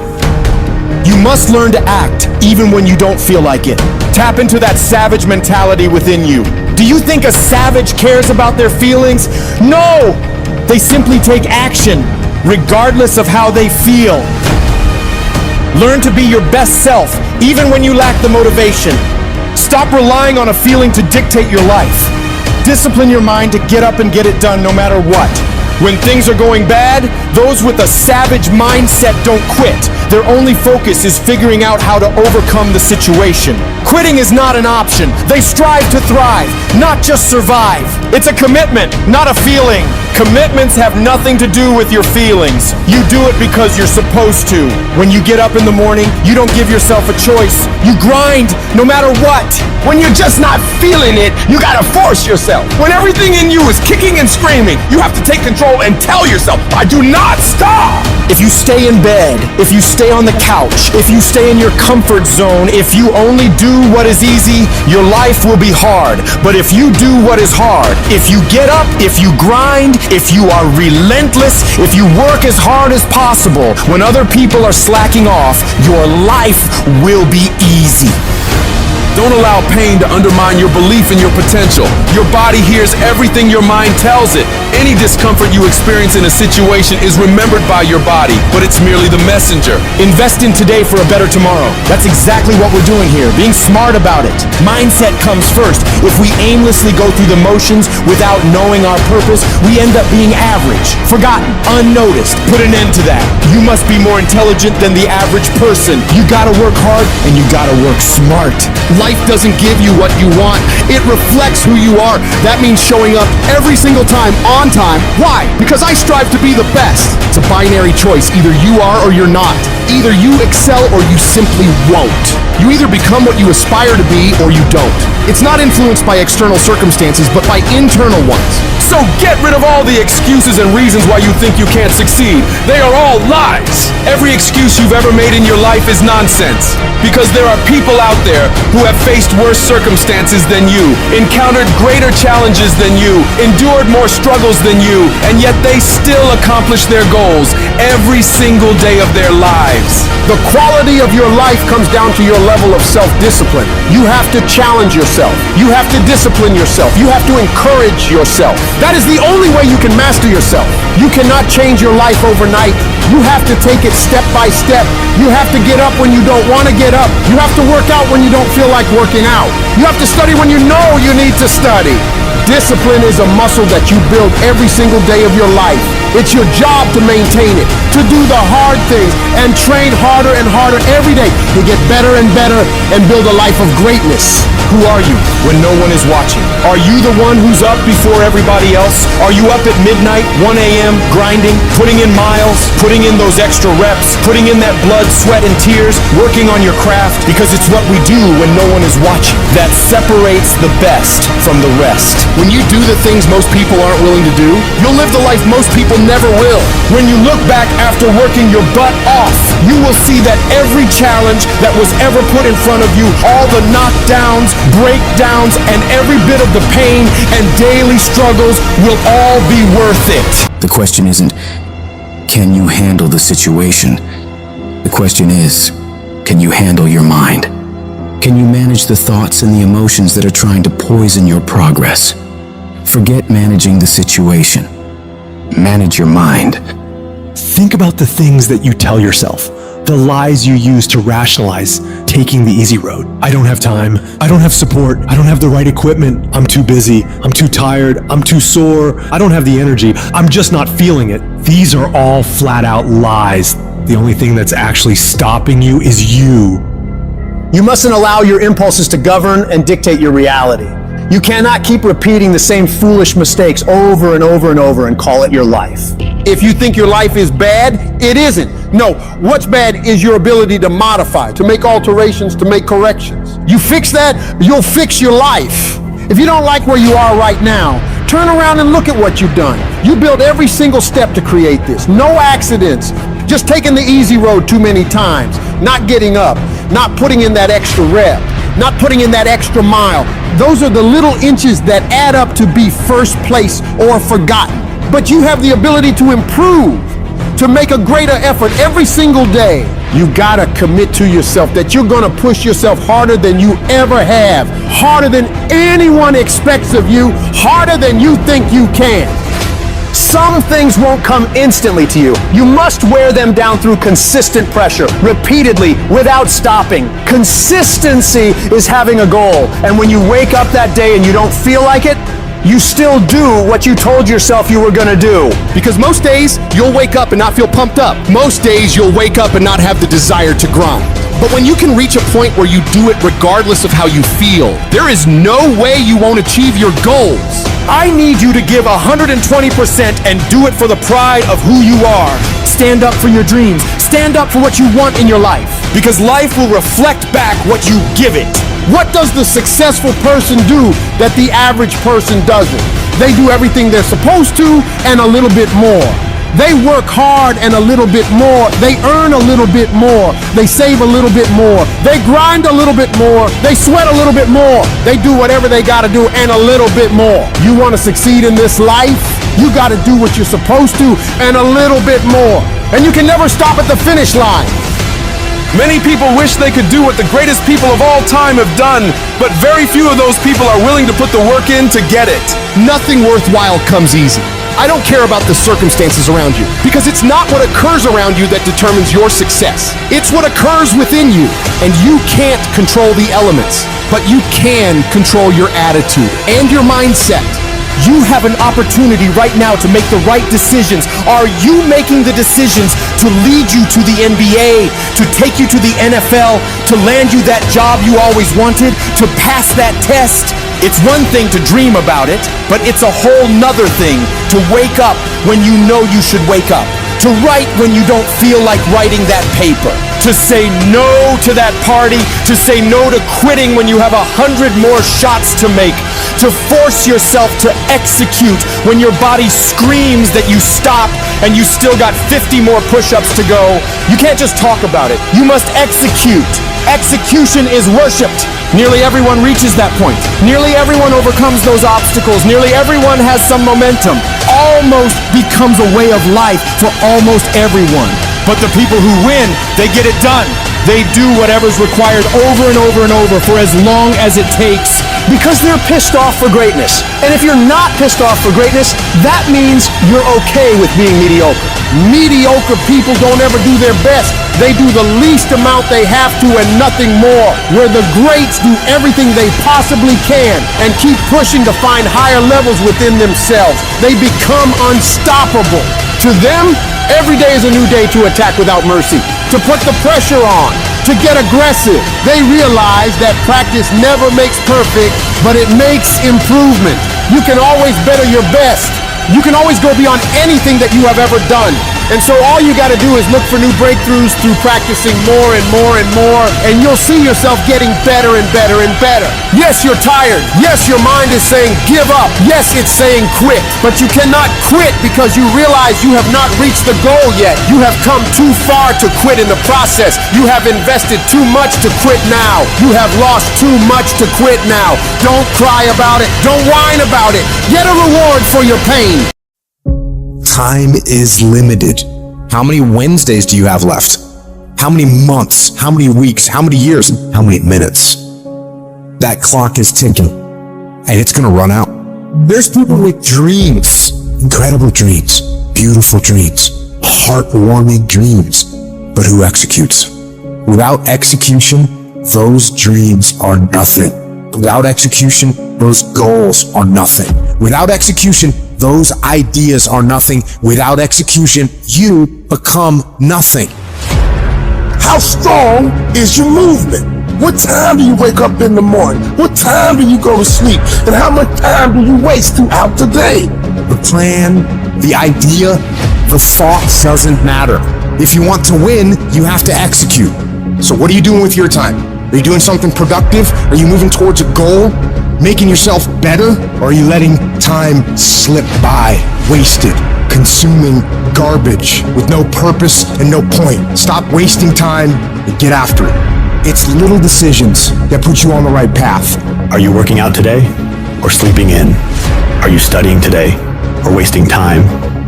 You must learn to act, even when you don't feel like it. Tap into that savage mentality within you. Do you think a savage cares about their feelings? No! They simply take action, regardless of how they feel. Learn to be your best self, even when you lack the motivation. Stop relying on a feeling to dictate your life. Discipline your mind to get up and get it done no matter what. When things are going bad, those with a savage mindset don't quit. Their only focus is figuring out how to overcome the situation. Quitting is not an option. They strive to thrive, not just survive. It's a commitment, not a feeling. Commitments have nothing to do with your feelings. You do it because you're supposed to. When you get up in the morning, you don't give yourself a choice. You grind no matter what. When you're just not feeling it, you gotta force yourself. When everything in you is kicking and screaming, you have to take control go and tell yourself, I do not stop. If you stay in bed, if you stay on the couch, if you stay in your comfort zone, if you only do what is easy, your life will be hard. But if you do what is hard, if you get up, if you grind, if you are relentless, if you work as hard as possible, when other people are slacking off, your life will be easy. Don't allow pain to undermine your belief in your potential. Your body hears everything your mind tells it. Any discomfort you experience in a situation is remembered by your body, but it's merely the messenger. Invest in today for a better tomorrow. That's exactly what we're doing here, being smart about it. Mindset comes first. If we aimlessly go through the motions without knowing our purpose, we end up being average, forgotten, unnoticed. Put an end to that. You must be more intelligent than the average person. You gotta work hard and you gotta work smart. Life doesn't give you what you want. It reflects who you are. That means showing up every single time on time. Why? Because I strive to be the best. It's a binary choice. Either you are or you're not. Either you excel or you simply won't. You either become what you aspire to be or you don't. It's not influenced by external circumstances, but by internal ones. So get rid of all the excuses and reasons why you think you can't succeed. They are all lies. Every excuse you've ever made in your life is nonsense. Because there are people out there who have faced worse circumstances than you, encountered greater challenges than you, endured more struggles than you, and yet they still accomplish their goals every single day of their lives. The quality of your life comes down to your level of self-discipline. You have to challenge yourself. You have to discipline yourself. You have to encourage yourself. That is the only way you can master yourself. You cannot change your life overnight. You have to take it step by step. You have to get up when you don't want to get up. You have to work out when you don't feel like working out. You have to study when you know you need to study. Discipline is a muscle that you build every single day of your life. It's your job to maintain it, to do the hard things, and train harder and harder every day to get better and better and build a life of greatness. Who are you when no one is watching? Are you the one who's up before everybody else? Are you up at midnight, 1 a.m., grinding, putting in miles, putting in those extra reps, putting in that blood, sweat, and tears, working on your craft? Because it's what we do when no one is watching that separates the best from the rest. When you do the things most people aren't willing to do, you'll live the life most people never will. When you look back after working your butt off, you will see that every challenge that was ever put in front of you, all the knockdowns, breakdowns, and every bit of the pain and daily struggles will all be worth it. The question isn't, can you handle the situation? The question is, can you handle your mind? Can you manage the thoughts and the emotions that are trying to poison your progress? Forget managing the situation. Manage your mind. Think about the things that you tell yourself, the lies you use to rationalize taking the easy road. I don't have time. I don't have support. I don't have the right equipment. I'm too busy. I'm too tired. I'm too sore. I don't have the energy. I'm just not feeling it. These are all flat out lies. The only thing that's actually stopping you is you. You mustn't allow your impulses to govern and dictate your reality. You cannot keep repeating the same foolish mistakes over and over and over and call it your life. If you think your life is bad, it isn't. No, what's bad is your ability to modify, to make alterations, to make corrections. You fix that, you'll fix your life. If you don't like where you are right now, turn around and look at what you've done. You built every single step to create this. No accidents. Just taking the easy road too many times. Not getting up. Not putting in that extra rep. Not putting in that extra mile. Those are the little inches that add up to be first place or forgotten. But you have the ability to improve, to make a greater effort every single day. You gotta commit to yourself that you're gonna push yourself harder than you ever have, harder than anyone expects of you, harder than you think you can. Some things won't come instantly to you. You must wear them down through consistent pressure, repeatedly, without stopping. Consistency is having a goal, and when you wake up that day and you don't feel like it, you still do what you told yourself you were gonna do. Because most days, you'll wake up and not feel pumped up. Most days, you'll wake up and not have the desire to grind. But when you can reach a point where you do it regardless of how you feel, there is no way you won't achieve your goals. I need you to give 120% and do it for the pride of who you are. Stand up for your dreams. Stand up for what you want in your life. Because life will reflect back what you give it. What does the successful person do that the average person doesn't? They do everything they're supposed to and a little bit more. They work hard and a little bit more. They earn a little bit more. They save a little bit more. They grind a little bit more. They sweat a little bit more. They do whatever they gotta do and a little bit more. You wanna succeed in this life? You gotta do what you're supposed to and a little bit more. And you can never stop at the finish line. Many people wish they could do what the greatest people of all time have done, but very few of those people are willing to put the work in to get it. Nothing worthwhile comes easy. I don't care about the circumstances around you, because it's not what occurs around you that determines your success. It's what occurs within you, and you can't control the elements, but you can control your attitude and your mindset. You have an opportunity right now to make the right decisions. Are you making the decisions to lead you to the NBA, to take you to the NFL, to land you that job you always wanted, to pass that test? It's one thing to dream about it, but it's a whole nother thing to wake up when you know you should wake up, to write when you don't feel like writing that paper, to say no to that party, to say no to quitting when you have 100 more shots to make, to force yourself to execute when your body screams that you stop and you still got 50 more push-ups to go. You can't just talk about it. You must execute. Execution is worshipped. Nearly everyone reaches that point. Nearly everyone overcomes those obstacles. Nearly everyone has some momentum. Almost becomes a way of life for almost everyone. But the people who win, they get it done. They do whatever's required over and over and over for as long as it takes, because they're pissed off for greatness. And if you're not pissed off for greatness, that means you're okay with being mediocre. Mediocre people don't ever do their best. They do the least amount they have to and nothing more. Where the greats do everything they possibly can and keep pushing to find higher levels within themselves. They become unstoppable. To them, every day is a new day to attack without mercy, to put the pressure on, to get aggressive. They realize that practice never makes perfect, but it makes improvement. You can always better your best. You can always go beyond anything that you have ever done. And so all you got to do is look for new breakthroughs through practicing more and more and more, and you'll see yourself getting better and better and better. Yes, you're tired. Yes, your mind is saying give up. Yes, it's saying quit. But you cannot quit because you realize you have not reached the goal yet. You have come too far to quit in the process. You have invested too much to quit now. You have lost too much to quit now. Don't cry about it. Don't whine about it. Get a reward for your pain. Time is limited. How many Wednesdays do you have left? How many months? How many weeks? How many years? How many minutes? That clock is ticking, and it's gonna run out. There's people with dreams, incredible dreams, beautiful dreams, heartwarming dreams, but who executes? Without execution, those dreams are nothing. Without execution, those goals are nothing. Without execution, those ideas are nothing. Without execution, you become nothing. How strong is your movement? What time do you wake up in the morning? What time do you go to sleep? And how much time do you waste throughout the day? The plan, the idea, the thoughts doesn't matter. If you want to win, you have to execute. So what are you doing with your time? Are you doing something productive? Are you moving towards a goal? Making yourself better? Or are you letting time slip by, wasted, consuming garbage with no purpose and no point? Stop wasting time and get after it. It's little decisions that put you on the right path. Are you working out today or sleeping in? Are you studying today or wasting time?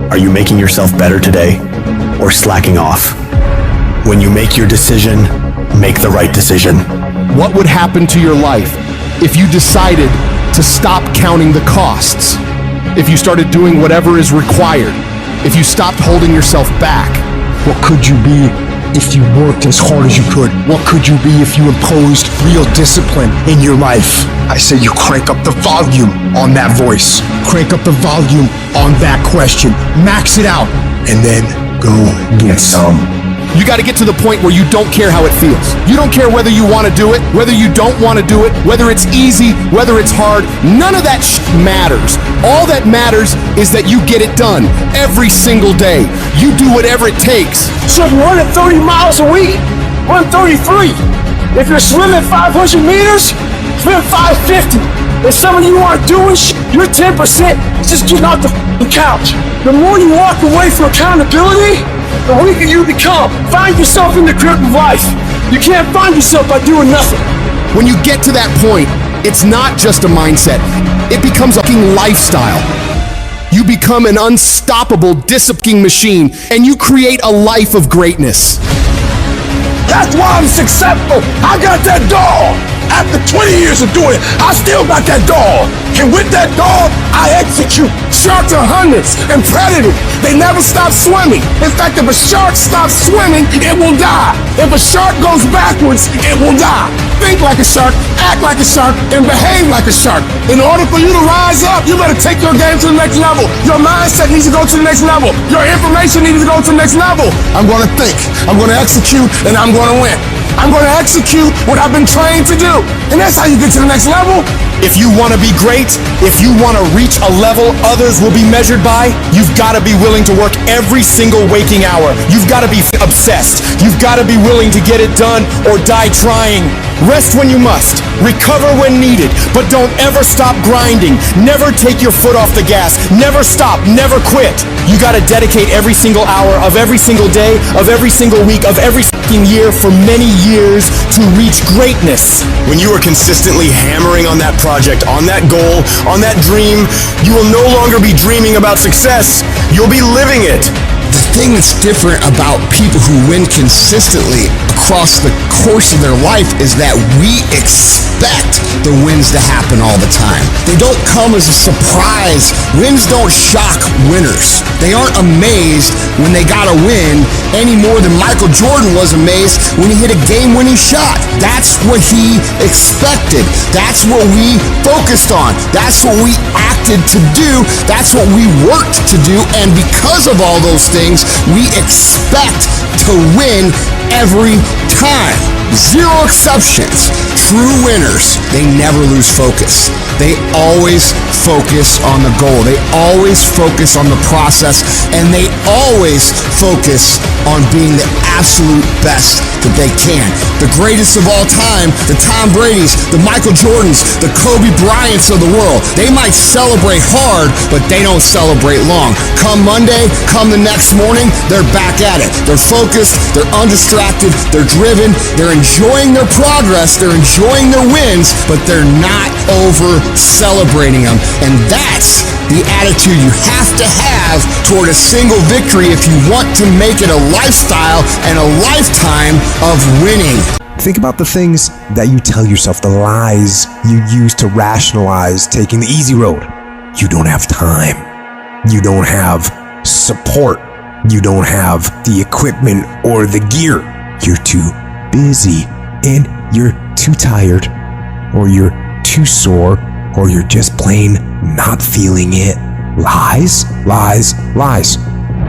Are you making yourself better today or slacking off? When you make your decision, make the right decision. What would happen to your life if you decided to stop counting the costs? If you started doing whatever is required? If you stopped holding yourself back? What could you be if you worked as hard as you could? What could you be if you imposed real discipline in your life? I say you crank up the volume on that voice. Crank up the volume on that question. Max it out, and then go get some. You got to get to the point where you don't care how it feels. You don't care whether you want to do it, whether you don't want to do it, whether it's easy, whether it's hard. None of that matters. All that matters is that you get it done every single day. You do whatever it takes. So if you're running 30 miles a week, run 33. If you're swimming 500 meters, swim 550. And some of you aren't doing shit. You're 10% just getting off the couch. The more you walk away from accountability, the weaker you become. Find yourself in the grip of life. You can't find yourself by doing nothing. When you get to that point, it's not just a mindset. It becomes a fucking lifestyle. You become an unstoppable disciplining machine, and you create a life of greatness. That's why I'm successful. I got that dog. After 20 years of doing it, I still got that dog. And with that dog, I execute. Sharks are hunters and predators. They never stop swimming. In fact, if a shark stops swimming, it will die. If a shark goes backwards, it will die. Think like a shark, act like a shark, and behave like a shark. In order for you to rise up, you better take your game to the next level. Your mindset needs to go to the next level. Your information needs to go to the next level. I'm going to think, I'm going to execute, and I'm going to win. I'm going to execute what I've been trained to do. And that's how you get to the next level. If you want to be great, if you want to reach a level others will be measured by, you've got to be willing to work every single waking hour. You've got to be obsessed. You've got to be willing to get it done or die trying. Rest when you must. Recover when needed. But don't ever stop grinding. Never take your foot off the gas. Never stop. Never quit. You got to dedicate every single hour of every single day, of every single week, of every fucking year for many years to reach greatness. When you are consistently hammering on that project, on that goal, on that dream, you will no longer be dreaming about success. You'll be living it. The thing that's different about people who win consistently across the course of their life is that we expect the wins to happen all the time. They don't come as a surprise. Wins don't shock winners. They aren't amazed when they got a win any more than Michael Jordan was amazed when he hit a game-winning shot. That's what he expected. That's what we focused on. That's what we acted to do. That's what we worked to do. And because of all those things, we expect to win every time. Zero exceptions. True winners, they never lose focus. They always focus on the goal. They always focus on the process, and they always focus on being the absolute best that they can. The greatest of all time, the Tom Bradys, the Michael Jordans, the Kobe Bryants of the world. They might celebrate hard, but they don't celebrate long. Come Monday, come the next morning, they're back at it. They're focused, they're undistracted, they're driven, they're enjoying their progress, they're enjoying their wins, but they're not over celebrating them. And that's the attitude you have to have toward a single victory if you want to make it a lifestyle and a lifetime of winning. Think about the things that you tell yourself, the lies you use to rationalize taking the easy road. You don't have time. You don't have support. You don't have the equipment or the gear. You're too busy, and you're too tired, or you're too sore, or you're just plain not feeling it. Lies, lies, lies.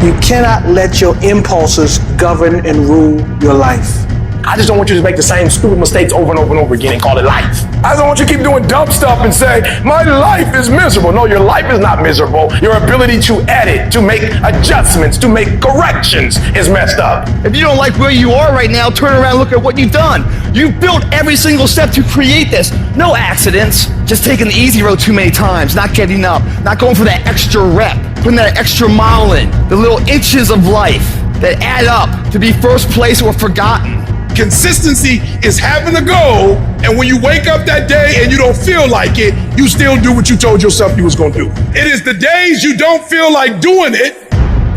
You cannot let your impulses govern and rule your life. I just don't want you to make the same stupid mistakes over and over and over again and call it life. I don't want you to keep doing dumb stuff and say, my life is miserable. No, your life is not miserable. Your ability to edit, to make adjustments, to make corrections is messed up. If you don't like where you are right now, turn around and look at what you've done. You've built every single step to create this. No accidents, just taking the easy road too many times, not getting up, not going for that extra rep, putting that extra mile in, the little inches of life that add up to be first place or forgotten. Consistency is having a goal, and when you wake up that day and you don't feel like it, you still do what you told yourself you was gonna do. It is the days you don't feel like doing it,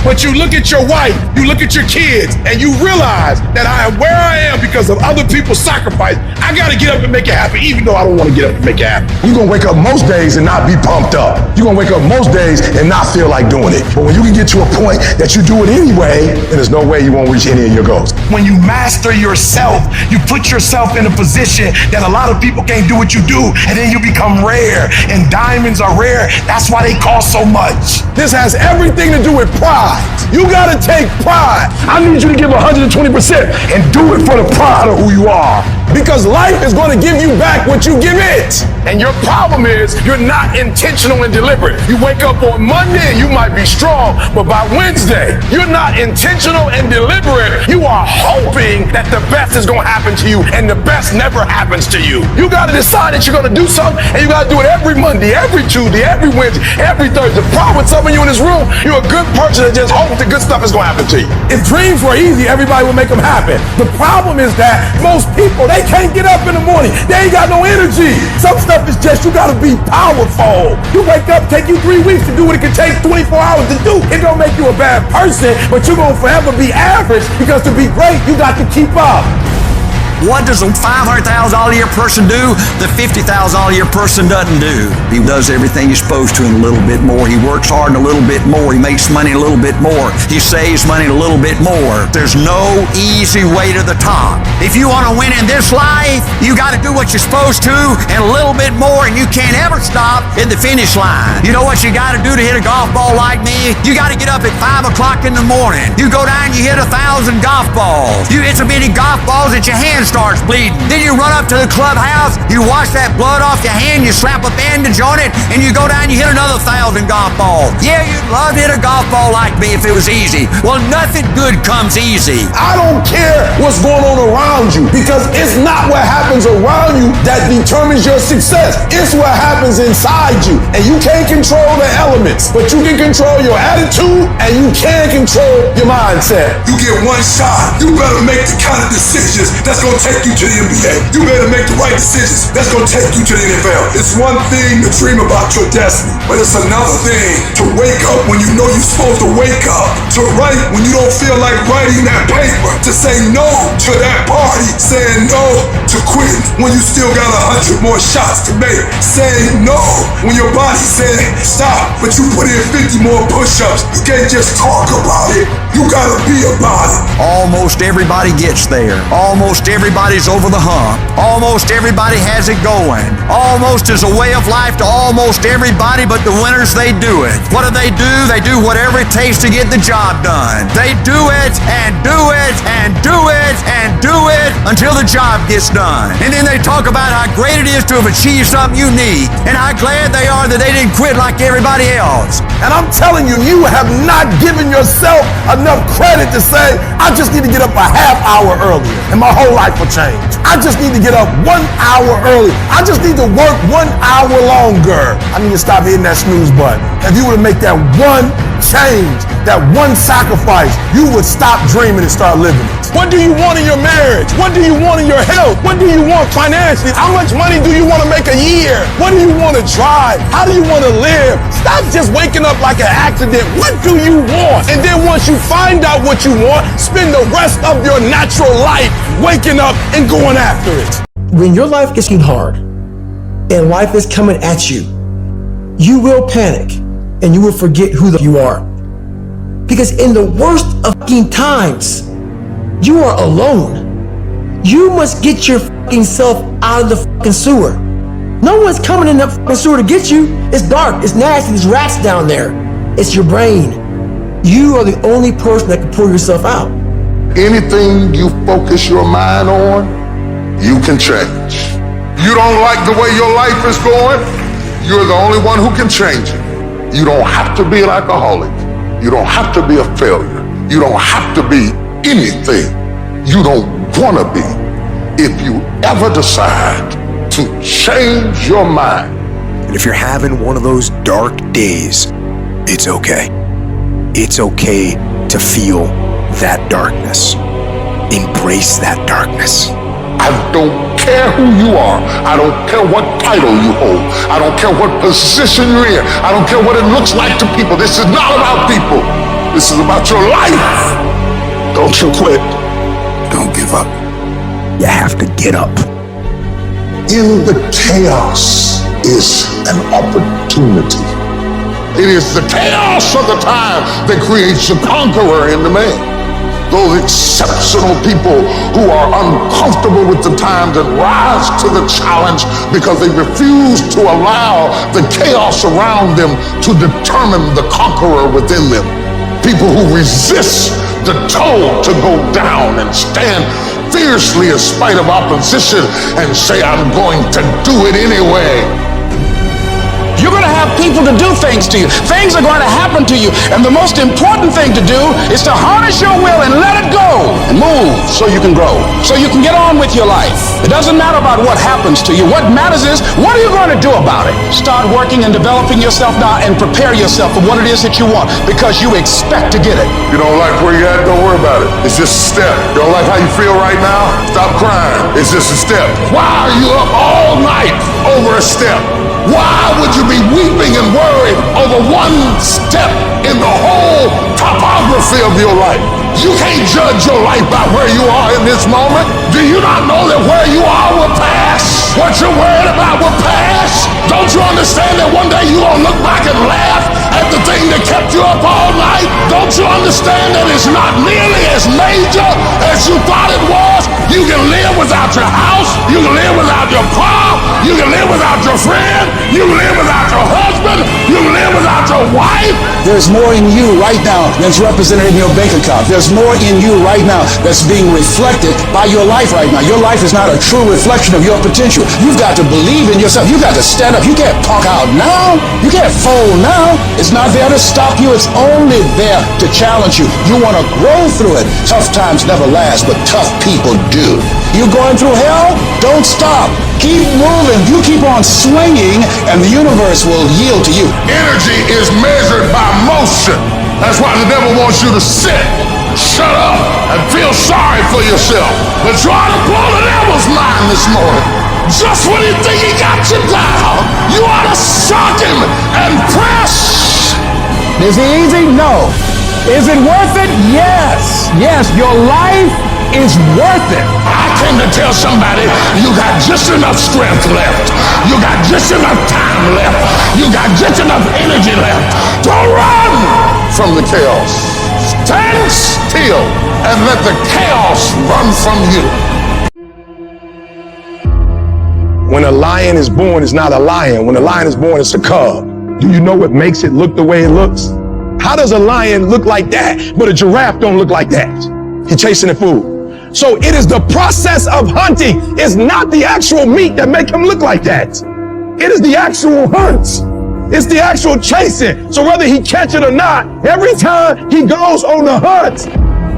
but you look at your wife, you look at your kids, and you realize that I am where I am because of other people's sacrifice. I gotta get up and make it happen, even though I don't wanna get up and make it happen. You're gonna wake up most days and not be pumped up. You're gonna wake up most days and not feel like doing it. But when you can get to a point that you do it anyway, then there's no way you won't reach any of your goals. When you master yourself, you put yourself in a position that a lot of people can't do what you do, and then you become rare, and diamonds are rare. That's why they cost so much. This has everything to do with pride. You gotta take pride. I need you to give 120% and do it for the pride of who you are. because life is going to give you back what you give it. And your problem is you're not intentional and deliberate. You wake up on Monday and you might be strong, but by Wednesday, you're not intentional and deliberate. You are hoping that the best is going to happen to you, and the best never happens to you. You got to decide that you're going to do something, and you got to do it every Monday, every Tuesday, every Wednesday, every Thursday. The problem with some of you in this room, you're a good person that just hopes the good stuff is going to happen to you. If dreams were easy, everybody would make them happen. The problem is that most people, they can't get up in the morning. They ain't got no energy. Some stuff is just, you got to be powerful. You wake up, take you 3 weeks to do what it can take 24 hours to do. It don't make you a bad person, but you're going to forever be average, because to be great, you got to keep up. What does a $500,000 a year person do the $50,000 a year person doesn't do? He does everything he's supposed to and a little bit more. He works hard and a little bit more. He makes money a little bit more. He saves money a little bit more. There's no easy way to the top. If you want to win in this life, you got to do what you're supposed to and a little bit more, and you can't ever stop at the finish line. You know what you got to do to hit a golf ball like me? You got to get up at 5 o'clock in the morning. You go down, you hit 1,000 golf balls. You hit so many golf balls that your hands starts bleeding. Then you run up to the clubhouse, you wash that blood off your hand, you slap a bandage on it, and you go down, you hit another 1,000 golf balls. Yeah, you'd love to hit a golf ball like me if it was easy. Well, nothing good comes easy. I don't care what's going on around you, because it's not what happens around you that determines your success. It's what happens inside you. And you can't control the elements, but you can control your attitude and you can control your mindset. You get one shot. You better make the kind of decisions that's going to take you to the NBA. You better make the right decisions that's going to take you to the NFL. It's one thing to dream about your destiny, but it's another thing to wake up when you know you're supposed to wake up, to write when you don't feel like writing that paper, to say no to that party, saying no to quitting when you still got 100 more shots to make, saying no when your body said stop, but you put in 50 more push-ups. You can't just talk about it. You gotta be about it. Almost everybody gets there. Almost everybody's over the hump. Almost everybody has it going. Almost is a way of life to almost everybody, but the winners, they do it. What do? They do whatever it takes to get the job done. They do it and do it and do it and do it until the job gets done. And then they talk about how great it is to have achieved something unique and how glad they are that they didn't quit like everybody else. And I'm telling you, you have not given yourself enough credit to say, I just need to get up a half hour earlier and my whole life will change. I just need to get up 1 hour early. I just need to work 1 hour longer. I need to stop hitting that snooze button. If you were to make that one change, that one sacrifice, you would stop dreaming and start living it. What do you want in your marriage? What do you want in your health? What do you want financially? How much money do you want to make a year? What do you want to drive? How do you want to live? Stop just waking up like an accident. What do you want? And then once you find out what you want, spend the rest of your natural life waking up and going after it. When your life gets hard and life is coming at you, you will panic and you will forget who you are. Because in the worst of fucking times, you are alone. You must get your fucking self out of the fucking sewer. No one's coming in that fucking sewer to get you. It's dark, it's nasty, there's rats down there. It's your brain. You are the only person that can pull yourself out. Anything you focus your mind on, you can change. You don't like the way your life is going, you're the only one who can change it. You don't have to be an alcoholic. You don't have to be a failure. You don't have to be anything you don't want to be. If you ever decide to change your mind. And if you're having one of those dark days, it's okay. It's okay to feel that darkness. Embrace that darkness. I don't care who you are. I don't care what title you hold. I don't care what position you're in. I don't care what it looks like to people. This is not about people. This is about your life. Don't you quit. Don't give up. You have to get up. In the chaos is an opportunity. It is the chaos of the time that creates the conqueror in the man. Those exceptional people who are uncomfortable with the times and rise to the challenge because they refuse to allow the chaos around them to determine the conqueror within them. People who resist the toe to go down and stand fiercely in spite of opposition and say, I'm going to do it anyway. You're going to have people to do things to you. Things are going to happen to you. And the most important thing to do is to harness your will and let it go and move so you can grow, so you can get on with your life. It doesn't matter about what happens to you. What matters is, what are you going to do about it? Start working and developing yourself now and prepare yourself for what it is that you want, because you expect to get it. You don't like where you're at, don't worry about it. It's just a step. You don't like how you feel right now? Stop crying. It's just a step. Why are you up all night over a step? Why would you be weeping and worried over one step in the whole topography of your life? You can't judge your life by where you are in this moment. Do you not know that where you are will pass? What you're worried about will pass? Don't you understand that one day you're going to look back and laugh at the thing that kept you up all night? Don't you understand that it's not nearly as major as you thought it was? You can live without your house. You can live without your car. You can live without your friend. You can live without your husband. You can live without your wife. There's more in you right now that's represented in your bank account. There's more in you right now that's being reflected by your life right now. Your life is not a true reflection of your potential. You've got to believe in yourself. You've got to stand up. You can't punk out now. You can't fold now. It's not there to stop you. It's only there to challenge you. You want to grow through it. Tough times never last, but tough people do. You going through hell? Don't stop. Keep moving. You keep on swinging, and the universe will yield to you. Energy is measured by motion. That's why the devil wants you to sit, shut up, and feel sorry for yourself. But try to blow the devil's mind this morning. Just when you think he got you down, you ought to shock him and press. Is it easy? No. Is it worth it? Yes. Yes, your life is worth it. I came to tell somebody you got just enough strength left. You got just enough time left. You got just enough energy left to run from the chaos. Stand still and let the chaos run from you. When a lion is born, it's not a lion. When a lion is born, it's a cub. Do you know what makes it look the way it looks? How does a lion look like that, but a giraffe don't look like that? He's chasing the food. So it is the process of hunting. It's not the actual meat that make him look like that. It is the actual hunts. It's the actual chasing. So whether he catch it or not, every time he goes on the hunt,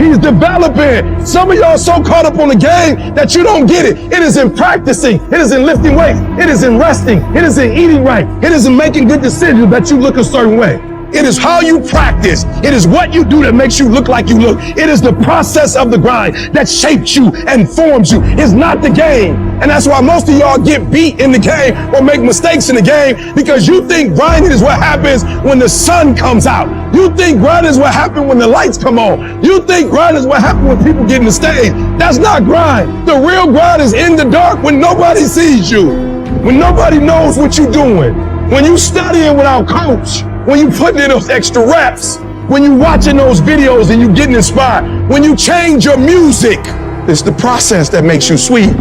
he's developing. Some of y'all are so caught up on the game that you don't get it. It is in practicing. It is in lifting weights. It is in resting. It is in eating right. It is in making good decisions that you look a certain way. It is how you practice. It is what you do that makes you look like you look. It is the process of the grind that shapes you and forms you. It's not the game. And that's why most of y'all get beat in the game or make mistakes in the game, because you think grinding is what happens when the sun comes out. You think grinding is what happens when the lights come on. You think grinding is what happens when people get in the stage. That's not grind. The real grind is in the dark when nobody sees you, when nobody knows what you're doing, when you studying without coach, when you putting in those extra reps, when you watching those videos and you getting inspired, when you change your music. It's the process that makes you sweet.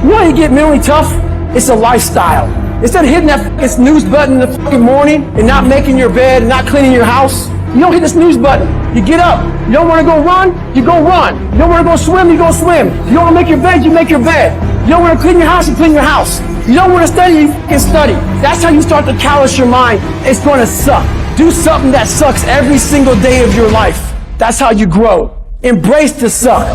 You know how you get mentally tough? It's a lifestyle. Instead of hitting that snooze button in the fucking morning and not making your bed and not cleaning your house, you don't hit the snooze button. You get up. You don't want to go run, you go run. You don't want to go swim, you go swim. You don't want to make your bed, you make your bed. You don't want to clean your house, you clean your house. You don't want to study, you fucking study. That's how you start to callous your mind. It's going to suck. Do something that sucks every single day of your life. That's how you grow. Embrace the suck.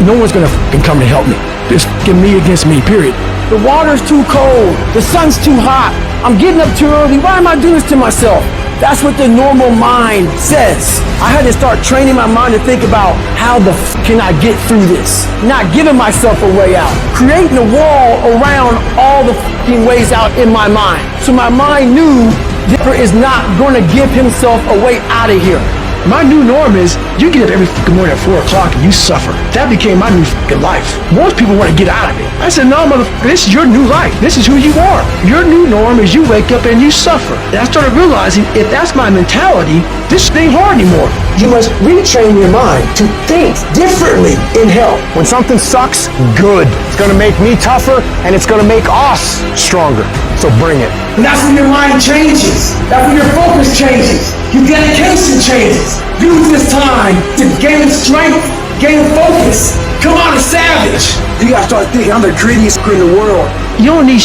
No one's going to fucking come to help me. It's fucking me against me, period. The water's too cold. The sun's too hot. I'm getting up too early. Why am I doing this to myself? That's what the normal mind says. I had to start training my mind to think about how the f can I get through this? Not giving myself a way out. Creating a wall around all the f***ing ways out in my mind. So my mind knew Zimmer is not going to give himself a way out of here. My new norm is you get up every fucking morning at 4 o'clock and you suffer. That became my new fucking life. Most people want to get out of it. I said, no, motherfucker, this is your new life. This is who you are. Your new norm is you wake up and you suffer. And I started realizing if that's my mentality, this ain't hard anymore. You must retrain your mind to think differently in health. When something sucks, good. It's gonna make me tougher and it's gonna make us stronger. So bring it. And that's when your mind changes. That's when your focus changes. Your dedication changes. Use this time to gain strength, gain focus. Come on, a savage. You gotta start thinking, I'm the greediest in the world. You don't need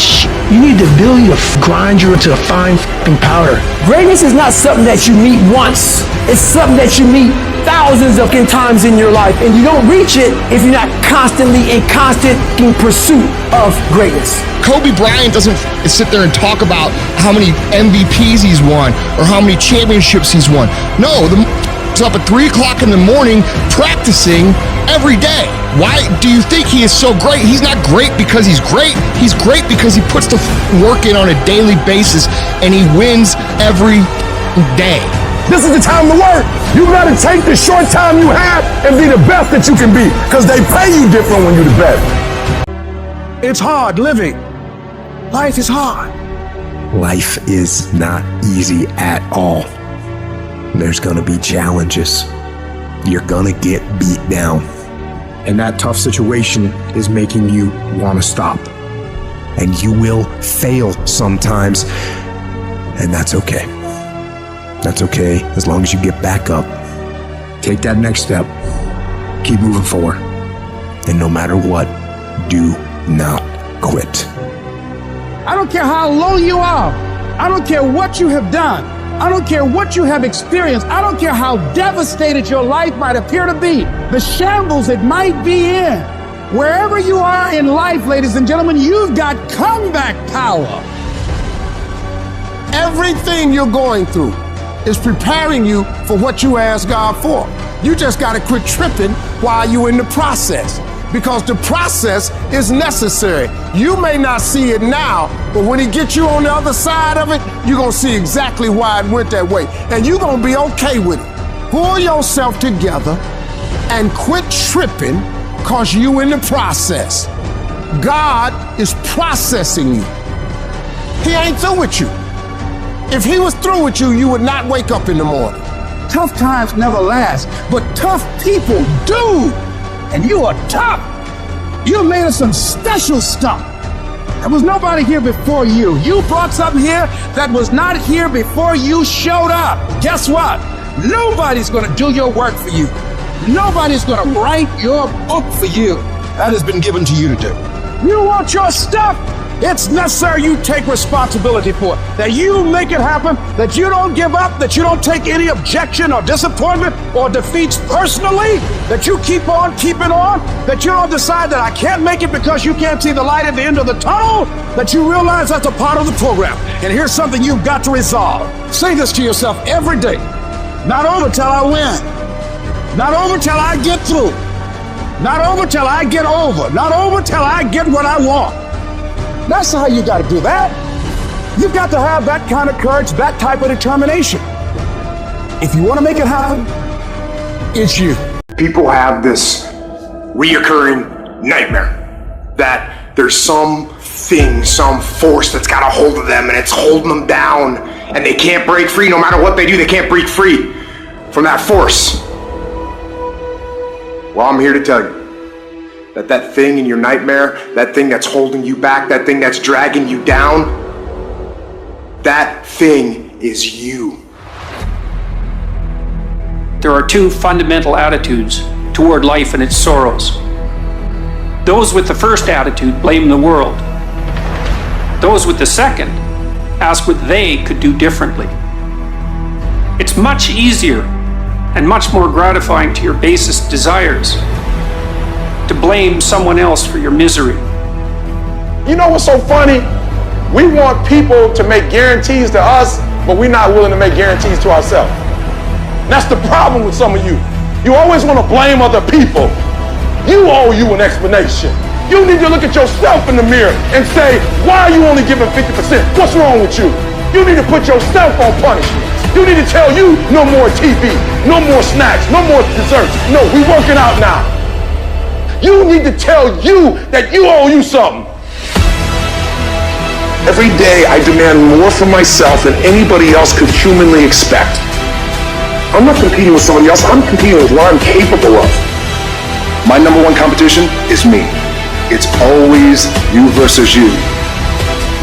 you need the ability to grind you into a fine powder. Greatness is not something that you meet once. It's something that you meet thousands of times in your life, and you don't reach it if you're not constantly in constant pursuit of greatness. Kobe Bryant doesn't sit there and talk about how many MVPs he's won or how many championships he's won. No, he's up at 3 o'clock in the morning practicing every day. Why do you think he is so great? He's not great because he's great. He's great because he puts the work in on a daily basis and he wins every day. This is the time to work. You gotta take the short time you have and be the best that you can be, because they pay you different when you're the best. It's hard living. Life is hard. Life is not easy at all. There's gonna be challenges. You're gonna get beat down. And that tough situation is making you want to stop. And you will fail sometimes. And that's okay. That's okay as long as you get back up. Take that next step. Keep moving forward. And no matter what, do not quit. I don't care how low you are. I don't care what you have done. I don't care what you have experienced. I don't care how devastated your life might appear to be. The shambles it might be in. Wherever you are in life, ladies and gentlemen, you've got comeback power. Everything you're going through is preparing you for what you asked God for. You just got to quit tripping while you're in the process, because the process is necessary. You may not see it now, but when he gets you on the other side of it, you're going to see exactly why it went that way. And you're going to be okay with it. Pull yourself together and quit tripping, because you in the process. God is processing you. He ain't through with you. If he was through with you, you would not wake up in the morning. Tough times never last, but tough people do. And you are tough. You're made of some special stuff. There was nobody here before you. You brought something here that was not here before you showed up. Guess what? Nobody's gonna do your work for you. Nobody's gonna write your book for you. That has been given to you to do. You want your stuff? It's necessary you take responsibility for it. That you make it happen, that you don't give up, that you don't take any objection or disappointment or defeats personally, that you keep on keeping on, that you don't decide that I can't make it because you can't see the light at the end of the tunnel, that you realize that's a part of the program. And here's something you've got to resolve. Say this to yourself every day. Not over till I win. Not over till I get through. Not over till I get over. Not over till I get what I want. That's how you got to do that. You've got to have that kind of courage, that type of determination. If you want to make it happen, it's you. People have this reoccurring nightmare that there's something, some force that's got a hold of them and it's holding them down and they can't break free. No matter what they do, they can't break free from that force. Well, I'm here to tell you that thing in your nightmare, that thing that's holding you back, that thing that's dragging you down, that thing is you. There are two fundamental attitudes toward life and its sorrows. Those with the first attitude blame the world. Those with the second ask what they could do differently. It's much easier and much more gratifying to your basest desires to blame someone else for your misery. You know what's so funny? We want people to make guarantees to us, but we're not willing to make guarantees to ourselves. That's the problem with some of you. You always want to blame other people. You owe you an explanation. You need to look at yourself in the mirror and say, why are you only giving 50%? What's wrong with you? You need to put yourself on punishment. You need to tell you no more TV, no more snacks, no more desserts. No, we working out now. You need to tell you that you owe you something. Every day I demand more from myself than anybody else could humanly expect. I'm not competing with somebody else. I'm competing with what I'm capable of. My number one competition is me. It's always you versus you.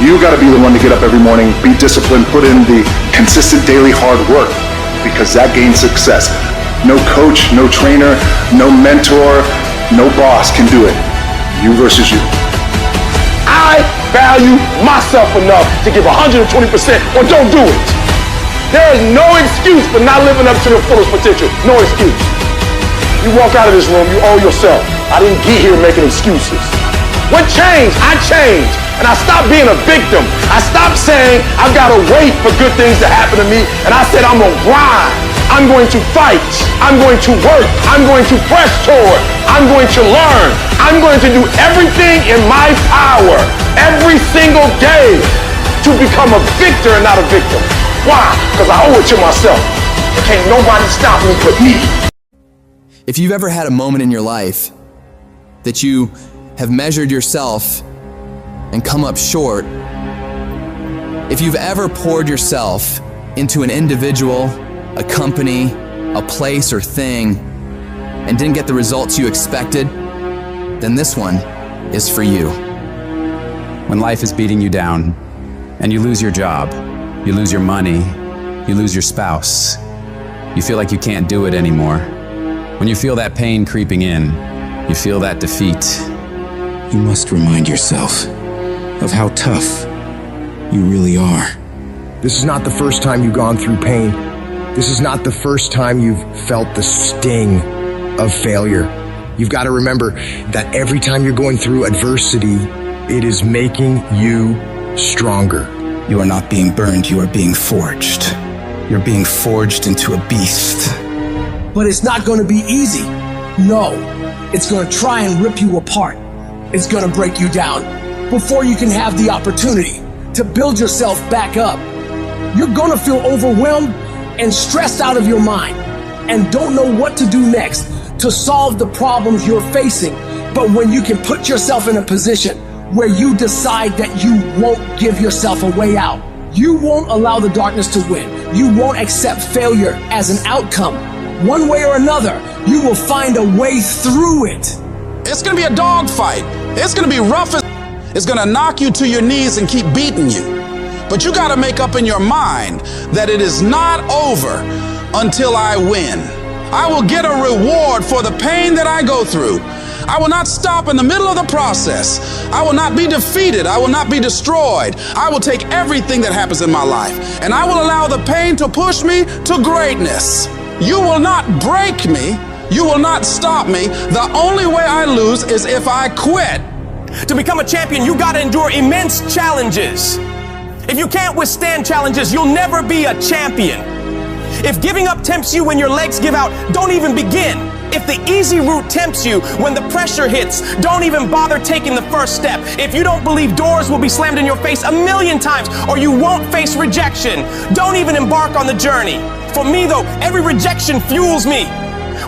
You gotta be the one to get up every morning, be disciplined, put in the consistent daily hard work, because that gains success. No coach, no trainer, no mentor, no boss can do it. You versus you. I value myself enough to give 120% or don't do it. There is no excuse for not living up to the fullest potential. No excuse. You walk out of this room, you owe yourself. I didn't get here making excuses. What changed? I changed. And I stopped being a victim. I stopped saying I've got to wait for good things to happen to me. And I said I'm going to grind. I'm going to fight. I'm going to work. I'm going to press toward. I'm going to learn. I'm going to do everything in my power every single day to become a victor and not a victim. Why? Because I owe it to myself. Can't nobody stop me but me. If you've ever had a moment in your life that you have measured yourself and come up short, if you've ever poured yourself into an individual, a company, a place or thing, and didn't get the results you expected, then this one is for you. When life is beating you down and you lose your job, you lose your money, you lose your spouse, you feel like you can't do it anymore. When you feel that pain creeping in, you feel that defeat, you must remind yourself of how tough you really are. This is not the first time you've gone through pain. This is not the first time you've felt the sting of failure. You've got to remember that every time you're going through adversity, it is making you stronger. You are not being burned, you are being forged. You're being forged into a beast. But it's not going to be easy. No, it's going to try and rip you apart. It's going to break you down before you can have the opportunity to build yourself back up. You're going to feel overwhelmed and stressed out of your mind and don't know what to do next to solve the problems you're facing. But when you can put yourself in a position where you decide that you won't give yourself a way out, you won't allow the darkness to win, you won't accept failure as an outcome, one way or another, you will find a way through it. It's gonna be a dogfight. It's gonna be rough. It's gonna knock you to your knees and keep beating you. But you gotta make up in your mind that it is not over until I win. I will get a reward for the pain that I go through. I will not stop in the middle of the process. I will not be defeated. I will not be destroyed. I will take everything that happens in my life and I will allow the pain to push me to greatness. You will not break me. You will not stop me. The only way I lose is if I quit. To become a champion, you gotta endure immense challenges. If you can't withstand challenges, you'll never be a champion. If giving up tempts you when your legs give out, don't even begin. If the easy route tempts you when the pressure hits, don't even bother taking the first step. If you don't believe doors will be slammed in your face 1,000,000 times or you won't face rejection, don't even embark on the journey. For me though, every rejection fuels me.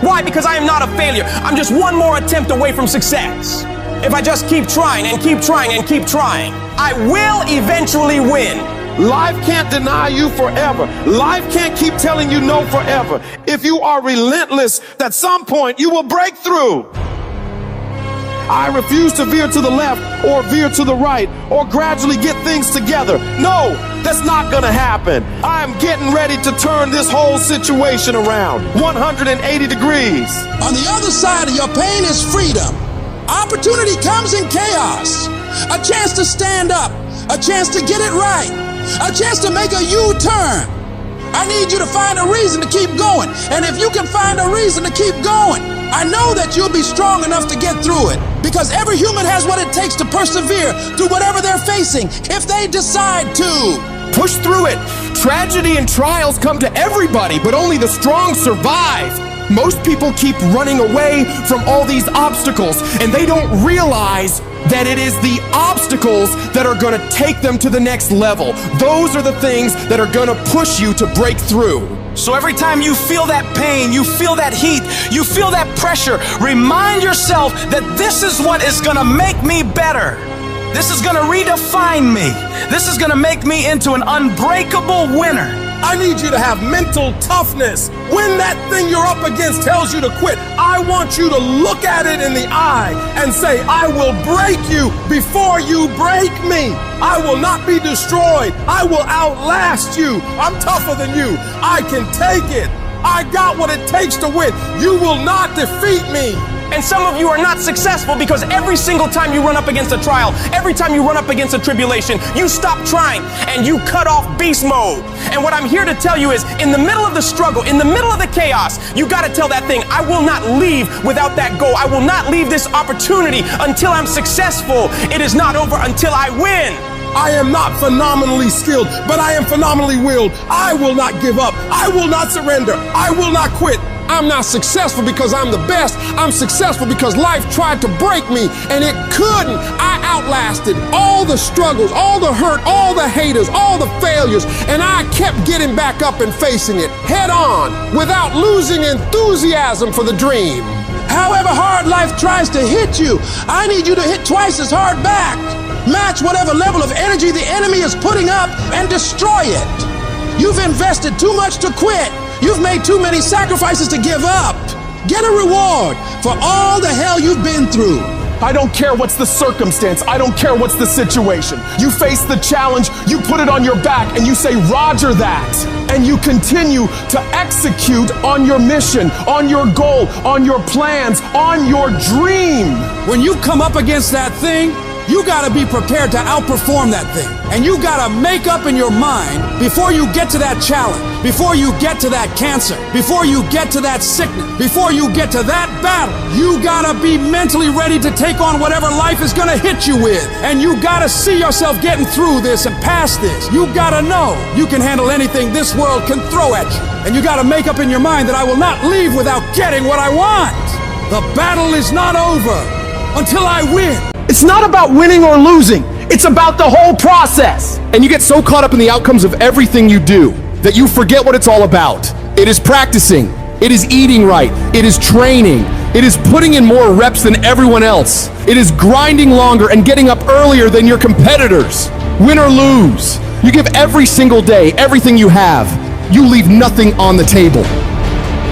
Why? Because I am not a failure. I'm just one more attempt away from success. If I just keep trying and keep trying and keep trying, I will eventually win. Life can't deny you forever. Life can't keep telling you no forever. If you are relentless, at some point you will break through. I refuse to veer to the left or veer to the right or gradually get things together. No, that's not gonna happen. I'm getting ready to turn this whole situation around 180 degrees. On the other side of your pain is freedom. Opportunity comes in chaos. A chance to stand up. A chance to get it right. A chance to make a U-turn. I need you to find a reason to keep going. And if you can find a reason to keep going, I know that you'll be strong enough to get through it. Because every human has what it takes to persevere through whatever they're facing, if they decide to. Push through it. Tragedy and trials come to everybody, but only the strong survive. Most people keep running away from all these obstacles, and they don't realize that it is the obstacles that are going to take them to the next level. Those are the things that are going to push you to break through. So every time you feel that pain, you feel that heat, you feel that pressure, remind yourself that this is what is going to make me better. This is going to redefine me. This is going to make me into an unbreakable winner. I need you to have mental toughness. When that thing you're up against tells you to quit, I want you to look at it in the eye and say, I will break you before you break me. I will not be destroyed. I will outlast you. I'm tougher than you. I can take it. I got what it takes to win. You will not defeat me. And some of you are not successful because every single time you run up against a trial, every time you run up against a tribulation, you stop trying and you cut off beast mode. And what I'm here to tell you is, in the middle of the struggle, in the middle of the chaos, you got to tell that thing, I will not leave without that goal. I will not leave this opportunity until I'm successful. It is not over until I win. I am not phenomenally skilled, but I am phenomenally willed. I will not give up. I will not surrender. I will not quit. I'm not successful because I'm the best. I'm successful because life tried to break me and it couldn't. I outlasted all the struggles, all the hurt, all the haters, all the failures, and I kept getting back up and facing it head on without losing enthusiasm for the dream. However hard life tries to hit you, I need you to hit twice as hard back. Match whatever level of energy the enemy is putting up and destroy it. You've invested too much to quit. You've made too many sacrifices to give up. Get a reward for all the hell you've been through. I don't care what's the circumstance. I don't care what's the situation. You face the challenge, you put it on your back, and you say, Roger that. And you continue to execute on your mission, on your goal, on your plans, on your dream. When you come up against that thing, you gotta be prepared to outperform that thing. And you gotta make up in your mind before you get to that challenge, before you get to that cancer, before you get to that sickness, before you get to that battle. You gotta be mentally ready to take on whatever life is gonna hit you with. And you gotta see yourself getting through this and past this. You gotta know you can handle anything this world can throw at you. And you gotta make up in your mind that I will not leave without getting what I want. The battle is not over until I win. It's not about winning or losing. It's about the whole process. And you get so caught up in the outcomes of everything you do that you forget what it's all about. It is practicing. It is eating right. It is training. It is putting in more reps than everyone else. It is grinding longer and getting up earlier than your competitors. Win or lose, you give every single day everything you have. You leave nothing on the table.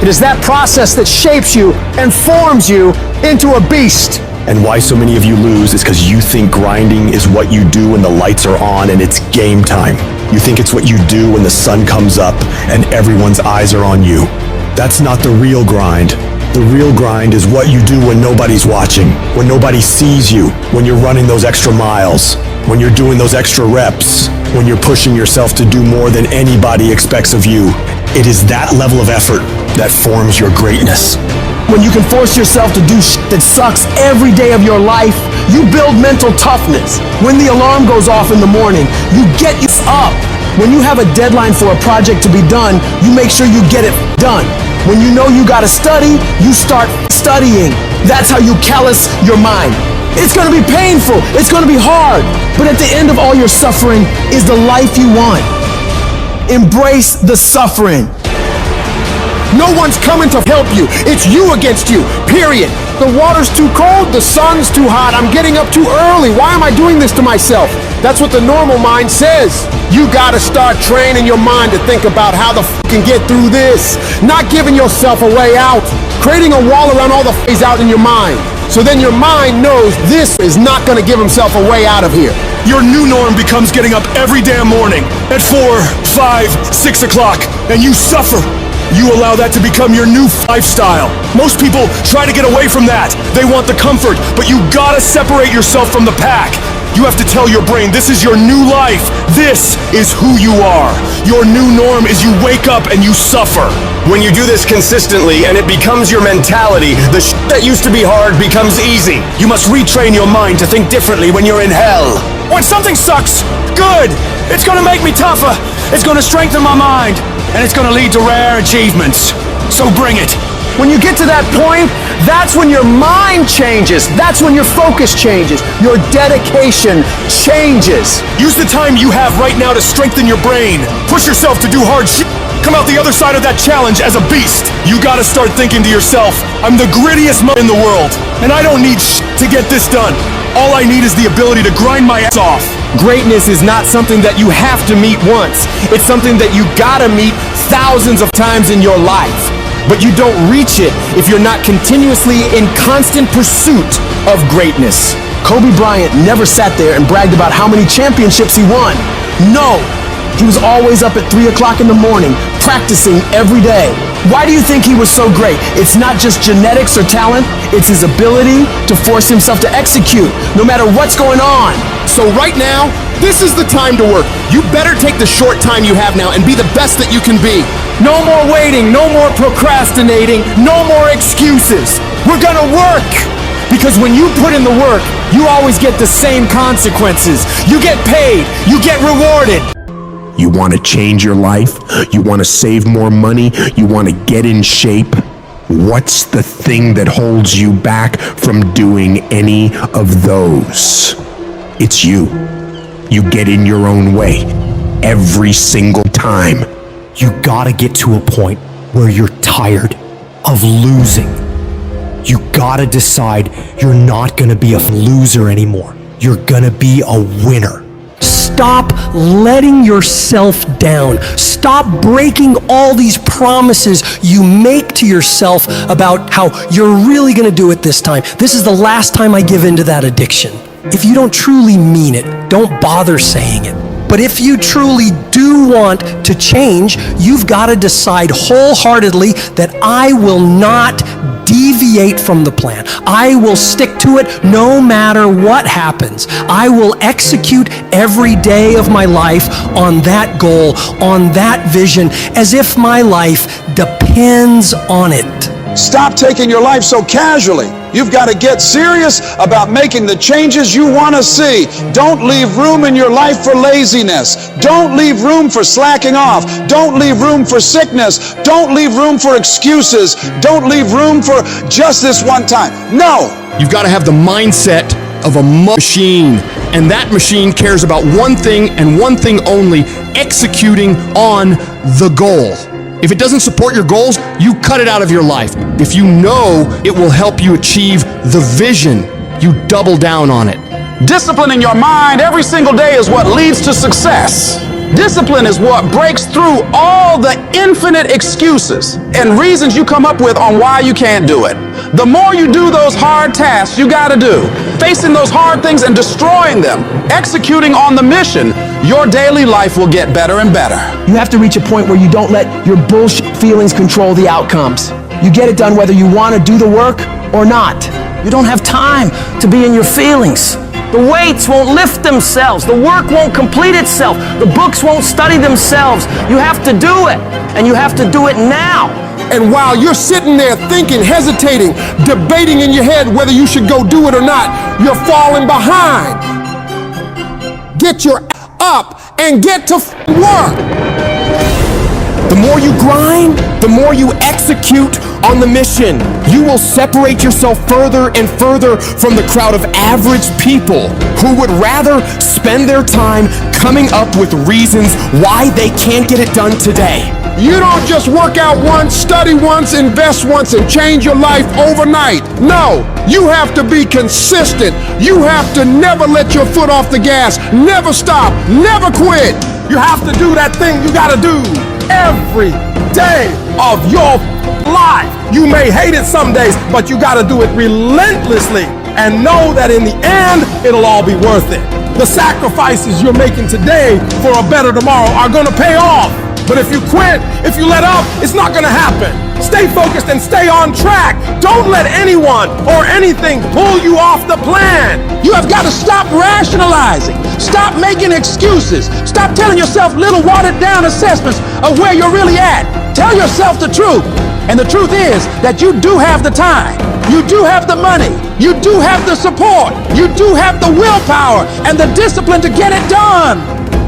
It is that process that shapes you and forms you into a beast. And why so many of you lose is because you think grinding is what you do when the lights are on and it's game time. You think it's what you do when the sun comes up and everyone's eyes are on you. That's not the real grind. The real grind is what you do when nobody's watching, when nobody sees you, when you're running those extra miles, when you're doing those extra reps, when you're pushing yourself to do more than anybody expects of you. It is that level of effort that forms your greatness. When you can force yourself to do shit that sucks every day of your life, you build mental toughness. When the alarm goes off in the morning, you get up. When you have a deadline for a project to be done, you make sure you get it done. When you know you gotta study, you start studying. That's how you callous your mind. It's gonna be painful, it's gonna be hard, but at the end of all your suffering is the life you want. Embrace the suffering. No one's coming to help you. It's you against you, period. The water's too cold, the sun's too hot, I'm getting up too early. Why am I doing this to myself? That's what the normal mind says. You gotta start training your mind to think about how the can get through this. Not giving yourself a way out. Creating a wall around all the ways out in your mind. So then your mind knows this is not gonna give himself a way out of here. Your new norm becomes getting up every damn morning at 4, 5, 6 o'clock, and you suffer. You allow that to become your new lifestyle. Most people try to get away from that. They want the comfort, but you gotta separate yourself from the pack. You have to tell your brain, this is your new life. This is who you are. Your new norm is you wake up and you suffer. When you do this consistently and it becomes your mentality, the shit that used to be hard becomes easy. You must retrain your mind to think differently when you're in hell. When something sucks, good. It's gonna make me tougher. It's gonna strengthen my mind. And it's gonna lead to rare achievements. So bring it. When you get to that point, that's when your mind changes. That's when your focus changes. Your dedication changes. Use the time you have right now to strengthen your brain. Push yourself to do hard shit. Come out the other side of that challenge as a beast. You gotta start thinking to yourself, I'm the grittiest in the world, and I don't need shit to get this done. All I need is the ability to grind my ass off. Greatness is not something that you have to meet once. It's something that you gotta meet thousands of times in your life. But you don't reach it if you're not continuously in constant pursuit of greatness. Kobe Bryant never sat there and bragged about how many championships he won. No, he was always up at 3 o'clock in the morning, practicing every day. Why do you think he was so great? It's not just genetics or talent, it's his ability to force himself to execute, no matter what's going on. So right now, this is the time to work. You better take the short time you have now and be the best that you can be. No more waiting, no more procrastinating, no more excuses. We're gonna work. Because when you put in the work, you always get the same consequences. You get paid, you get rewarded. You want to change your life? You want to save more money? You want to get in shape? What's the thing that holds you back from doing any of those? It's you. You get in your own way every single time. You gotta get to a point where you're tired of losing. You gotta decide you're not gonna be a loser anymore. You're gonna be a winner. Stop letting yourself down. Stop breaking all these promises you make to yourself about how you're really gonna do it this time. This is the last time I give in to that addiction. If you don't truly mean it, don't bother saying it. But if you truly do want to change, you've got to decide wholeheartedly that I will not deviate from the plan. I will stick to it no matter what happens. I will execute every day of my life on that goal, on that vision, as if my life depends on it. Stop taking your life so casually. You've got to get serious about making the changes you want to see. Don't leave room in your life for laziness. Don't leave room for slacking off. Don't leave room for sickness. Don't leave room for excuses. Don't leave room for just this one time. No! You've got to have the mindset of a machine, and that machine cares about one thing and one thing only: executing on the goal. If it doesn't support your goals, you cut it out of your life. If you know it will help you achieve the vision, you double down on it. Disciplining your mind every single day is what leads to success. Discipline is what breaks through all the infinite excuses and reasons you come up with on why you can't do it. The more you do those hard tasks you gotta do, facing those hard things and destroying them, executing on the mission, your daily life will get better and better. You have to reach a point where you don't let your bullshit feelings control the outcomes. You get it done whether you want to do the work or not. You don't have time to be in your feelings. The weights won't lift themselves. The work won't complete itself. The books won't study themselves. You have to do it, and you have to do it now. And while you're sitting there thinking, hesitating, debating in your head whether you should go do it or not, you're falling behind. Get your up and get to work. The more you grind, the more you execute on the mission. You will separate yourself further and further from the crowd of average people who would rather spend their time coming up with reasons why they can't get it done today. You don't just work out once, study once, invest once, and change your life overnight. No, you have to be consistent. You have to never let your foot off the gas, never stop, never quit. You have to do that thing you gotta do every day of your life. You may hate it some days, but you gotta do it relentlessly and know that in the end, it'll all be worth it. The sacrifices you're making today for a better tomorrow are gonna pay off. But if you quit, if you let up, it's not gonna happen. Stay focused and stay on track. Don't let anyone or anything pull you off the plan. You have got to stop rationalizing. Stop making excuses. Stop telling yourself little watered down assessments of where you're really at. Tell yourself the truth. And the truth is that you do have the time. You do have the money. You do have the support. You do have the willpower and the discipline to get it done.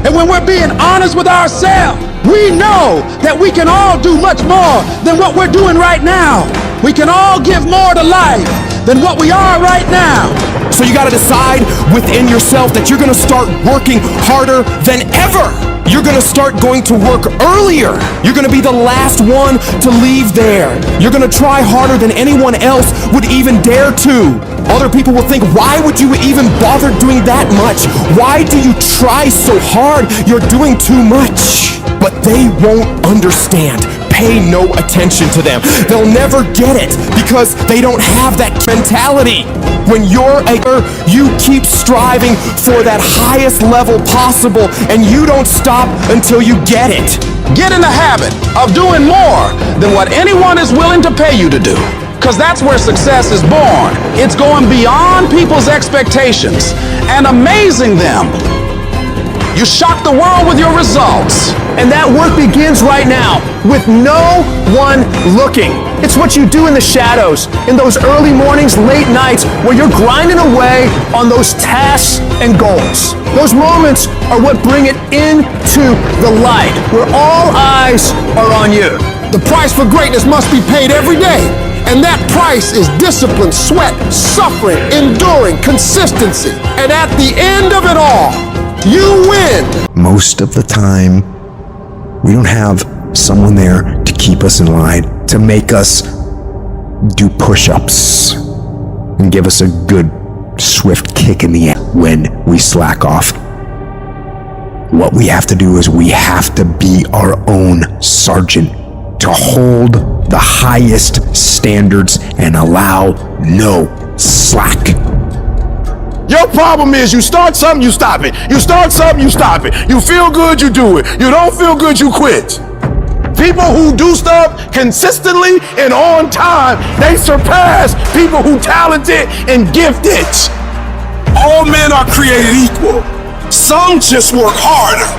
And when we're being honest with ourselves, we know that we can all do much more than what we're doing right now. We can all give more to life than what we are right now. So you gotta decide within yourself that you're gonna start working harder than ever. You're gonna start going to work earlier. You're gonna be the last one to leave there. You're gonna try harder than anyone else would even dare to. Other people will think, why would you even bother doing that much? Why do you try so hard? You're doing too much. But they won't understand. Pay no attention to them. They'll never get it because they don't have that mentality. When you're you keep striving for that highest level possible, and you don't stop until you get it. Get in the habit of doing more than what anyone is willing to pay you to do. Because that's where success is born. It's going beyond people's expectations and amazing them. You shock the world with your results. And that work begins right now with no one looking. It's what you do in the shadows, in those early mornings, late nights, where you're grinding away on those tasks and goals. Those moments are what bring it into the light, where all eyes are on you. The price for greatness must be paid every day. And that price is discipline, sweat, suffering, enduring, consistency. And at the end of it all, you win. Most of the time, we don't have someone there to keep us in line, to make us do push-ups and give us a good, swift kick in the end when we slack off. What we have to do is we have to be our own sergeant, to hold the highest standards and allow no slack. Your problem is you start something, you stop it. You start something, you stop it. You feel good, you do it. You don't feel good, you quit. People who do stuff consistently and on time, they surpass people who talented and gifted. All men are created equal. Some just work harder.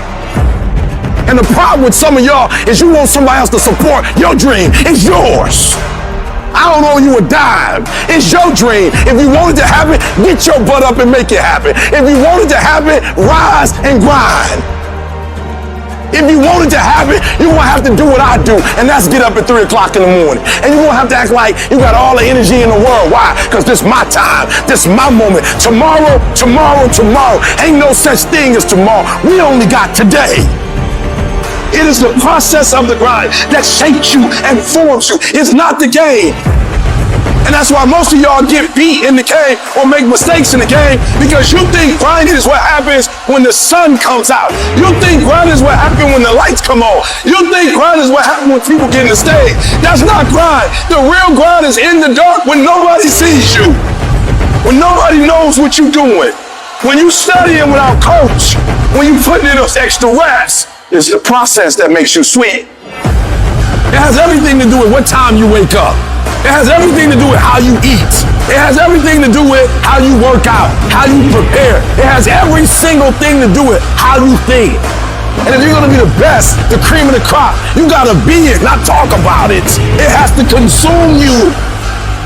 And the problem with some of y'all is you want somebody else to support your dream. It's yours. I don't owe you a dime. It's your dream. If you want it to happen, get your butt up and make it happen. If you want it to happen, rise and grind. If you want it to happen, you're gonna have to do what I do, and that's get up at 3 o'clock in the morning. And you're gonna have to act like you got all the energy in the world. Why? Because this is my time. This is my moment. Tomorrow, tomorrow, tomorrow. Ain't no such thing as tomorrow. We only got today. It is the process of the grind that shapes you and forms you. It's not the game. And that's why most of y'all get beat in the game or make mistakes in the game, because you think grinding is what happens when the sun comes out. You think grinding is what happens when the lights come on. You think grinding is what happens when people get in the stage. That's not grind. The real grind is in the dark when nobody sees you. When nobody knows what you're doing. When you studying without coach. When you putting in those extra reps. It's the process that makes you sweet. It has everything to do with what time you wake up. It has everything to do with how you eat. It has everything to do with how you work out, how you prepare. It has every single thing to do with how you think. And if you're gonna be the best, the cream of the crop, you gotta be it, not talk about it. It has to consume you.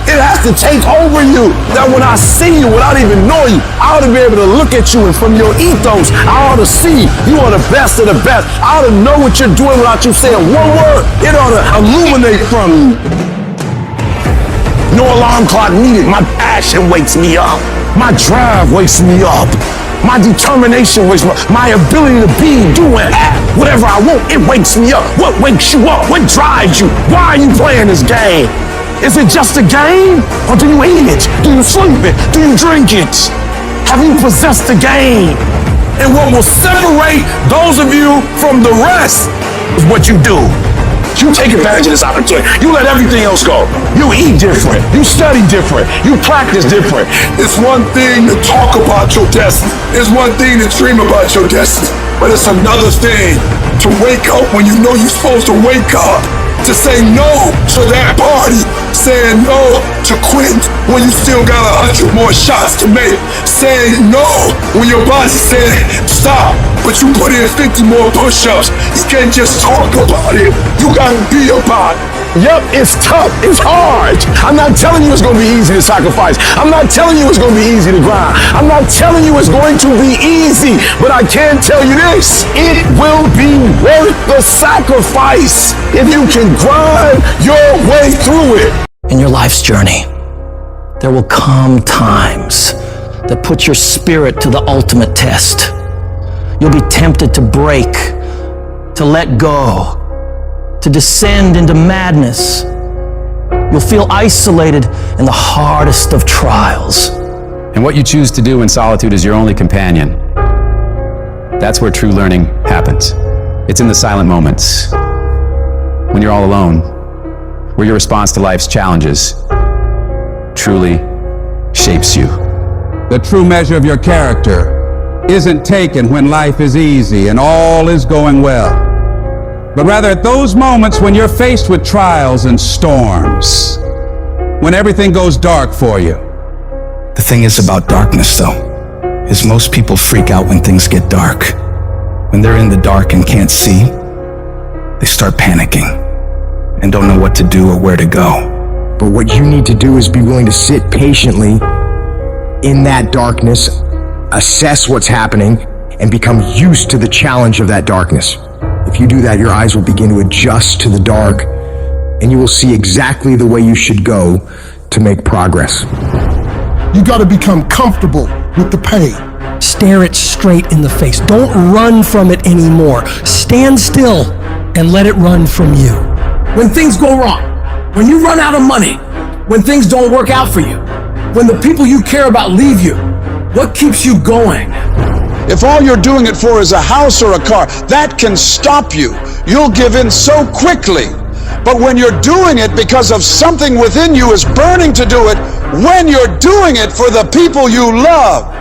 It has to take over you. That when I see you, without even knowing you, I ought to be able to look at you, and from your ethos, I ought to see you are the best of the best. I ought to know what you're doing without you saying one word. It ought to illuminate from you. No alarm clock needed. My passion wakes me up. My drive wakes me up. My determination wakes me up. My ability to be, do, and act whatever I want, it wakes me up. What wakes you up? What drives you? Why are you playing this game? Is it just a game? Or do you eat it? Do you sleep it? Do you drink it? Have you possessed the game? And what will separate those of you from the rest is what you do. You take advantage of this opportunity. You let everything else go. You eat different. You study different. You practice different. It's one thing to talk about your destiny. It's one thing to dream about your destiny. But it's another thing to wake up when you know you're supposed to wake up. To say no to that party, saying no to quit when you still got 100 more shots to make, saying no when your boss said stop, but you put in 50 more push-ups. You can't just talk about it, you gotta be about it. Yep, it's tough, it's hard. I'm not telling you it's gonna be easy to sacrifice. I'm not telling you it's gonna be easy to grind. I'm not telling you it's going to be easy, but I can tell you this, it will be worth the sacrifice if you can grind your way through it. In your life's journey, there will come times that put your spirit to the ultimate test. You'll be tempted to break to let go, to descend into madness. You'll feel isolated in the hardest of trials. And what you choose to do in solitude is your only companion. That's where true learning happens. It's in the silent moments, when you're all alone, where your response to life's challenges truly shapes you. The true measure of your character isn't taken when life is easy and all is going well, but rather at those moments when you're faced with trials and storms, when everything goes dark for you. The thing is about darkness, though, is most people freak out when things get dark. When they're in the dark and can't see, they start panicking and don't know what to do or where to go. But what you need to do is be willing to sit patiently in that darkness, assess what's happening, and become used to the challenge of that darkness. If you do that, your eyes will begin to adjust to the dark, and you will see exactly the way you should go to make progress. You gotta become comfortable with the pain. Stare it straight in the face. Don't run from it anymore. Stand still and let it run from you. When things go wrong, when you run out of money, when things don't work out for you, when the people you care about leave you, what keeps you going? If all you're doing it for is a house or a car, that can stop you. You'll give in so quickly. But when you're doing it because of something within you is burning to do it, when you're doing it for the people you love,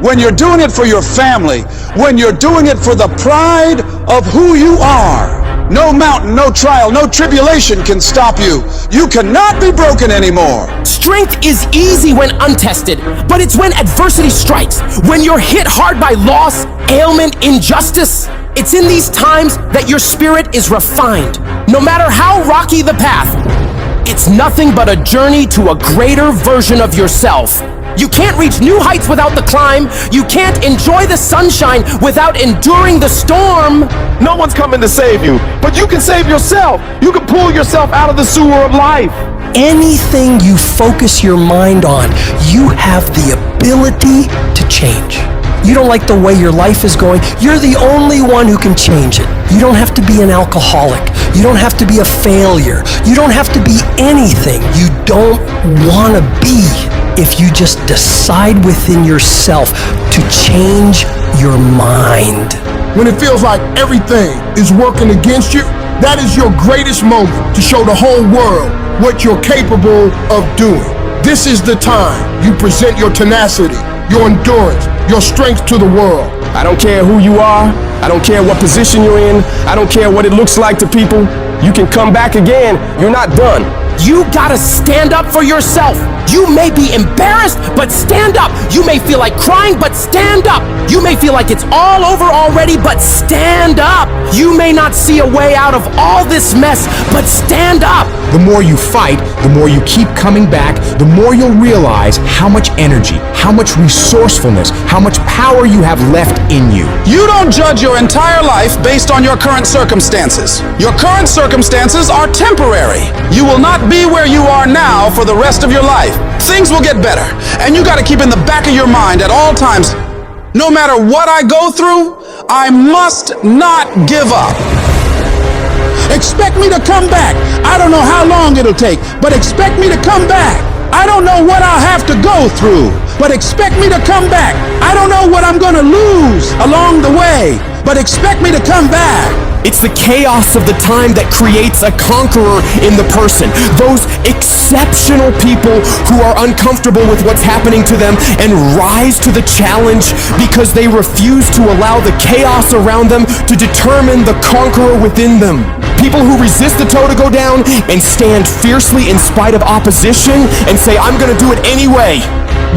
when you're doing it for your family, when you're doing it for the pride of who you are, no mountain, no trial, no tribulation can stop you. You cannot be broken anymore. Strength is easy when untested, but it's when adversity strikes, when you're hit hard by loss, ailment, injustice. It's in these times that your spirit is refined. No matter how rocky the path, it's nothing but a journey to a greater version of yourself. You can't reach new heights without the climb. You can't enjoy the sunshine without enduring the storm. No one's coming to save you, but you can save yourself. You can pull yourself out of the sewer of life. Anything you focus your mind on, you have the ability to change. You don't like the way your life is going, you're the only one who can change it. You don't have to be an alcoholic. You don't have to be a failure. You don't have to be anything you don't want to be if you just decide within yourself to change your mind. When it feels like everything is working against you, that is your greatest moment to show the whole world what you're capable of doing. This is the time you present your tenacity, your endurance, your strength to the world. I don't care who you are. I don't care what position you're in. I don't care what it looks like to people. You can come back again. You're not done. You gotta stand up for yourself. You may be embarrassed, but stand up. You may feel like crying, but stand up. You may feel like it's all over already, but stand up. You may not see a way out of all this mess, but stand up. The more you fight, the more you keep coming back, the more you'll realize how much energy, how much resourcefulness, how much power you have left in you. You don't judge your entire life based on your current circumstances. Your current circumstances are temporary. You will not be where you are now for the rest of your life. Things will get better, and you got to keep in the back of your mind at all times, no matter what I go through, I must not give up. Expect me to come back. I don't know how long it'll take, but expect me to come back. I don't know what I'll have to go through, but expect me to come back. I don't know what I'm gonna lose along the way, but expect me to come back. It's the chaos of the time that creates a conqueror in the person. Those exceptional people who are uncomfortable with what's happening to them and rise to the challenge because they refuse to allow the chaos around them to determine the conqueror within them. People who resist the toe to go down and stand fiercely in spite of opposition and say, I'm gonna do it anyway.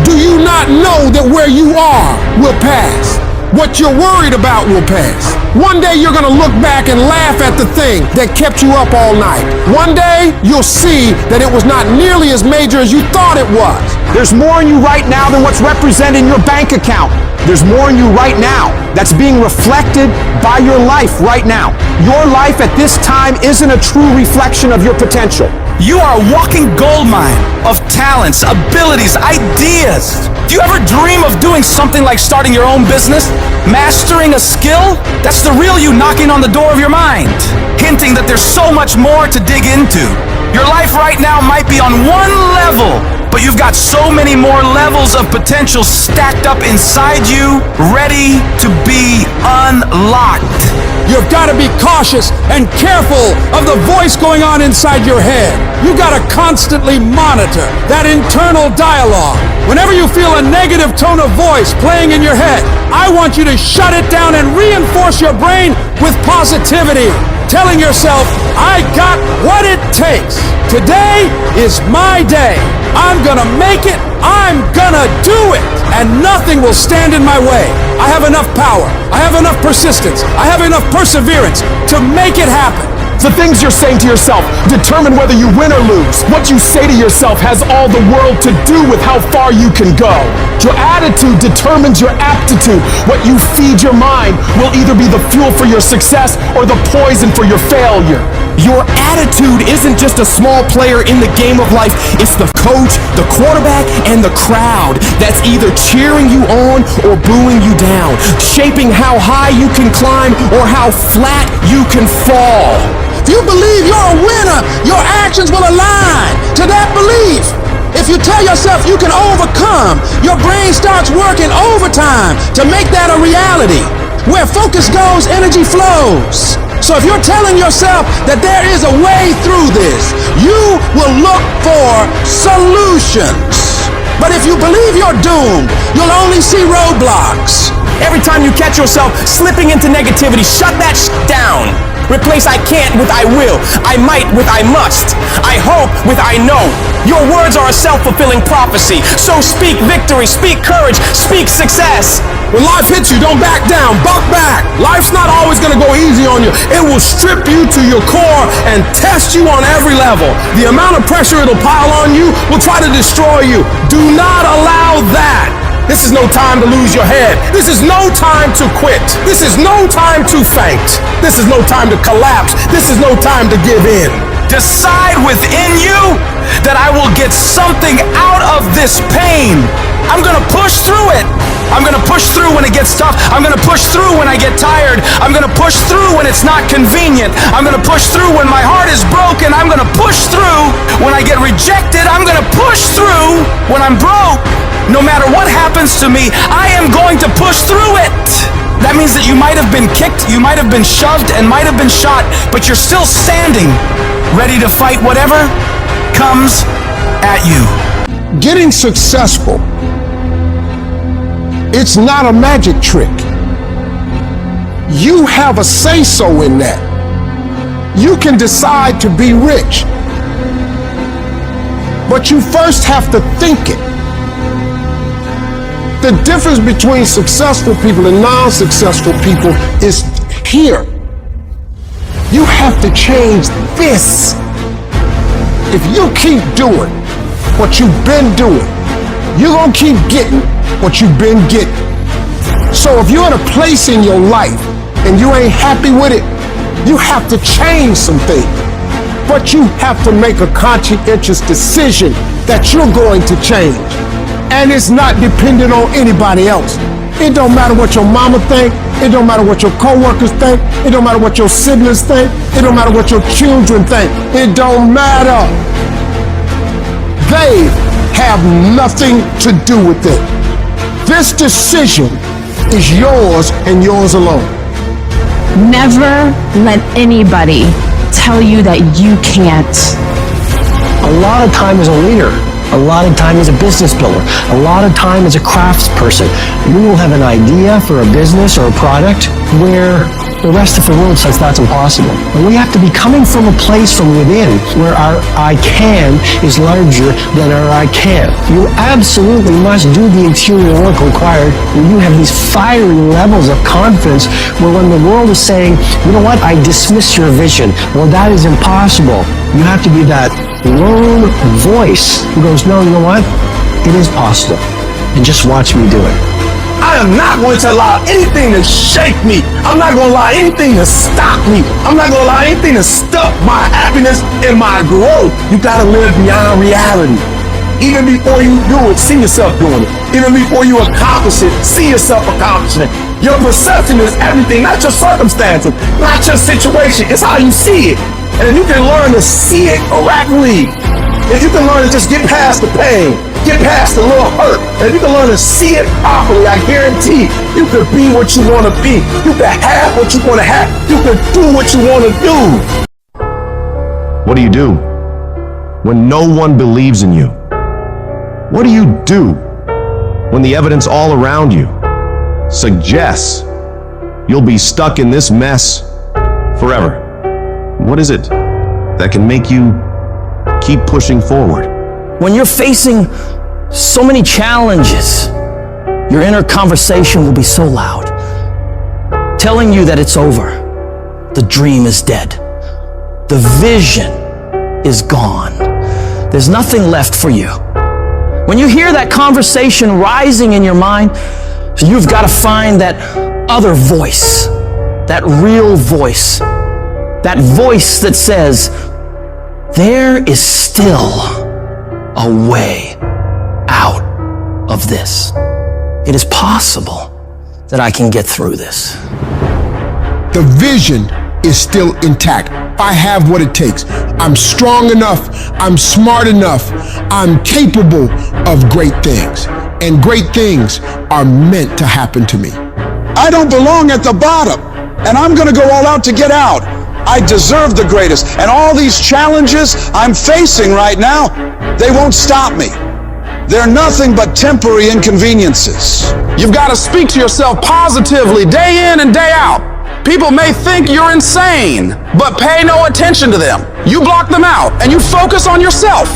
Do you not know that where you are will pass? What you're worried about will pass. One day you're gonna look back and laugh at the thing that kept you up all night. One day you'll see that it was not nearly as major as you thought it was. There's more in you right now than what's represented in your bank account. There's more in you right now that's being reflected by your life right now. Your life at this time isn't a true reflection of your potential. You are a walking goldmine of talents, abilities, ideas. Do you ever dream of doing something like starting your own business? Mastering a skill? That's the real you knocking on the door of your mind, hinting that there's so much more to dig into. Your life right now might be on one level, but you've got so many more levels of potential stacked up inside you, ready to be unlocked. You've got to be cautious and careful of the voice going on inside your head. You got to constantly monitor that internal dialogue. Whenever you feel a negative tone of voice playing in your head, I want you to shut it down and reinforce your brain with positivity, telling yourself, I got what it takes. Today is my day. I'm gonna make it. I'm gonna do it. And nothing will stand in my way. I have enough power. I have enough persistence. I have enough perseverance to make it happen. The things you're saying to yourself determine whether you win or lose. What you say to yourself has all the world to do with how far you can go. Your attitude determines your aptitude. What you feed your mind will either be the fuel for your success or the poison for your failure. Your attitude isn't just a small player in the game of life. It's the coach, the quarterback, and the crowd that's either cheering you on or booing you down, shaping how high you can climb or how flat you can fall. If you believe you're a winner, your actions will align to that belief. If you tell yourself you can overcome, your brain starts working overtime to make that a reality. Where focus goes, energy flows. So if you're telling yourself that there is a way through this, you will look for solutions. But if you believe you're doomed, you'll only see roadblocks. Every time you catch yourself slipping into negativity, shut that down. Replace I can't with I will, I might with I must, I hope with I know. Your words are a self-fulfilling prophecy, so speak victory, speak courage, speak success. When life hits you, don't back down, buck back. Life's not always gonna go easy on you. It will strip you to your core and test you on every level. The amount of pressure it'll pile on you will try to destroy you. Do not allow that. This is no time to lose your head. This is no time to quit. This is no time to faint. This is no time to collapse. This is no time to give in. Decide within you that I will get something out of this pain. I'm gonna push through it. I'm gonna push through when it gets tough. I'm gonna push through when I get tired. I'm gonna push through when it's not convenient. I'm gonna push through when my heart is broken. I'm gonna push through when I get rejected. I'm gonna push through when I'm broke. No matter what happens to me, I am going to push through it. That means that you might have been kicked, you might have been shoved, and might have been shot, but you're still standing, ready to fight whatever comes at you. Getting successful, it's not a magic trick. You have a say-so in that. You can decide to be rich, but you first have to think it. The difference between successful people and non-successful people is here. You have to change this. If you keep doing what you've been doing, you're gonna keep getting what you've been getting. So if you're in a place in your life and you ain't happy with it, you have to change some things. But you have to make a conscientious decision that you're going to change. And it's not dependent on anybody else. It don't matter what your mama think. It don't matter what your coworkers think. It don't matter what your siblings think. It don't matter what your children think. It don't matter. They have nothing to do with it. This decision is yours and yours alone. Never let anybody tell you that you can't. A lot of time as a leader, a lot of time as a business builder, a lot of time as a craftsperson, we will have an idea for a business or a product where the rest of the world says that's impossible. And we have to be coming from a place from within where our I can is larger than our I can't. You absolutely must do the interior work required where you have these fiery levels of confidence where when the world is saying, you know what, I dismiss your vision. Well, that is impossible. You have to be that lone voice who goes, no, you know what? It is possible. And just watch me do it. I am not going to allow anything to shake me. I'm not going to allow anything to stop me. I'm not going to allow anything to stop my happiness and my growth. You got to live beyond reality. Even before you do it, see yourself doing it. Even before you accomplish it, see yourself accomplishing it. Your perception is everything, not your circumstances, not your situation. It's how you see it. And if you can learn to see it correctly, if you can learn to just get past the pain, get past the little hurt, and if you can learn to see it properly, I guarantee you can be what you want to be. You can have what you want to have. You can do what you want to do. What do you do when no one believes in you? What do you do when the evidence all around you suggests you'll be stuck in this mess forever? What is it that can make you keep pushing forward? When you're facing so many challenges, your inner conversation will be so loud, telling you that it's over. The dream is dead. The vision is gone. There's nothing left for you. When you hear that conversation rising in your mind, you've got to find that other voice, that real voice, that voice that says, there is still a way out of this. It is possible that I can get through this. The vision is still intact. I have what it takes. I'm strong enough. I'm smart enough. I'm capable of great things. And great things are meant to happen to me. I don't belong at the bottom, and I'm going to go all out to get out. I deserve the greatest, and all these challenges I'm facing right now, they won't stop me. They're nothing but temporary inconveniences. You've got to speak to yourself positively day in and day out. People may think you're insane, but pay no attention to them. You block them out and you focus on yourself.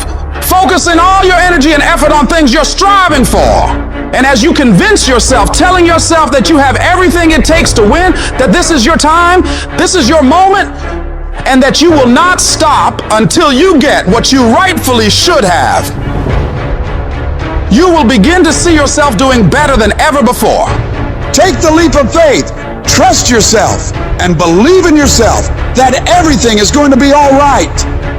Focusing all your energy and effort on things you're striving for. And as you convince yourself, telling yourself that you have everything it takes to win, that this is your time, this is your moment, and that you will not stop until you get what you rightfully should have, you will begin to see yourself doing better than ever before. Take the leap of faith. Trust yourself and believe in yourself that everything is going to be all right.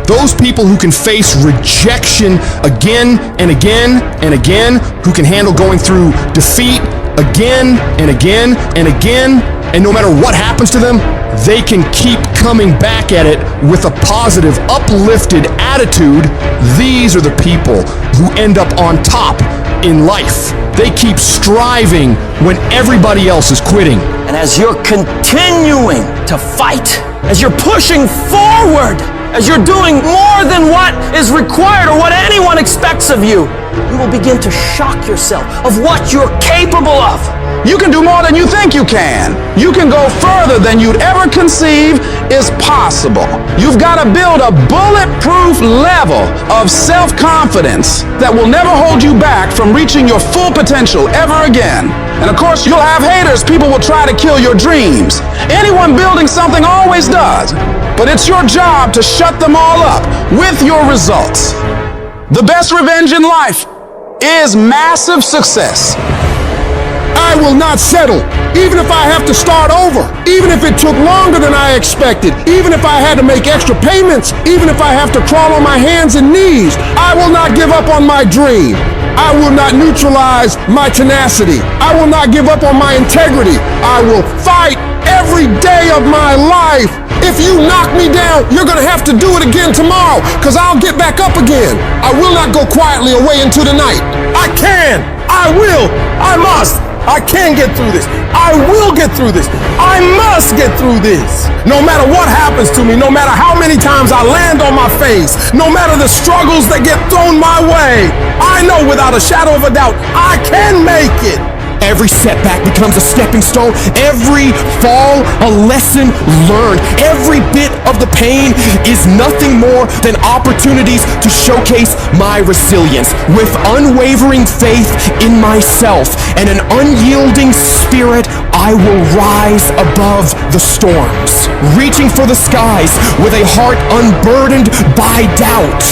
Those people who can face rejection again and again and again, who can handle going through defeat again and again and again, and no matter what happens to them, they can keep coming back at it with a positive, uplifted attitude. These are the people who end up on top in life. They keep striving when everybody else is quitting. And as you're continuing to fight, as you're pushing forward, as you're doing more than what is required or what anyone expects of you, you will begin to shock yourself of what you're capable of. You can do more than you think you can. You can go further than you'd ever conceive is possible. You've got to build a bulletproof level of self-confidence that will never hold you back from reaching your full potential ever again. And of course, you'll have haters. People will try to kill your dreams. Anyone building something always does. But it's your job to shut them all up with your results. The best revenge in life is massive success. I will not settle, even if I have to start over, even if it took longer than I expected, even if I had to make extra payments, even if I have to crawl on my hands and knees. I will not give up on my dream. I will not neutralize my tenacity. I will not give up on my integrity. I will fight every day of my life. If you knock me down, you're gonna have to do it again tomorrow, because I'll get back up again. I will not go quietly away into the night. I can, I will, I must. I can get through this. I will get through this. I must get through this. No matter what happens to me, no matter how many times I land on my face, no matter the struggles that get thrown my way, I know without a shadow of a doubt, I can make it. Every setback becomes a stepping stone. Every fall, a lesson learned. Every bit of the pain is nothing more than opportunities to showcase my resilience. With unwavering faith in myself and an unyielding spirit, I will rise above the storms, reaching for the skies with a heart unburdened by doubt.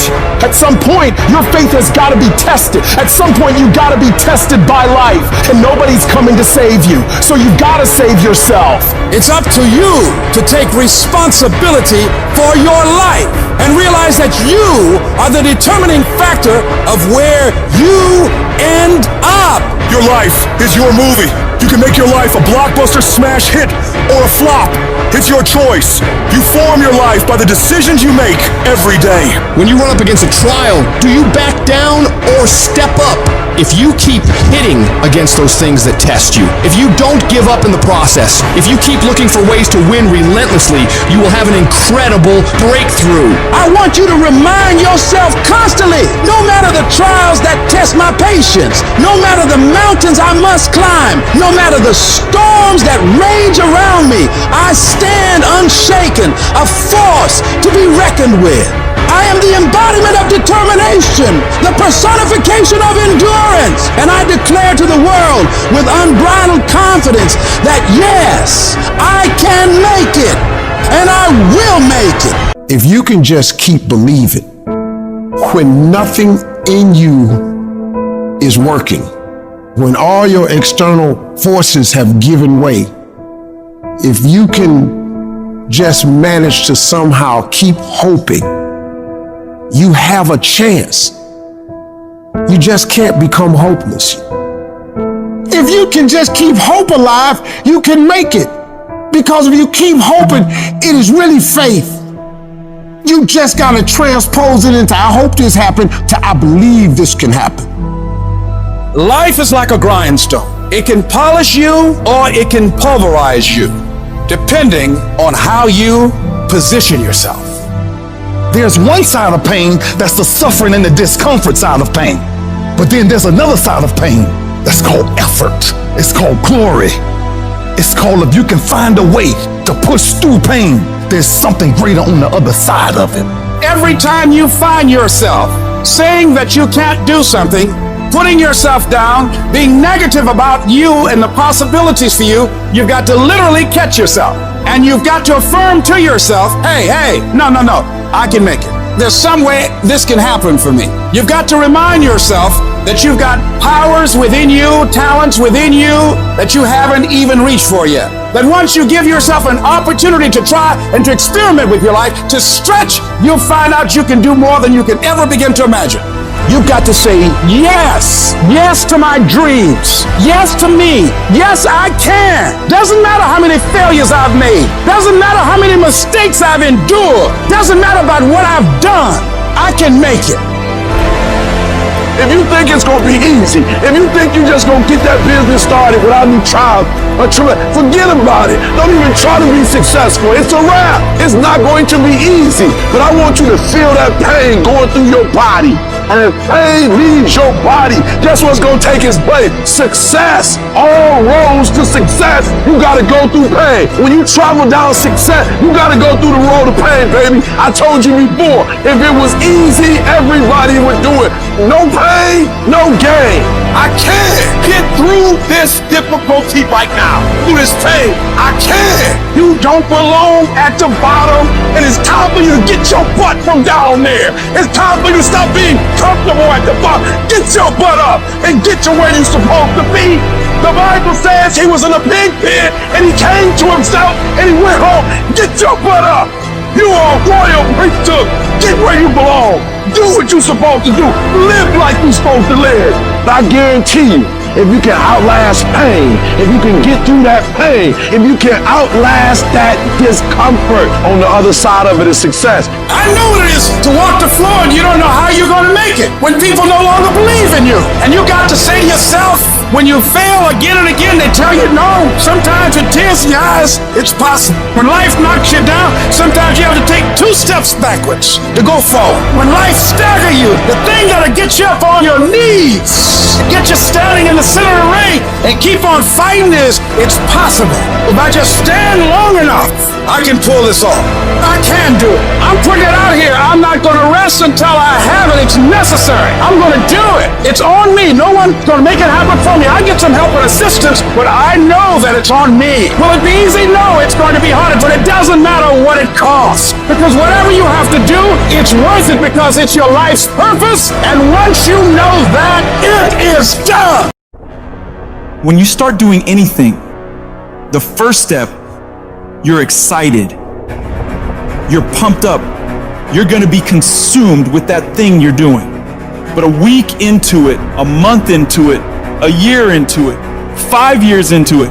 At some point, your faith has got to be tested. At some point, you got to be tested by life, and nobody's coming to save you. So you got to save yourself. It's up to you to take responsibility for your life and realize that you are the determining factor of where you end up. Your life is your movie. You can make your life a blockbuster smash hit or a flop. It's your choice. You form your life by the decisions you make every day. When you run up against a trial, do you back down or step up? If you keep hitting against those things that test you, if you don't give up in the process, if you keep looking for ways to win relentlessly, you will have an incredible breakthrough. I want you to remind yourself constantly, no matter the trials that test my patience, no matter the mountains I must climb, no matter the storms that rage around me, I stand unshaken, a force to be reckoned with. I am the embodiment of determination, the personification of endurance, and I declare to the world with unbridled confidence that yes, I can make it, and I will make it. If you can just keep believing when nothing in you is working, when all your external forces have given way, if you can just manage to somehow keep hoping, you have a chance. You just can't become hopeless. If you can just keep hope alive, you can make it. Because if you keep hoping, it is really faith. You just gotta transpose it into I hope this happened to I believe this can happen. Life is like a grindstone. It can polish you or it can pulverize you, depending on how you position yourself. There's one side of pain that's the suffering and the discomfort side of pain. But then there's another side of pain that's called effort. It's called glory. It's called if you can find a way to push through pain, there's something greater on the other side of it. Every time you find yourself saying that you can't do something, putting yourself down, being negative about you and the possibilities for you, you've got to literally catch yourself. And you've got to affirm to yourself, hey, no, I can make it. There's some way this can happen for me. You've got to remind yourself that you've got powers within you, talents within you that you haven't even reached for yet. That once you give yourself an opportunity to try and to experiment with your life, to stretch, you'll find out you can do more than you can ever begin to imagine. You've got to say yes to my dreams, yes to me, yes I can. Doesn't matter how many failures I've made, doesn't matter how many mistakes I've endured, doesn't matter about what I've done, I can make it. If you think it's gonna be easy, if you think you're just gonna get that business started without any trial or tribulation, forget about it. Don't even try to be successful. It's a wrap. It's not going to be easy. But I want you to feel that pain going through your body. And if pain leaves your body, guess what's gonna take its place? Success. All roads to success, you gotta go through pain. When you travel down success, you gotta go through the road of pain, baby. I told you before, if it was easy, everybody would do it. No pain, no gain. I can get through this difficulty right now, through this pain. I can. You don't belong at the bottom, and it's time for you to get your butt from down there. It's time for you to stop being comfortable at the bottom. Get your butt up and get to where you're supposed to be. The Bible says he was in a pig pit, and he came to himself, and he went home. Get your butt up. You are a royal priesthood. Get where you belong. Do what you're supposed to do. Live like you're supposed to live. I guarantee you, if you can outlast pain, if you can get through that pain, if you can outlast that discomfort, on the other side of it is success. I know what it is to walk the floor and you don't know how you're going to make it when people no longer believe in you. And you got to say to yourself, when you fail again and again, they tell you no. Sometimes with tears in your eyes, it's possible. When life knocks you down, sometimes you have to take 2 steps backwards to go forward. When life staggers you, the thing that'll get you up on your knees, get you standing in the center of the ring and keep on fighting is, it's possible. If I just stand long enough, I can pull this off. I can do it. I'm putting it out here. I'm I'm not going to rest until I have it. It's necessary. I'm going to do it. It's on me. No one's going to make it happen for me. I get some help and assistance, but I know that it's on me. Will it be easy? No, it's going to be harder, but it doesn't matter what it costs. Because whatever you have to do, it's worth it because it's your life's purpose. And once you know that, it is done. When you start doing anything, the first step, you're excited. You're pumped up. You're going to be consumed with that thing you're doing. But a week into it, a month into it, a year into it, 5 years into it,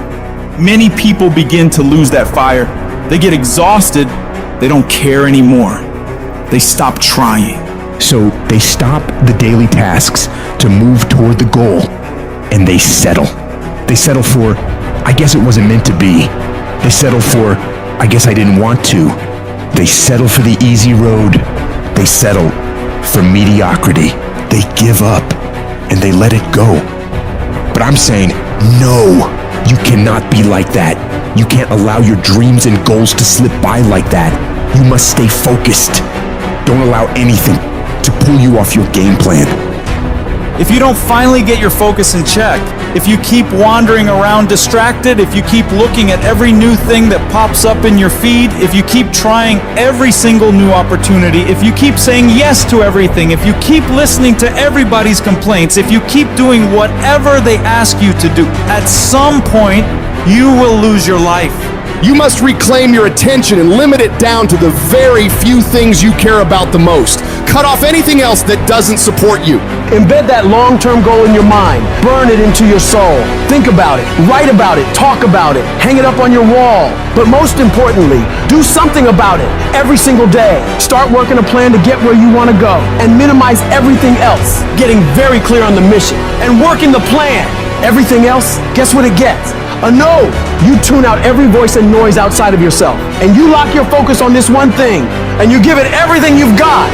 many people begin to lose that fire. They get exhausted. They don't care anymore. They stop trying. So they stop the daily tasks to move toward the goal, and they settle. They settle for, I guess it wasn't meant to be. They settle for, I guess I didn't want to. They settle for the easy road. They settle for mediocrity. They give up and they let it go. But I'm saying, no, you cannot be like that. You can't allow your dreams and goals to slip by like that. You must stay focused. Don't allow anything to pull you off your game plan. If you don't finally get your focus in check, if you keep wandering around distracted, if you keep looking at every new thing that pops up in your feed, if you keep trying every single new opportunity, if you keep saying yes to everything, if you keep listening to everybody's complaints, if you keep doing whatever they ask you to do, at some point, you will lose your life. You must reclaim your attention and limit it down to the very few things you care about the most. Cut off anything else that doesn't support you. Embed that long-term goal in your mind. Burn it into your soul. Think about it. Write about it. Talk about it. Hang it up on your wall. But most importantly, do something about it every single day. Start working a plan to get where you want to go and minimize everything else. Getting very clear on the mission and working the plan. Everything else, guess what it gets? A no. You tune out every voice and noise outside of yourself, and you lock your focus on this one thing, and you give it everything you've got.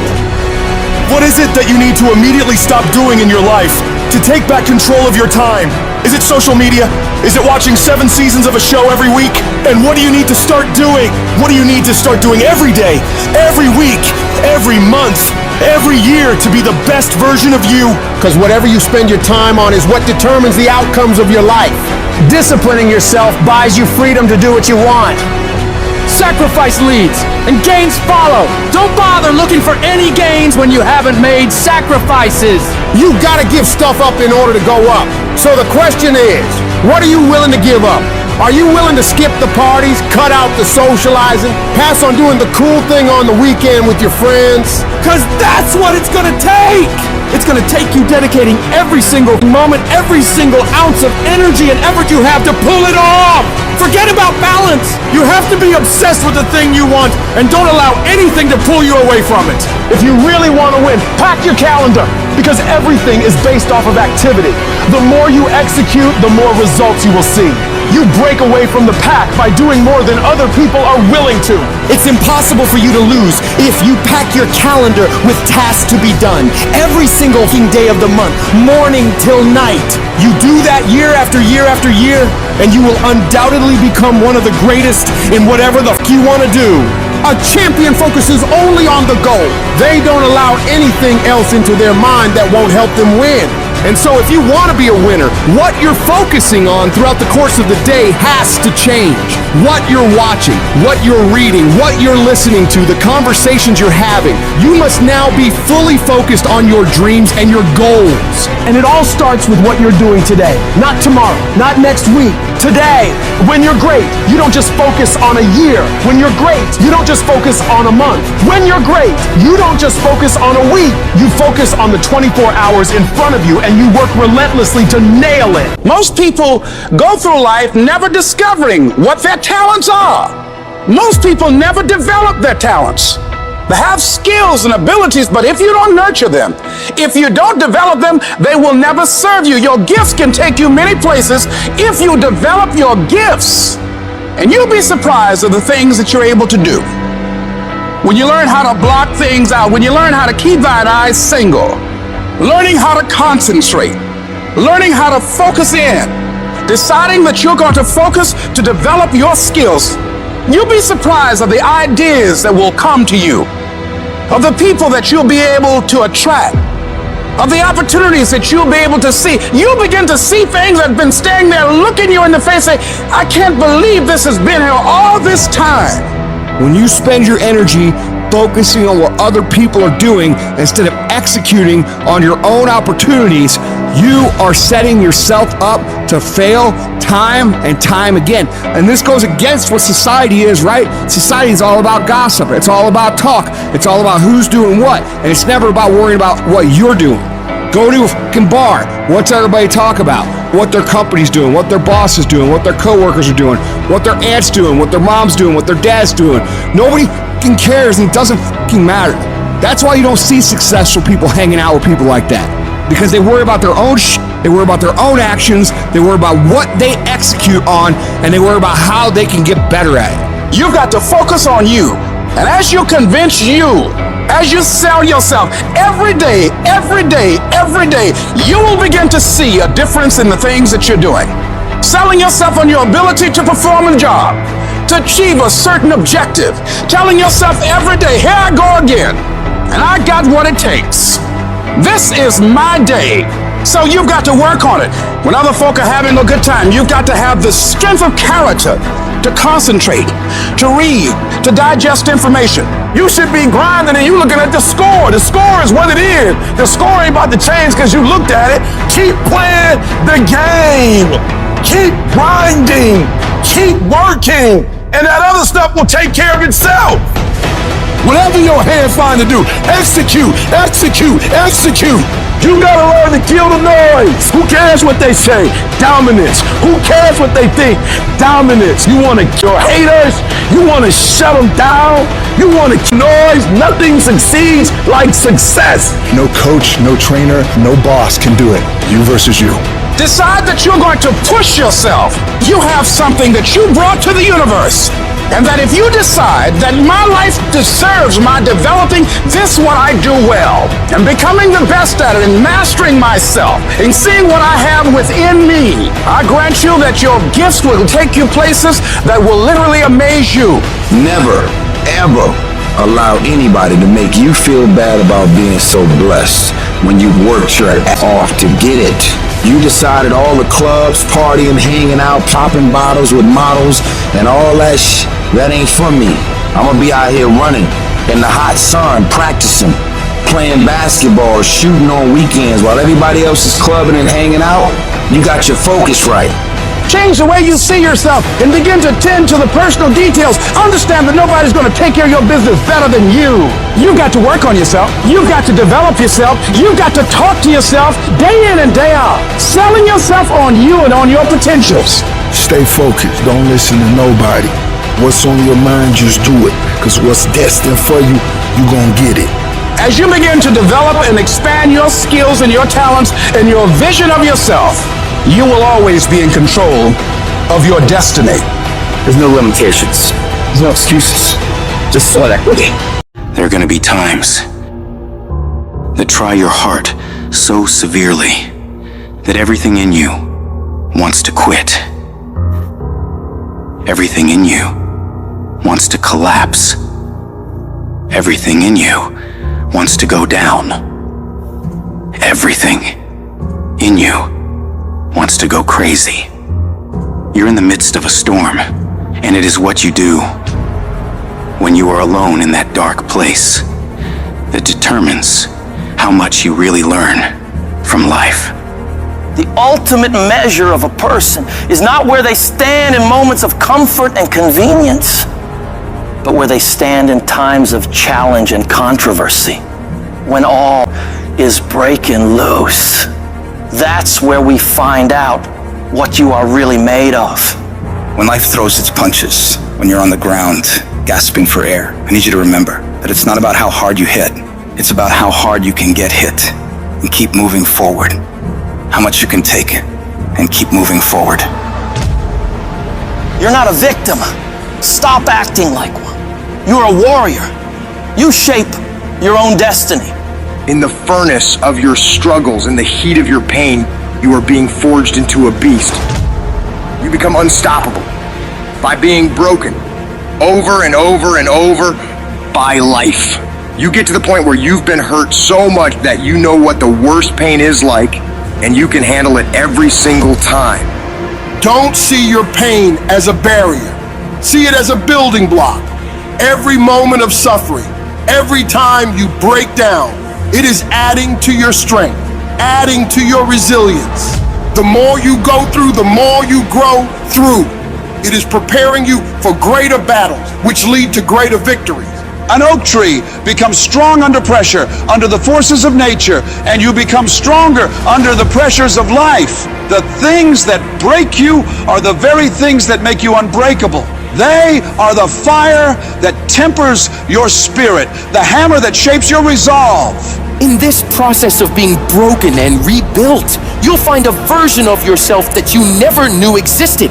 What is it that you need to immediately stop doing in your life to take back control of your time? Is it social media? Is it watching 7 seasons of a show every week? And what do you need to start doing? What do you need to start doing every day, every week, every month, every year to be the best version of you? Because whatever you spend your time on is what determines the outcomes of your life. Disciplining yourself buys you freedom to do what you want. Sacrifice leads and gains follow. Don't bother looking for any gains when you haven't made sacrifices. You gotta give stuff up in order to go up. So the question is, what are you willing to give up? Are you willing to skip the parties, cut out the socializing, pass on doing the cool thing on the weekend with your friends? Cause that's what it's gonna take. It's gonna take you dedicating every single moment, every single ounce of energy and effort you have to pull it off. Forget about balance. You have to be obsessed with the thing you want and don't allow anything to pull you away from it. If you really want to win, pack your calendar, because everything is based off of activity. The more you execute, the more results you will see. You break away from the pack by doing more than other people are willing to. It's impossible for you to lose if you pack your calendar with tasks to be done every single day of the month, morning till night. You do that year after year after year, and you will undoubtedly become one of the greatest in whatever the you want to do. A champion focuses only on the goal. They don't allow anything else into their mind that won't help them win. And so if you want to be a winner, what you're focusing on throughout the course of the day has to change. What you're watching, what you're reading, what you're listening to, the conversations you're having. You must now be fully focused on your dreams and your goals. And it all starts with what you're doing today. Not tomorrow, not next week. Today. When you're great, you don't just focus on a year. When you're great, you don't just focus on a month. When you're great, you don't just focus on a week. You focus on the 24 hours in front of you, and you work relentlessly to nail it. Most people go through life never discovering what their talents are. Most people never develop their talents. They have skills and abilities, but if you don't nurture them, if you don't develop them, they will never serve you. Your gifts can take you many places if you develop your gifts. And you'll be surprised at the things that you're able to do. When you learn how to block things out, when you learn how to keep thine eyes single, learning how to concentrate, learning how to focus in, deciding that you're going to focus to develop your skills, you'll be surprised at the ideas that will come to you. of the people that you'll be able to attract, of the opportunities that you'll be able to see. You'll begin to see things that have been standing there looking you in the face and say, I can't believe this has been here all this time. When you spend your energy focusing on what other people are doing instead of executing on your own opportunities, you are setting yourself up to fail time and time again. And this goes against what society is, right? Society is all about gossip. It's all about talk. It's all about who's doing what. And it's never about worrying about what you're doing. Go to a fucking bar. What's everybody talk about? What their company's doing, what their boss is doing, what their coworkers are doing, what their aunt's doing, what their mom's doing, what their dad's doing. Nobody fucking cares, and it doesn't fucking matter. That's why you don't see successful people hanging out with people like that. Because they worry about their own shit, they worry about their own actions, they worry about what they execute on, and they worry about how they can get better at it. You've got to focus on you. And as you convince you, as you sell yourself every day, you will begin to see a difference in the things that you're doing. Selling yourself on your ability to perform a job, to achieve a certain objective. Telling yourself every day, here I go again, and I got what it takes. This is my day. So you've got to work on it. When other folk are having a good time, you've got to have the strength of character to concentrate, to read, to digest information. You should be grinding and you looking at the score. The score is what it is. The score ain't about to change because you looked at it. Keep playing the game. Keep grinding. Keep working. And that other stuff will take care of itself. Whatever your hand find to do, execute, execute, execute. You gotta learn to kill the noise. Who cares what they say? Dominance. Who cares what they think? Dominance. You wanna kill haters? You wanna shut them down? You wanna kill noise? Nothing succeeds like success. No coach, no trainer, no boss can do it. You versus you. Decide that you're going to push yourself. You have something that you brought to the universe. And that if you decide that my life deserves my developing this what I do well, and becoming the best at it, and mastering myself, and seeing what I have within me, I grant you that your gifts will take you places that will literally amaze you. Never, ever allow anybody to make you feel bad about being so blessed when you worked your ass off to get it. You decided all the clubs, partying, hanging out, popping bottles with models, and all that that ain't for me. I'm gonna be out here running in the hot sun, practicing, playing basketball, shooting on weekends while everybody else is clubbing and hanging out. You got your focus right. Change the way you see yourself and begin to tend to the personal details. Understand that nobody's going to take care of your business better than you. You've got to work on yourself. You've got to develop yourself. You've got to talk to yourself day in and day out. Selling yourself on you and on your potentials. Stay focused. Don't listen to nobody. What's on your mind, just do it. Because what's destined for you, you're going to get it. As you begin to develop and expand your skills and your talents and your vision of yourself, you will always be in control of your destiny. There's no limitations. There's no excuses. Just sweat equity. There are going to be times that try your heart so severely that everything in you wants to quit. Everything in you wants to collapse. Everything in you wants to go down. Everything in you wants to go crazy. You're in the midst of a storm, and it is what you do when you are alone in that dark place that determines how much you really learn from life. The ultimate measure of a person is not where they stand in moments of comfort and convenience, but where they stand in times of challenge and controversy, when all is breaking loose. That's where we find out what you are really made of. When life throws its punches, when you're on the ground, gasping for air, I need you to remember that it's not about how hard you hit. It's about how hard you can get hit and keep moving forward. How much you can take and keep moving forward. You're not a victim. Stop acting like one. You're a warrior. You shape your own destiny. In the furnace of your struggles, in the heat of your pain, you are being forged into a beast. You become unstoppable by being broken over and over and over by life. You get to the point where you've been hurt so much that you know what the worst pain is like, and you can handle it every single time. Don't see your pain as a barrier. See it as a building block. Every moment of suffering, every time you break down, it is adding to your strength, adding to your resilience. The more you go through, the more you grow through. It is preparing you for greater battles, which lead to greater victories. An oak tree becomes strong under pressure, under the forces of nature, and you become stronger under the pressures of life. The things that break you are the very things that make you unbreakable. They are the fire that tempers your spirit, the hammer that shapes your resolve. In this process of being broken and rebuilt, you'll find a version of yourself that you never knew existed.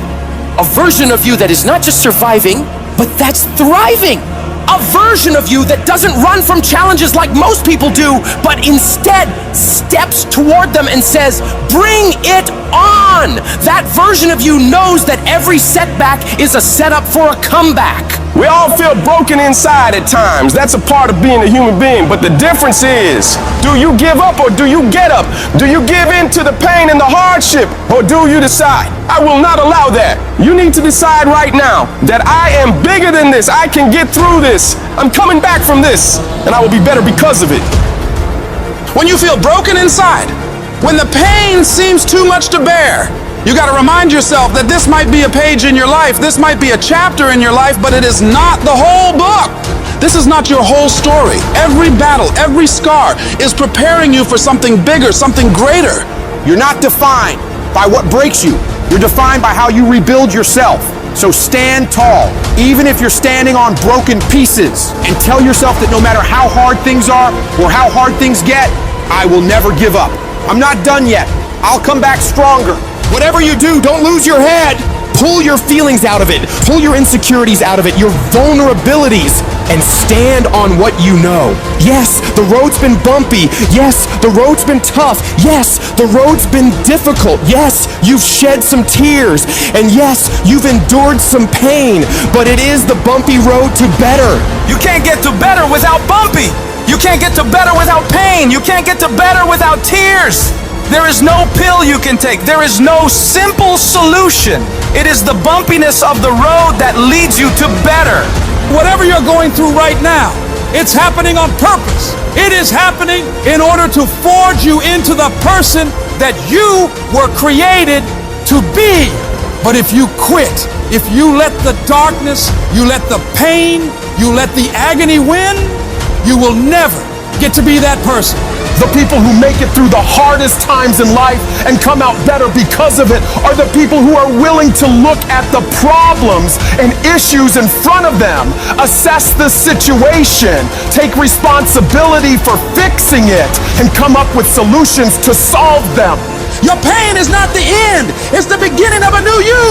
A version of you that is not just surviving, but that's thriving. A version of you that doesn't run from challenges like most people do, but instead steps toward them and says, bring it on! That version of you knows that every setback is a setup for a comeback. We all feel broken inside at times. That's a part of being a human being. But the difference is, do you give up or do you get up? Do you give in to the pain and the hardship or do you decide? I will not allow that. You need to decide right now that I am bigger than this. I can get through this. I'm coming back from this and I will be better because of it. When you feel broken inside, when the pain seems too much to bear, you got to remind yourself that this might be a page in your life, this might be a chapter in your life, but it is not the whole book. This is not your whole story. Every battle, every scar is preparing you for something bigger, something greater. You're not defined by what breaks you. You're defined by how you rebuild yourself. So stand tall, even if you're standing on broken pieces, and tell yourself that no matter how hard things are or how hard things get, I will never give up. I'm not done yet. I'll come back stronger. Whatever you do, don't lose your head. Pull your feelings out of it. Pull your insecurities out of it, your vulnerabilities, and stand on what you know. Yes, the road's been bumpy. Yes, the road's been tough. Yes, the road's been difficult. Yes, you've shed some tears. And yes, you've endured some pain. But it is the bumpy road to better. You can't get to better without bumpy. You can't get to better without pain. You can't get to better without tears. There is no pill you can take. There is no simple solution. It is the bumpiness of the road that leads you to better. Whatever you're going through right now, it's happening on purpose. It is happening in order to forge you into the person that you were created to be. But if you quit, if you let the darkness, you let the pain, you let the agony win, you will never get to be that person. The people who make it through the hardest times in life and come out better because of it are the people who are willing to look at the problems and issues in front of them, assess the situation, take responsibility for fixing it, and come up with solutions to solve them. Your pain is not the end. It's the beginning of a new you.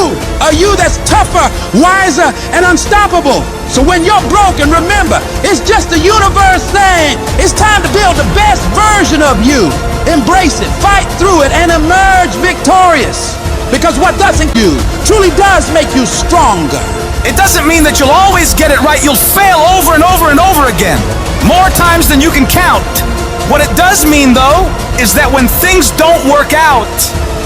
A you that's tougher, wiser, and unstoppable. So when you're broken, remember, it's just the universe saying it's time to build the best version of you. Embrace it, fight through it, and emerge victorious. Because what doesn't you truly does make you stronger. It doesn't mean that you'll always get it right. You'll fail over and over and over again. More times than you can count. What it does mean, though, is that when things don't work out,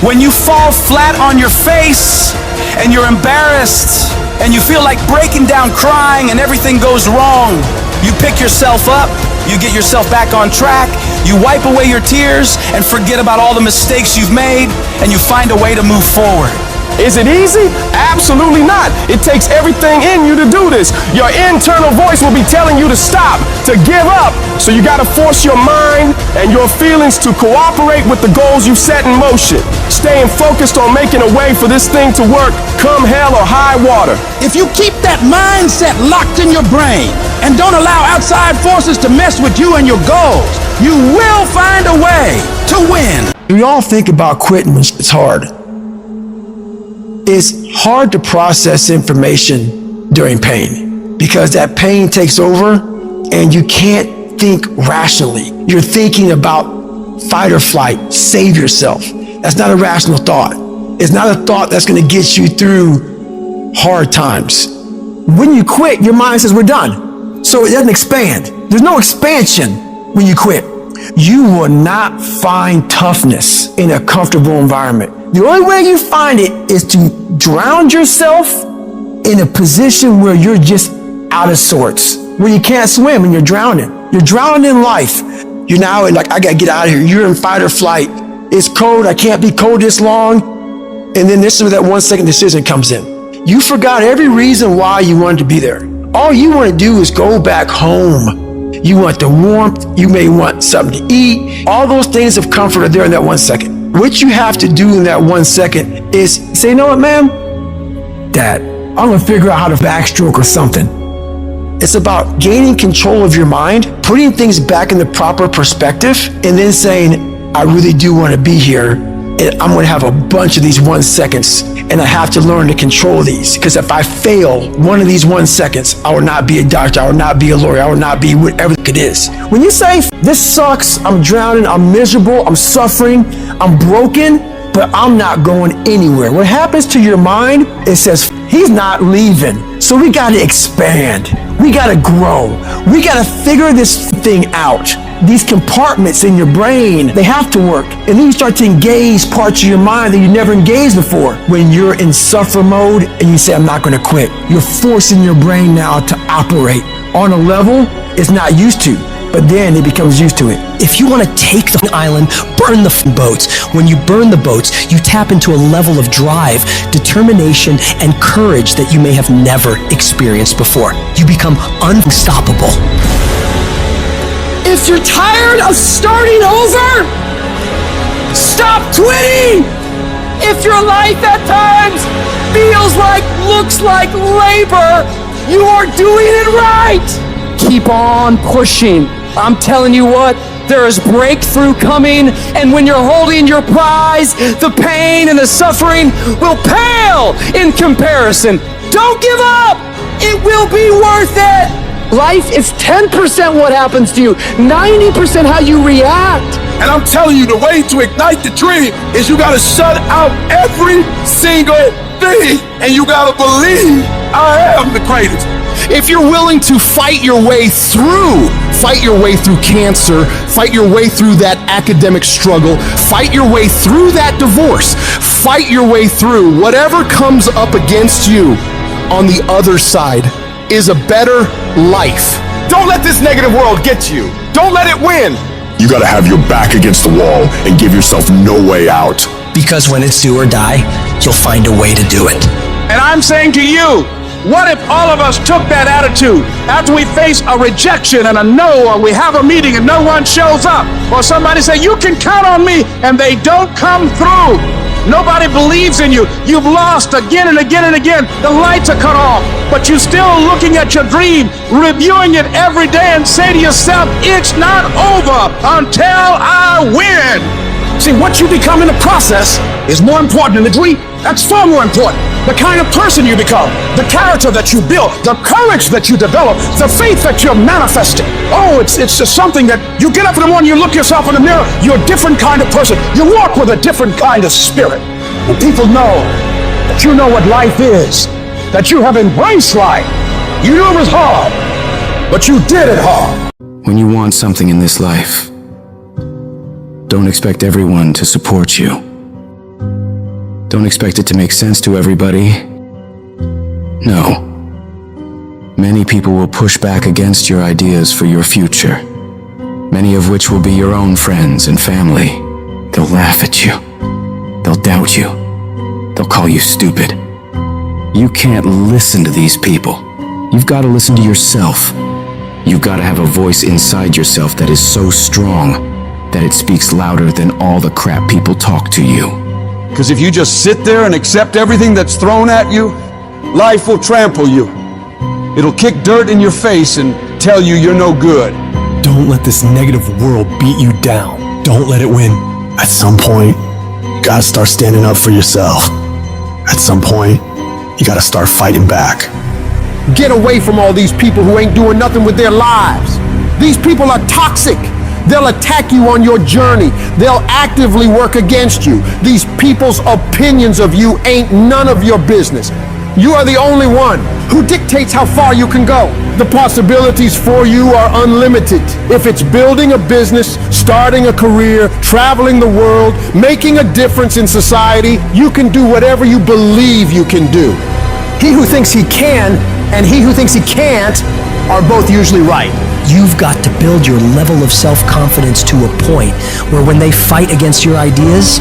when you fall flat on your face and you're embarrassed and you feel like breaking down crying and everything goes wrong, you pick yourself up, you get yourself back on track, you wipe away your tears and forget about all the mistakes you've made, and you find a way to move forward. Is it easy? Absolutely not. It takes everything in you to do this. Your internal voice will be telling you to stop, to give up. So you gotta force your mind and your feelings to cooperate with the goals you've set in motion. Staying focused on making a way for this thing to work, come hell or high water. If you keep that mindset locked in your brain and don't allow outside forces to mess with you and your goals, you will find a way to win. We all think about quitting when it's hard. It's hard to process information during pain because that pain takes over and you can't think rationally. You're thinking about fight or flight, save yourself. That's not a rational thought. It's not a thought that's going to get you through hard times. When you quit, your mind says, we're done. So it doesn't expand. There's no expansion when you quit. You will not find toughness in a comfortable environment. The only way you find it is to drown yourself in a position where you're just out of sorts, where you can't swim and you're drowning. You're drowning in life. You're now like, I gotta get out of here. You're in fight or flight. It's cold. I can't be cold this long. And then this is where that 1 second decision comes in. You forgot every reason why you wanted to be there. All you want to do is go back home. You want the warmth. You may want something to eat. All those things of comfort are there in that 1 second. What you have to do in that 1 second is say, you know what, ma'am? Dad, I'm gonna figure out how to backstroke or something. It's about gaining control of your mind, putting things back in the proper perspective, and then saying, I really do want to be here, and I'm going to have a bunch of these 1 seconds, and I have to learn to control these, because if I fail one of these 1 seconds, I will not be a doctor, I will not be a lawyer, I will not be whatever it is. When you say, this sucks, I'm drowning, I'm miserable, I'm suffering, I'm broken, but I'm not going anywhere. What happens to your mind, it says, he's not leaving. So we got to expand. We got to grow. We got to figure this thing out. These compartments in your brain, they have to work. And then you start to engage parts of your mind that you never engaged before. When you're in suffer mode and you say, I'm not going to quit, you're forcing your brain now to operate on a level it's not used to. But then it becomes used to it. If you want to take the island, burn the boats. When you burn the boats, you tap into a level of drive, determination, and courage that you may have never experienced before. You become unstoppable. If you're tired of starting over, stop quitting. If your life at times feels like, looks like labor, you are doing it right. Keep on pushing. I'm telling you what, there is breakthrough coming, and when you're holding your prize, the pain and the suffering will pale in comparison. Don't give up! It will be worth it! Life is 10% what happens to you, 90% how you react. And I'm telling you, the way to ignite the dream is you gotta shut out every single thing, and you gotta believe I am the greatest. If you're willing to fight your way through cancer, fight your way through that academic struggle, fight your way through that divorce, fight your way through whatever comes up against you, on the other side is a better life. Don't let this negative world get to you. Don't let it win. You gotta have your back against the wall and give yourself no way out. Because when it's do or die, you'll find a way to do it. And I'm saying to you, what if all of us took that attitude after we face a rejection and a no, or we have a meeting and no one shows up, or somebody say, you can count on me, and they don't come through. Nobody believes in you. You've lost again and again and again. The lights are cut off, but you're still looking at your dream, reviewing it every day, and say to yourself, it's not over until I win. See, what you become in the process is more important than the dream. That's far more important. The kind of person you become, the character that you build, the courage that you develop, the faith that you're manifesting. Oh, it's just something that you get up in the morning, you look yourself in the mirror, you're a different kind of person. You walk with a different kind of spirit. And people know that you know what life is, that you have embraced life. You knew it was hard, but you did it hard. When you want something in this life, don't expect everyone to support you. Don't expect it to make sense to everybody. No. Many people will push back against your ideas for your future. Many of which will be your own friends and family. They'll laugh at you. They'll doubt you. They'll call you stupid. You can't listen to these people. You've got to listen to yourself. You've got to have a voice inside yourself that is so strong that it speaks louder than all the crap people talk to you. Because if you just sit there and accept everything that's thrown at you, life will trample you. It'll kick dirt in your face and tell you you're no good. Don't let this negative world beat you down. Don't let it win. At some point, you gotta start standing up for yourself. At some point, you gotta start fighting back. Get away from all these people who ain't doing nothing with their lives. These people are toxic. They'll attack you on your journey. They'll actively work against you. These people's opinions of you ain't none of your business. You are the only one who dictates how far you can go. The possibilities for you are unlimited. If it's building a business, starting a career, traveling the world, making a difference in society, you can do whatever you believe you can do. He who thinks he can and he who thinks he can't are both usually right. You've got to build your level of self-confidence to a point where when they fight against your ideas,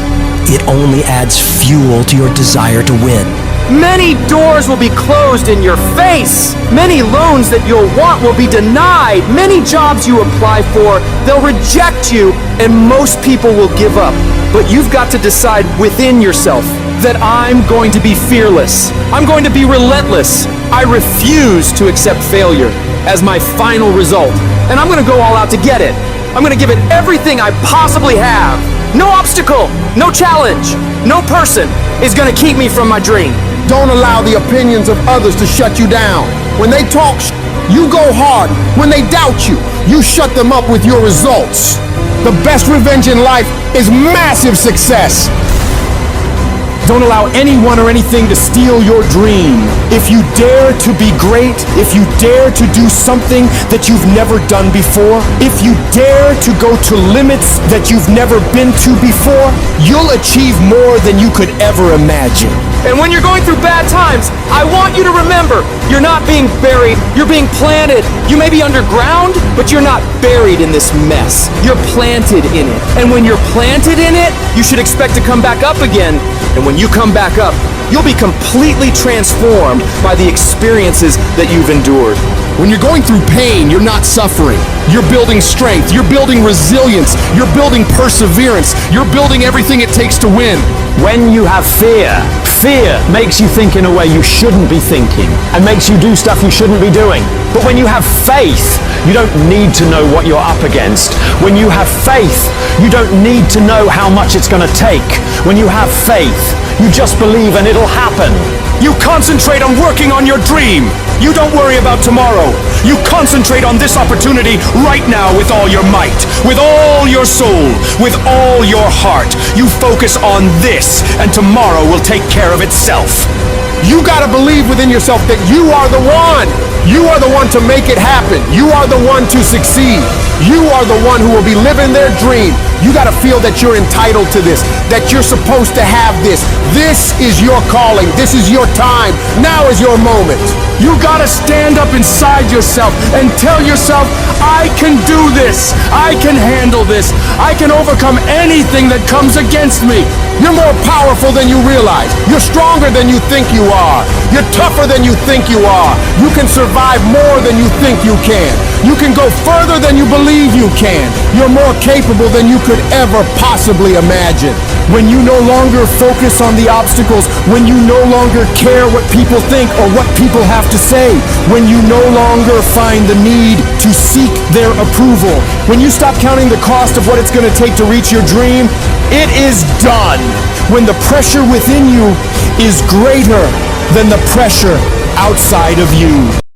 it only adds fuel to your desire to win. Many doors will be closed in your face. Many loans that you'll want will be denied. Many jobs you apply for, they'll reject you, and most people will give up. But you've got to decide within yourself that I'm going to be fearless. I'm going to be relentless. I refuse to accept failure as my final result. And I'm going to go all out to get it. I'm going to give it everything I possibly have. No obstacle, no challenge, no person is going to keep me from my dream. Don't allow the opinions of others to shut you down. When they talk, you go hard. When they doubt you, you shut them up with your results. The best revenge in life is massive success. Don't allow anyone or anything to steal your dream. If you dare to be great, if you dare to do something that you've never done before, if you dare to go to limits that you've never been to before, you'll achieve more than you could ever imagine. And when you're going through bad times, I want you to remember, you're not being buried, you're being planted. You may be underground, but you're not buried in this mess. You're planted in it. And when you're planted in it, you should expect to come back up again. And when you come back up, you'll be completely transformed by the experiences that you've endured. When you're going through pain, you're not suffering. You're building strength, you're building resilience, you're building perseverance, you're building everything it takes to win. When you have fear, fear makes you think in a way you shouldn't be thinking and makes you do stuff you shouldn't be doing. But when you have faith, you don't need to know what you're up against. When you have faith, you don't need to know how much it's going to take. When you have faith, you just believe and it'll happen. You concentrate on working on your dream. You don't worry about tomorrow. You concentrate on this opportunity right now with all your might, with all your soul, with all your heart. You focus on this, and tomorrow will take care of itself. You gotta believe within yourself that you are the one. You are the one to make it happen. You are the one to succeed. You are the one who will be living their dream. You gotta feel that you're entitled to this, that you're supposed to have this. This is your calling. This is your time. Now is your moment. You gotta stand up inside yourself and tell yourself, I can do this. I can handle this. I can overcome anything that comes against me. You're more powerful than you realize. You're stronger than you think you are. You're tougher than you think you are. You can survive more than you think you can. You can go further than you believe you can. You're more capable than you could ever possibly imagine. When you no longer focus on the obstacles, when you no longer care what people think or what people have to say, when you no longer find the need to seek their approval, when you stop counting the cost of what it's going to take to reach your dream, it is done. When the pressure within you is greater than the pressure outside of you.